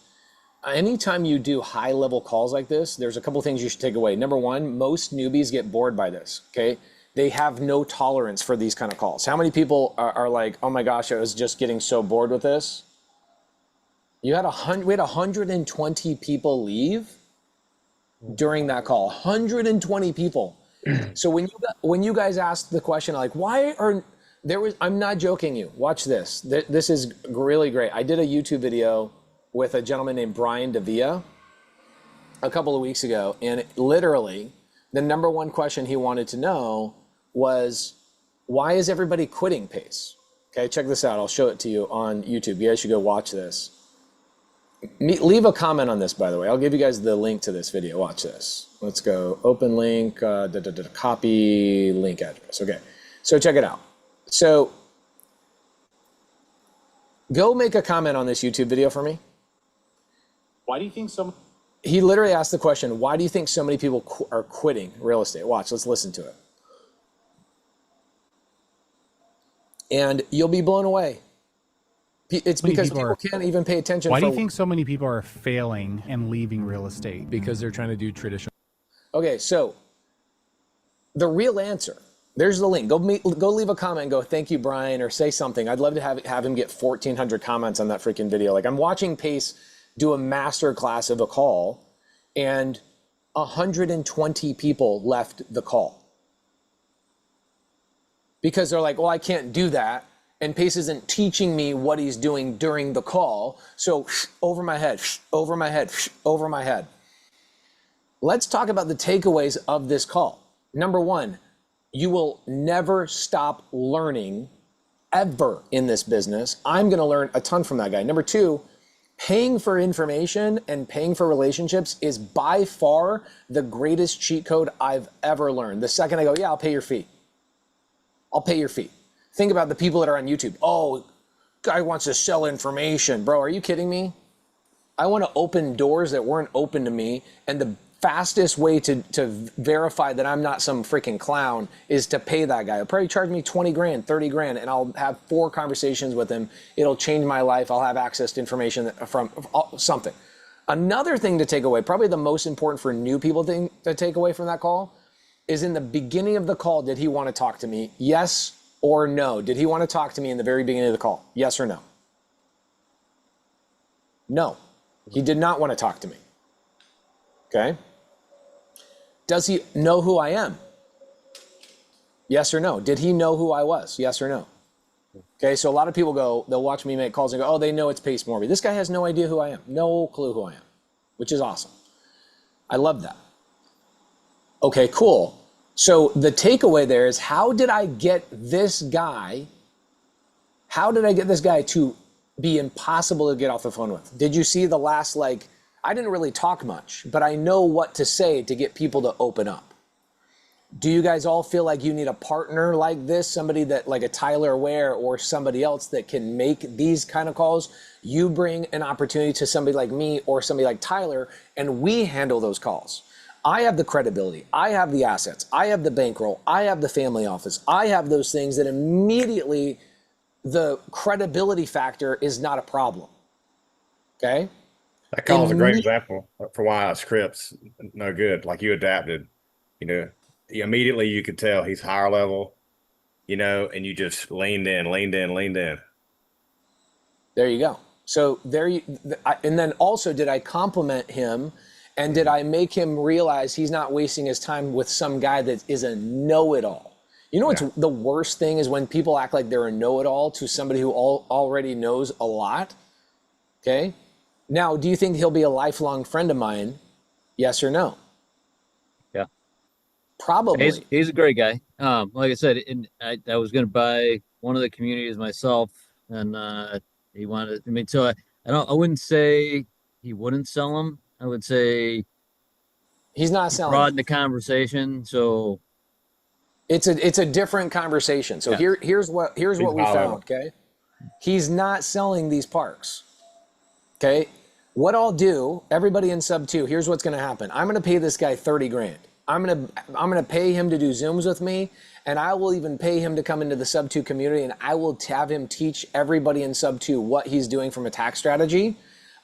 anytime you do high level calls like this, there's a couple of things you should take away. Number one, most newbies get bored by this, okay? They have no tolerance for these kind of calls. How many people are like, oh my gosh, I was just getting so bored with this? We had 120 people leave during that call, 120 people. So when you guys asked the question, like, I'm not joking you, watch this. This is really great. I did a YouTube video with a gentleman named Brian DeVia a couple of weeks ago, and literally the number one question he wanted to know was, why is everybody quitting Pace? Okay, check this out. I'll show it to you on YouTube. You guys should go watch this. Leave a comment on this, by the way. I'll give you guys the link to this video. Watch this. Let's go open link, copy link address. Okay, so check it out. So go make a comment on this YouTube video for me. Why do you think so? He literally asked the question, why do you think so many people are quitting real estate? Watch, let's listen to it. And you'll be blown away. It's because people can't even pay attention. Why do you think so many people are failing and leaving real estate? Because they're trying to do traditional. Okay, so the real answer, there's the link. Go leave a comment and go, thank you, Brian, or say something. I'd love to have him get 1,400 comments on that freaking video. Like, I'm watching Pace do a master class of a call, and 120 people left the call. Because they're like, well, I can't do that. And Pace isn't teaching me what he's doing during the call. So over my head, over my head, over my head. Let's talk about the takeaways of this call. Number one, you will never stop learning ever in this business. I'm going to learn a ton from that guy. Number two, paying for information and paying for relationships is by far the greatest cheat code I've ever learned. The second I go, yeah, I'll pay your fee. I'll pay your fee. Think about the people that are on YouTube. Oh, guy wants to sell information. Bro, are you kidding me? I want to open doors that weren't open to me, and the fastest way to verify that I'm not some freaking clown is to pay that guy. He'll probably charge me 20 grand, 30 grand, and I'll have 4 conversations with him. It'll change my life. I'll have access to information from something. Another thing to take away, probably the most important for new people thing to take away from that call, is in the beginning of the call, did he want to talk to me? Yes or no? Did he want to talk to me in the very beginning of the call? Yes or no? No, he did not want to talk to me. Okay. Does he know who I am? Yes or no? Did he know who I was? Yes or no? Okay, so a lot of people they'll watch me make calls and go, oh, they know it's Pace Morby. This guy has no idea who I am. No clue who I am, which is awesome. I love that. Okay, cool. So the takeaway there is, how did I get this guy to be impossible to get off the phone with? Did you see the last, I didn't really talk much, but I know what to say to get people to open up. Do you guys all feel like you need a partner like this, somebody that, like a Tyler Ware or somebody else that can make these kind of calls? You bring an opportunity to somebody like me or somebody like Tyler, and we handle those calls. I have the credibility, I have the assets, I have the bankroll, I have the family office, I have those things that immediately the credibility factor is not a problem. Okay? That call is a great example for why scripts no good. Like, you adapted, immediately you could tell he's higher level, and you just leaned in. There you go. So and then also, did I compliment him, and did I make him realize he's not wasting his time with some guy that is a know-it-all? You know what's the worst thing is when people act like they're a know-it-all to somebody who already knows a lot. Okay. Now, do you think he'll be a lifelong friend of mine? Yes or no? Yeah. Probably. He's a great guy. Like I said, I was going to buy one of the communities myself, and he wanted. I mean, so I wouldn't say he wouldn't sell them. I would say he's not selling. Broaden the conversation. So it's a different conversation. So here's what we found. Okay, he's not selling these parks. Okay, what I'll do, everybody in SubTo, here's what's going to happen. I'm going to pay this guy 30 grand. I'm going to pay him to do Zooms with me, and I will even pay him to come into the SubTo community, and I will have him teach everybody in SubTo what he's doing from a tax strategy.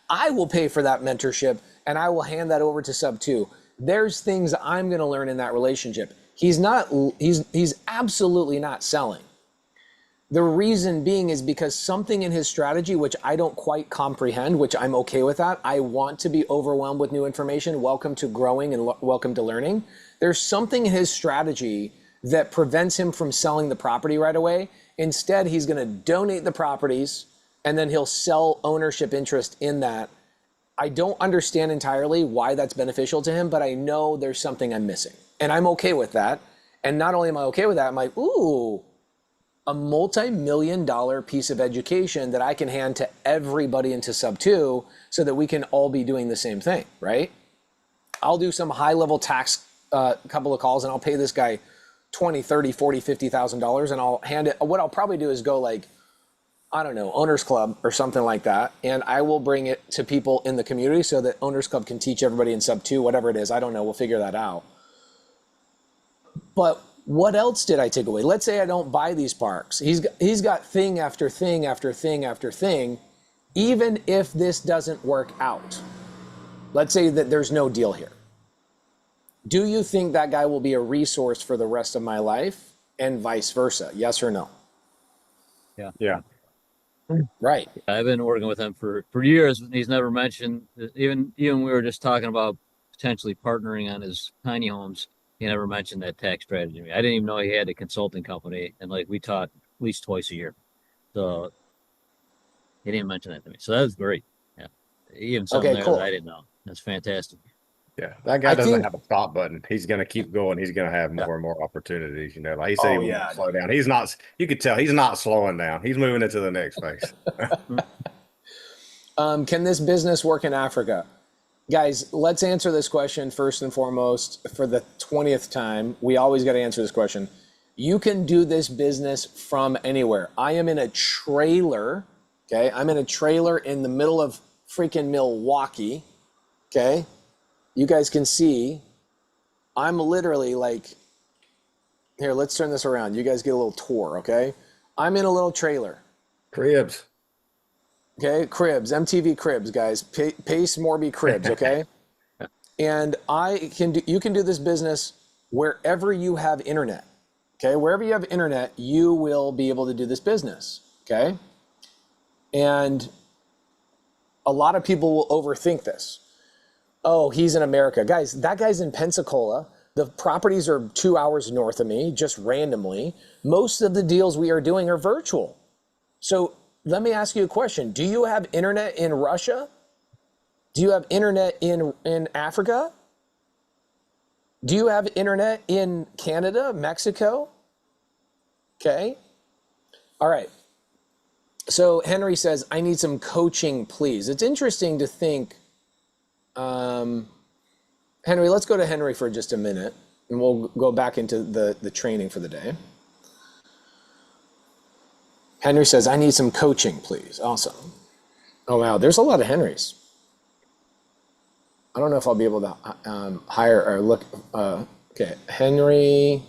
I will pay for that mentorship, and I will hand that over to SubTo. There's things I'm going to learn in that relationship. He's absolutely not selling. The reason being is because something in his strategy, which I don't quite comprehend, which I'm okay with that. I want to be overwhelmed with new information. Welcome to growing and welcome to learning. There's something in his strategy that prevents him from selling the property right away. Instead, he's going to donate the properties, and then he'll sell ownership interest in that. I don't understand entirely why that's beneficial to him, but I know there's something I'm missing. And I'm okay with that. And not only am I okay with that, I'm like, ooh, a multi-million-dollar piece of education that I can hand to everybody into SubTo so that we can all be doing the same thing, right? I'll do some high-level tax couple of calls, and I'll pay this guy $20, $30, $40, $50,000, and I'll hand it. What I'll probably do is go like, I don't know, Owners Club or something like that, and I will bring it to people in the community so that Owners Club can teach everybody in SubTo, whatever it is. I don't know. We'll figure that out. But what else did I take away? Let's say I don't buy these parks. He's got thing after thing after thing after thing. Even if this doesn't work out, let's say that there's no deal here. Do you think that guy will be a resource for the rest of my life, and vice versa? Yes or no? Yeah. Right. I've been working with him for years. He's never mentioned, even we were just talking about potentially partnering on his tiny homes. He never mentioned that tax strategy to me. I didn't even know he had a consulting company, and we talk at least twice a year. So he didn't mention that to me. So that was great. Yeah. Even something there that I didn't know. That's fantastic. Yeah. That guy doesn't have a stop button. He's going to keep going. He's going to have more and more opportunities. Like he said, he won't slow down. He's not, you could tell he's not slowing down. He's moving into the next phase. Can this business work in Africa? Guys, let's answer this question first and foremost for the 20th time. We always got to answer this question. You can do this business from anywhere. I am in a trailer, okay? I'm in a trailer in the middle of freaking Milwaukee, okay? You guys can see I'm literally here, let's turn this around. You guys get a little tour, okay? I'm in a little trailer. Cribs. Okay, Cribs, MTV Cribs, guys. Pace Morby Cribs, okay? And you can do this business wherever you have internet, okay? Wherever you have internet, you will be able to do this business, okay? And a lot of people will overthink this. Oh, he's in America. Guys, that guy's in Pensacola. The properties are 2 hours north of me, just randomly. Most of the deals we are doing are virtual. So let me ask you a question. Do you have internet in Russia? Do you have internet in Africa? Do you have internet in Canada, Mexico? Okay. All right. So Henry says, I need some coaching, please. It's interesting to think, Henry, let's go to Henry for just a minute, and we'll go back into the training for the day. Henry says, I need some coaching, please. Awesome. Oh, wow. There's a lot of Henrys. I don't know if I'll be able to hire or look. Okay. Henry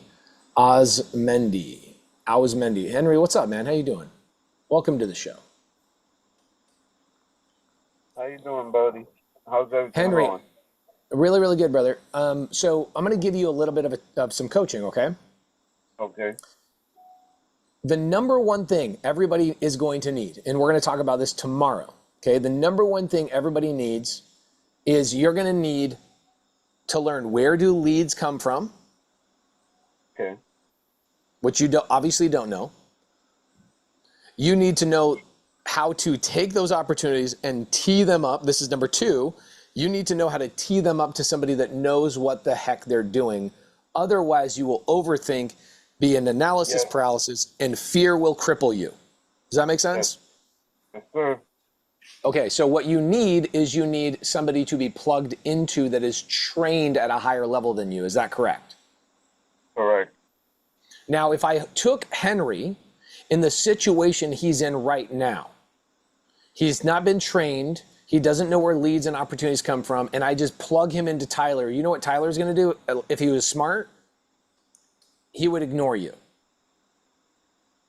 Osmendi. Henry, what's up, man? How you doing? Welcome to the show. How you doing, buddy? How's everything Henry, going? really, really good, brother. So I'm going to give you a little bit of some coaching, okay? Okay. The number one thing everybody is going to need, and we're going to talk about this tomorrow, okay? The number one thing everybody needs is you're going to need to learn where do leads come from, Okay. which you obviously don't know. You need to know how to take those opportunities and tee them up. This is number two. You need to know how to tee them up to somebody that knows what the heck they're doing. Otherwise, you will overthink, be in analysis paralysis, and fear will cripple you. Does that make sense? Yes, sir. Okay, so what you need is you need somebody to be plugged into that is trained at a higher level than you. Is that correct? Correct. Now, if I took Henry in the situation he's in right now, he's not been trained, he doesn't know where leads and opportunities come from, and I just plug him into Tyler, you know what Tyler's gonna do? If he was smart, he would ignore you.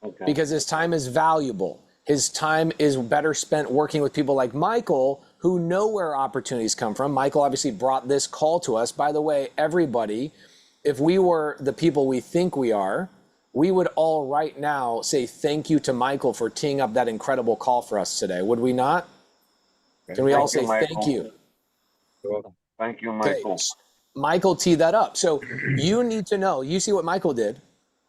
Okay. Because his time is valuable. His time is better spent working with people like Michael who know where opportunities come from. Michael obviously brought this call to us. By the way, everybody, if we were the people we think we are, we would all right now say thank you to Michael for teeing up that incredible call for us today. Would we not? Can we all say thank you? Thank you, Okay. Michael. Michael teed that up. So you need to know, you see what Michael did.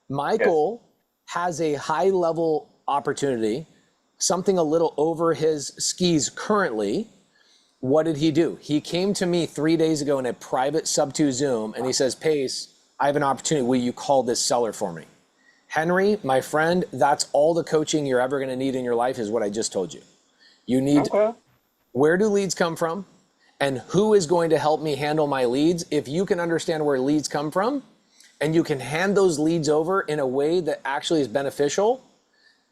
Michael has a high level opportunity, something a little over his skis currently. What did he do? He came to me 3 days ago in a private SubTo Zoom and he says, Pace, I have an opportunity. Will you call this seller for me? Henry, my friend, that's all the coaching you're ever going to need in your life is what I just told you. You need, where do leads come from? And who is going to help me handle my leads? If you can understand where leads come from and you can hand those leads over in a way that actually is beneficial,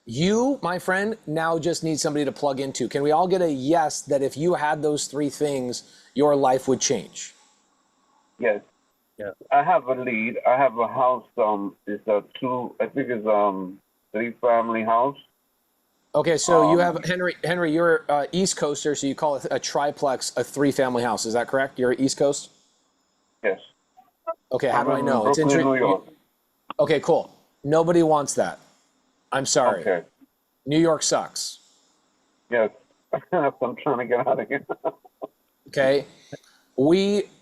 you, my friend, now just need somebody to plug into. Can we all get a yes that if you had those three things, your life would change? Yes. Yeah. I have a lead. I have a house. It's a I think it's 3-family house. Okay, so you have Henry. You're East Coaster, so you call it a triplex, a 3-family house. Is that correct? You're East Coast. Yes. Okay, how do I know? Brooklyn, New York. Okay, cool. Nobody wants that. I'm sorry. Okay. New York sucks. Yes. I'm trying to get out of here. Okay.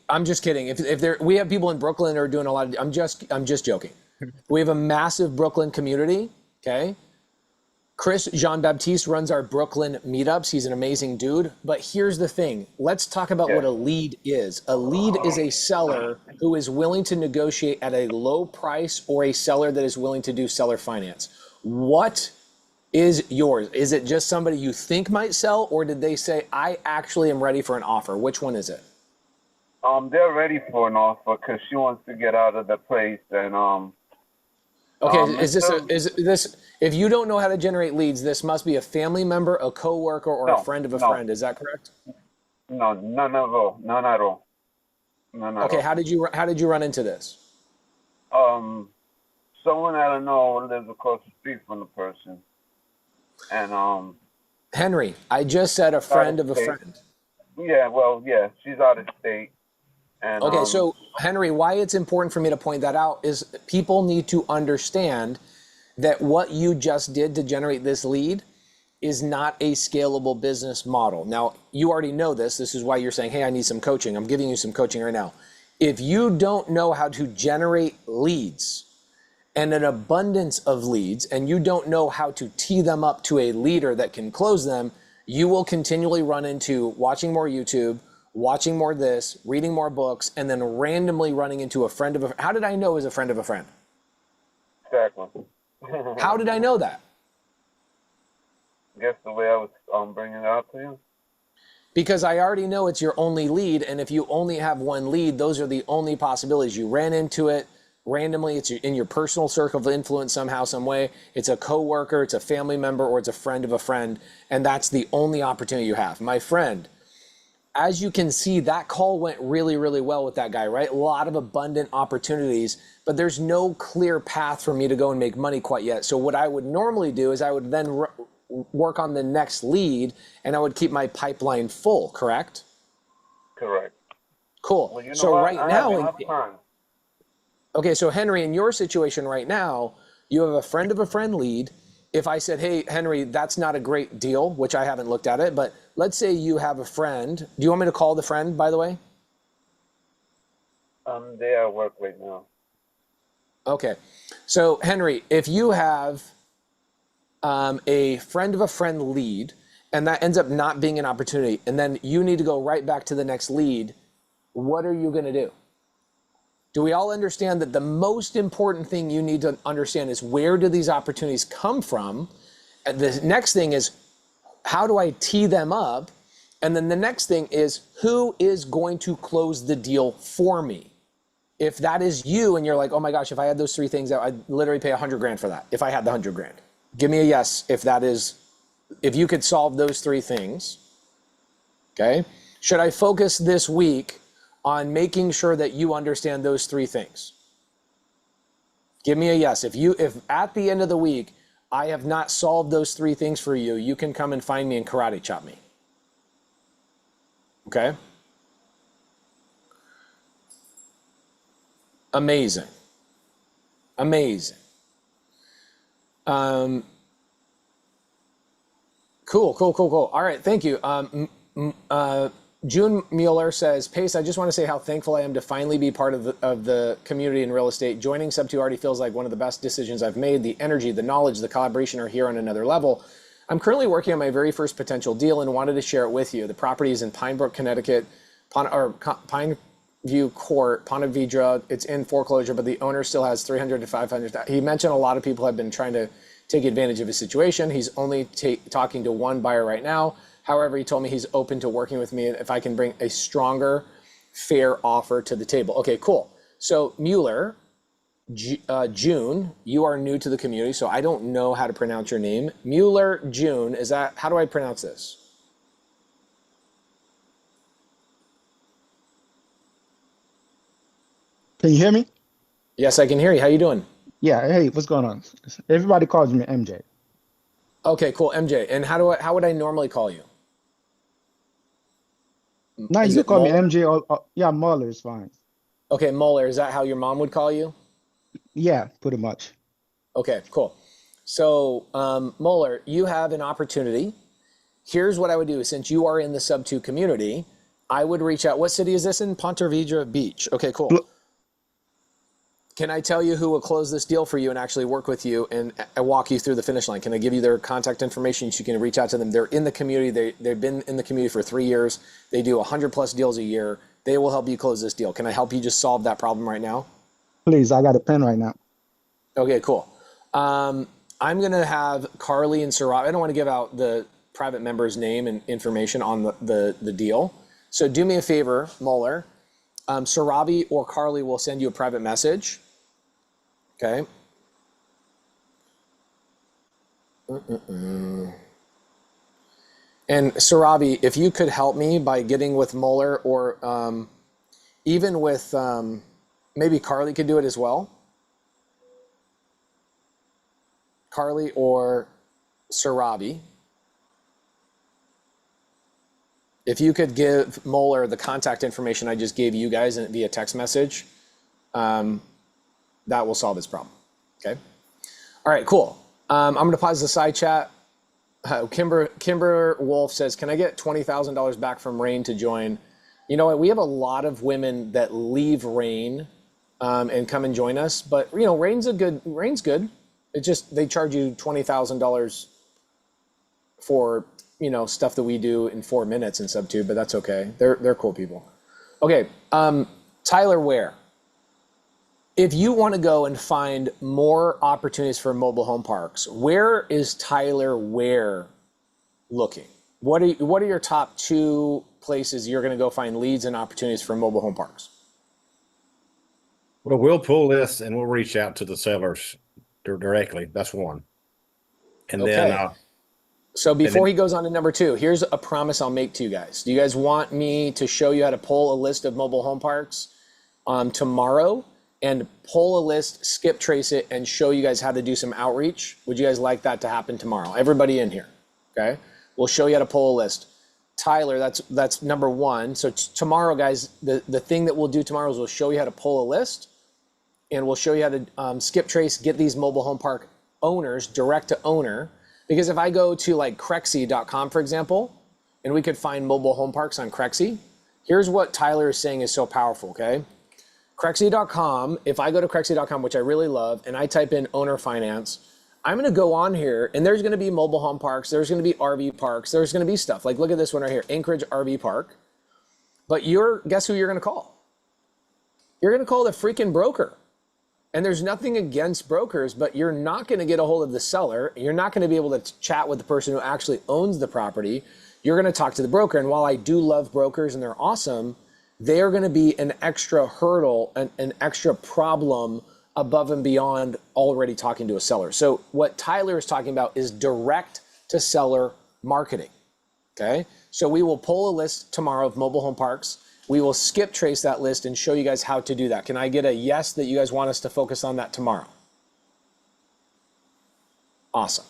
I'm just kidding. If we have people in Brooklyn who are doing a lot of, I'm just joking. We have a massive Brooklyn community. Okay. Chris Jean-Baptiste runs our Brooklyn meetups. He's an amazing dude. But here's the thing. Let's talk about what a lead is. A lead is a seller who is willing to negotiate at a low price or a seller that is willing to do seller finance. What is yours? Is it just somebody you think might sell, or did they say, I actually am ready for an offer? Which one is it? They're ready for an offer because she wants to get out of the place and Okay, is this if you don't know how to generate leads, this must be a family member, a coworker, or a friend of a friend. Is that correct? No, none at all. None at all. None at Okay, all. how did you run into this? Someone I don't know lives across the street from the person. And Henry, I just said a friend of a friend. Yeah, well, yeah, she's out of state. And, okay, so Henry, why it's important for me to point that out is people need to understand that what you just did to generate this lead is not a scalable business model. Now, you already know this. This is why you're saying, hey, I need some coaching. I'm giving you some coaching right now. If you don't know how to generate leads and an abundance of leads, and you don't know how to tee them up to a leader that can close them, you will continually run into watching more YouTube, watching more this, reading more books, and then randomly running into a friend of a, how did I know is a friend of a friend? Exactly. How did I know that? Guess the way I was bringing it out to you. Because I already know it's your only lead, and if you only have one lead, those are the only possibilities. You ran into it randomly, it's in your personal circle of influence somehow, some way. It's a coworker, it's a family member, or it's a friend of a friend, and that's the only opportunity you have. My friend, as you can see, that call went really, really well with that guy, right? A lot of abundant opportunities, but there's no clear path for me to go and make money quite yet. So what I would normally do is I would then work on the next lead, and I would keep my pipeline full, correct? Correct. Cool. Well, you know so what? right I now, have enough time. okay, so Henry, in your situation right now, you have a friend of a friend lead. If I said, hey, Henry, that's not a great deal, which I haven't looked at it, but let's say you have a friend. Do you want me to call the friend, by the way? They are at work right now. Okay. So Henry, if you have a friend of a friend lead, and that ends up not being an opportunity, and then you need to go right back to the next lead, what are you going to do? Do we all understand that the most important thing you need to understand is where do these opportunities come from? And the next thing is, how do I tee them up? And then the next thing is, who is going to close the deal for me? If that is you and you're like, oh my gosh, if I had those three things, I'd literally pay 100 grand for that. If I had the 100 grand, give me a yes. If that is, if you could solve those three things, okay? Should I focus this week on making sure that you understand those three things? Give me a yes. If at the end of the week, I have not solved those three things for you, you can come and find me and karate chop me. Okay? Amazing. Amazing. Cool. All right, thank you. June Mueller says, Pace, I just want to say how thankful I am to finally be part of the community in real estate. Joining SubTo already feels like one of the best decisions I've made. The energy, the knowledge, the collaboration are here on another level. I'm currently working on my very first potential deal and wanted to share it with you. The property is in Pine Brook, Connecticut, Pineview Court, Ponte Vedra. It's in foreclosure, but the owner still has 300 to 500. He mentioned a lot of people have been trying to take advantage of his situation. He's only talking to one buyer right now. However, he told me he's open to working with me if I can bring a stronger, fair offer to the table. Okay, cool. So Mueller, June, you are new to the community, so I don't know how to pronounce your name. Mueller, June, is that, how do I pronounce this? Can you hear me? Yes, I can hear you. How you doing? Yeah. Hey, what's going on? Everybody calls me MJ. Okay, cool, MJ. And how would I normally call you? No, Is you it can call me Mueller? MJ or yeah, Mueller is fine. Okay, Mueller, is that how your mom would call you? Yeah, pretty much. Okay, cool. So, Mueller, you have an opportunity. Here's what I would do. Since you are in the SubTo community, I would reach out. What city is this in? Ponte Vedra Beach. Okay, cool. Can I tell you who will close this deal for you and actually work with you and walk you through the finish line? Can I give you their contact information so you can reach out to them? They're in the community. They've been in the community for 3 years. They do 100+ deals a year. They will help you close this deal. Can I help you just solve that problem right now? Please, I got a pen right now. Okay, cool. I'm going to have Carly and Sarabi. I don't want to give out the private member's name and information on the deal. So do me a favor, Mueller. Sarabi or Carly will send you a private message. Okay. And Sarabi, if you could help me by getting with Mueller or even with maybe Carly could do it as well. Carly or Sarabi. If you could give Mueller the contact information I just gave you guys via text message, that will solve this problem. Okay. All right, cool. I'm going to pause the side chat. Kimber Wolf says, can I get $20,000 back from Rain to join? You know what? We have a lot of women that leave Rain and come and join us, but you know, Rain's good. It just, they charge you $20,000 for, you know, stuff that we do in 4 minutes in SubTo, but that's okay. They're cool people. Okay, Tyler Ware. If you want to go and find more opportunities for mobile home parks, where is Tyler Ware looking? What are your top 2 places you're going to go find leads and opportunities for mobile home parks? Well, we'll pull this and we'll reach out to the sellers directly. That's one. And Okay. then, so before he goes on to number 2, here's a promise I'll make to you guys. Do you guys want me to show you how to pull a list of mobile home parks tomorrow, and pull a list, skip trace it, and show you guys how to do some outreach? Would you guys like that to happen tomorrow? Everybody in here, okay? We'll show you how to pull a list. Tyler, that's number 1. So tomorrow, guys, the thing that we'll do tomorrow is we'll show you how to pull a list, and we'll show you how to skip trace, get these mobile home park owners direct to owner. Because if I go to like Crexy.com, for example, and we could find mobile home parks on Crexy, here's what Tyler is saying is so powerful, okay? Crexy.com, if I go to Crexy.com, which I really love, and I type in owner finance, I'm going to go on here, and there's going to be mobile home parks, there's going to be RV parks, there's going to be stuff. Like, look at this one right here, Anchorage RV Park. But guess who you're going to call? You're going to call the freaking broker. And there's nothing against brokers, but you're not going to get a hold of the seller. You're not going to be able to chat with the person who actually owns the property. You're going to talk to the broker. And while I do love brokers and they're awesome, they are going to be an extra hurdle, an extra problem above and beyond already talking to a seller. So what Tyler is talking about is direct to seller marketing, okay? So we will pull a list tomorrow of mobile home parks. We will skip trace that list and show you guys how to do that. Can I get a yes that you guys want us to focus on that tomorrow? Awesome.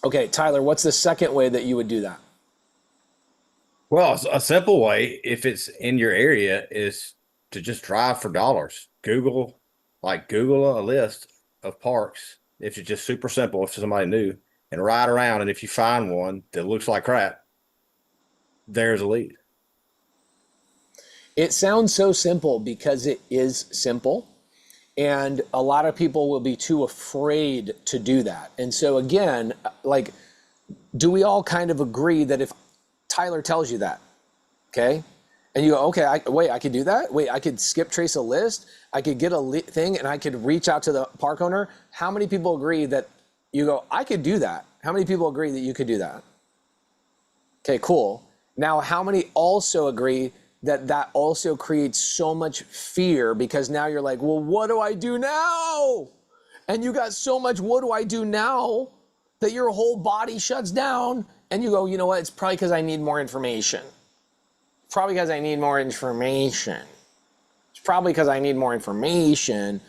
Okay, Tyler, what's the second way that you would do that? well, a simple way, if it's in your area, is to just drive for dollars. Google a list of parks. If it's just super simple, if somebody new, and ride around. And if you find one that looks like crap, there's a lead. It sounds so simple because it is simple, and a lot of people will be too afraid to do that. And so again, like, do we all kind of agree that if Tyler tells you that, okay, and you go, okay, I could do that? Wait, I could skip trace a list, I could get a thing, and I could reach out to the park owner? How many people agree that you go, I could do that? How many people agree that you could do that? Okay, cool. Now, how many also agree that that also creates so much fear, because now you're like, well, what do I do now? And you got so much, what do I do now, that your whole body shuts down, and you go, you know what? It's probably because I need more information. It's probably because I need more information. It's probably because I need more information.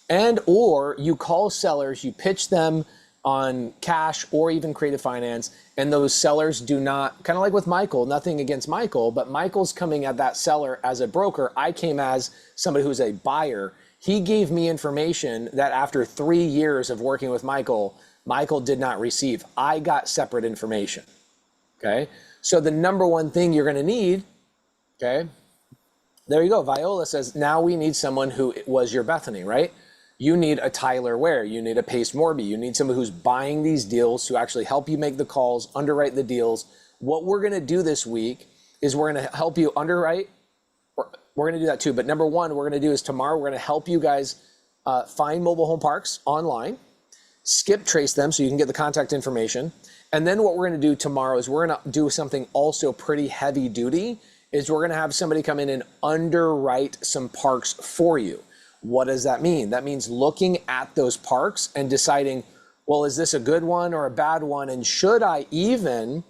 And or you call sellers, you pitch them on cash or even creative finance, and those sellers do not, kind of like with Michael, nothing against Michael, but Michael's coming at that seller as a broker. I came as somebody who's a buyer. He gave me information that after 3 years of working with Michael did not receive. I got separate information, okay? So the number one thing you're gonna need, okay? There you go, Viola says, now we need someone who was your Bethany, right? You need a Tyler Ware, you need a Pace Morby, you need someone who's buying these deals to actually help you make the calls, underwrite the deals. What we're gonna do this week is we're gonna help you underwrite. We're gonna do that too, but number one, we're gonna do is tomorrow, we're gonna help you guys find mobile home parks online, skip trace them so you can get the contact information. And then what we're gonna do tomorrow is we're gonna do something also pretty heavy duty, is we're gonna have somebody come in and underwrite some parks for you. What does that mean? That means looking at those parks and deciding, well, is this a good one or a bad one? And should I even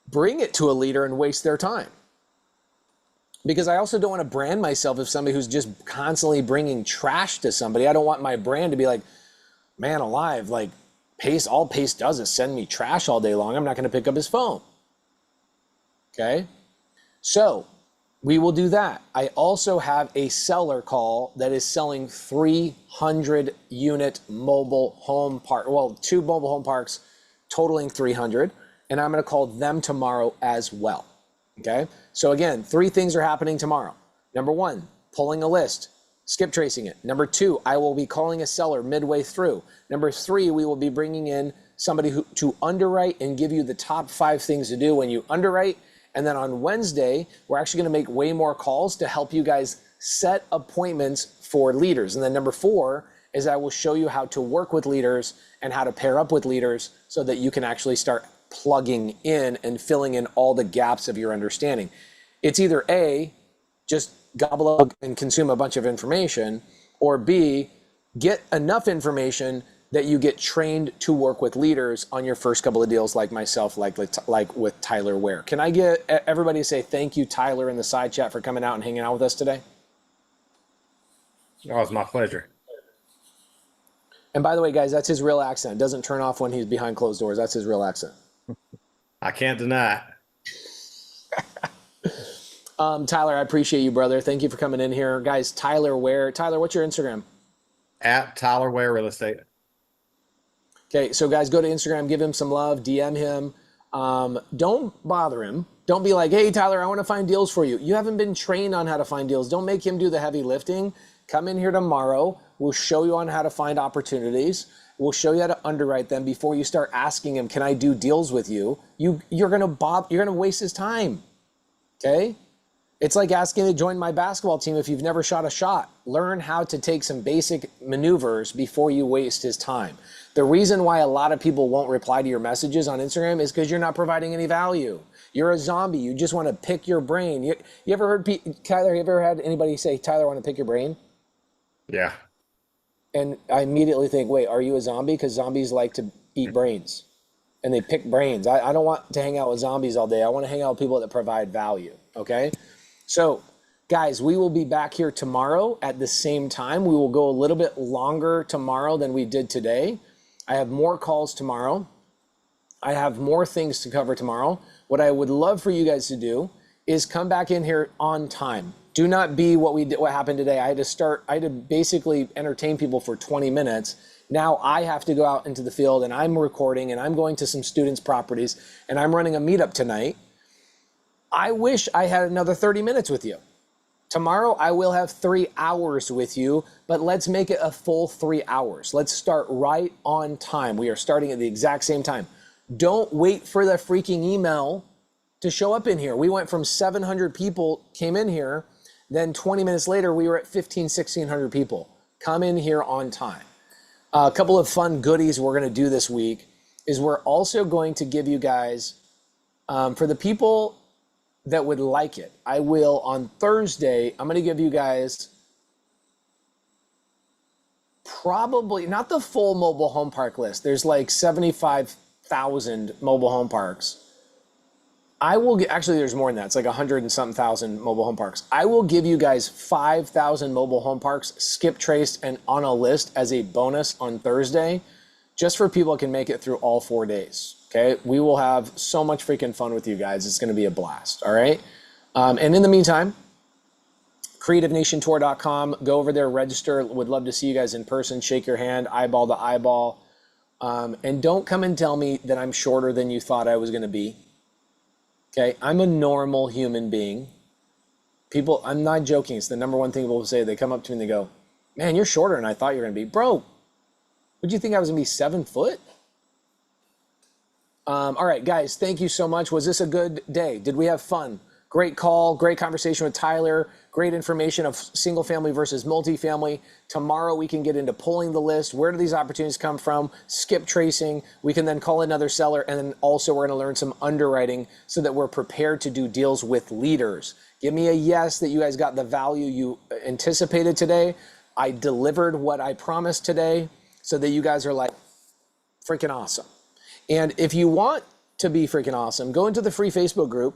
bring it to a leader and waste their time? Because I also don't want to brand myself as somebody who's just constantly bringing trash to somebody. I don't want my brand to be like, man alive, like all Pace does is send me trash all day long. I'm not going to pick up his phone. Okay? So we will do that. I also have a seller call that is selling 300 unit mobile home park, well, 2 mobile home parks totaling 300, and I'm going to call them tomorrow as well. Okay. So again, 3 things are happening tomorrow. Number 1, pulling a list, skip tracing it. Number 2, I will be calling a seller midway through. Number 3, we will be bringing in somebody to underwrite and give you the top 5 things to do when you underwrite. And then on Wednesday, we're actually going to make way more calls to help you guys set appointments for leaders. And then number 4 is I will show you how to work with leaders and how to pair up with leaders so that you can actually start plugging in and filling in all the gaps of your understanding. It's either A, just gobble up and consume a bunch of information, or B, get enough information that you get trained to work with leaders on your first couple of deals, like myself, like with Tyler Ware. Can I get everybody to say thank you, Tyler, in the side chat for coming out and hanging out with us today? Oh, it's my pleasure. And by the way, guys, that's his real accent. It doesn't turn off when he's behind closed doors. That's his real accent. I can't deny it. Tyler, I appreciate you, brother. Thank you for coming in here. Guys, Tyler Ware. Tyler, what's your Instagram? At Tyler Ware Real Estate. Okay, so guys, go to Instagram, give him some love, DM him. Don't bother him. Don't be like, hey, Tyler, I want to find deals for you. You haven't been trained on how to find deals. Don't make him do the heavy lifting. Come in here tomorrow. We'll show you on how to find opportunities. We'll show you how to underwrite them before you start asking him, can I do deals with you? You're gonna waste his time. Okay? It's like asking to join my basketball team if you've never shot a shot. Learn how to take some basic maneuvers before you waste his time. The reason why a lot of people won't reply to your messages on Instagram is because you're not providing any value. You're a zombie. You just want to pick your brain. You ever heard, Tyler, you ever had anybody say, Tyler, I want to pick your brain? Yeah. And I immediately think, wait, are you a zombie? Because zombies like to eat brains. And they pick brains. I don't want to hang out with zombies all day. I want to hang out with people that provide value, okay? So, guys, we will be back here tomorrow at the same time. We will go a little bit longer tomorrow than we did today. I have more calls tomorrow. I have more things to cover tomorrow. What I would love for you guys to do is come back in here on time. Do not be what happened today. I had to basically entertain people for 20 minutes. Now I have to go out into the field and I'm recording and I'm going to some students' properties and I'm running a meetup tonight. I wish I had another 30 minutes with you. Tomorrow I will have 3 hours with you, but let's make it a full 3 hours. Let's start right on time. We are starting at the exact same time. Don't wait for the freaking email to show up in here. We went from 700 people came in here, then 20 minutes later we were at 1,600 people. Come in here on time. A couple of fun goodies we're gonna do this week is we're also going to give you guys, for the people that would like it, I will on Thursday, I'm gonna give you guys probably, not the full mobile home park list. There's like 75,000 mobile home parks. Actually there's more than that. It's like 100 and something thousand mobile home parks. I will give you guys 5,000 mobile home parks skip traced and on a list as a bonus on Thursday, just for people that can make it through all 4 days. Okay, we will have so much freaking fun with you guys. It's going to be a blast. All right. And in the meantime, creativenationtour.com, go over there, register. Would love to see you guys in person, shake your hand, eyeball to eyeball. And don't come and tell me that I'm shorter than you thought I was going to be. Okay, I'm a normal human being. People, I'm not joking. It's the number one thing people say. They come up to me and they go, man, you're shorter than I thought you were going to be. Bro, would you think I was going to be 7 foot? All right, guys, thank you so much. Was this a good day? Did we have fun? Great call, great conversation with Tyler, great information of single family versus multifamily. Tomorrow we can get into pulling the list. Where do these opportunities come from? Skip tracing. We can then call another seller, and then also we're gonna learn some underwriting so that we're prepared to do deals with leaders. Give me a yes that you guys got the value you anticipated today. I delivered what I promised today so that you guys are like freaking awesome. And if you want to be freaking awesome, go into the free Facebook group,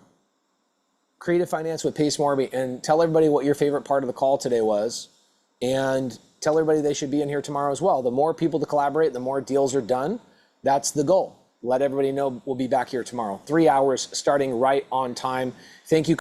Creative Finance with Pace Morby, and tell everybody what your favorite part of the call today was, and tell everybody they should be in here tomorrow as well. The more people to collaborate, the more deals are done. That's the goal. Let everybody know we'll be back here tomorrow. 3 hours starting right on time. Thank you.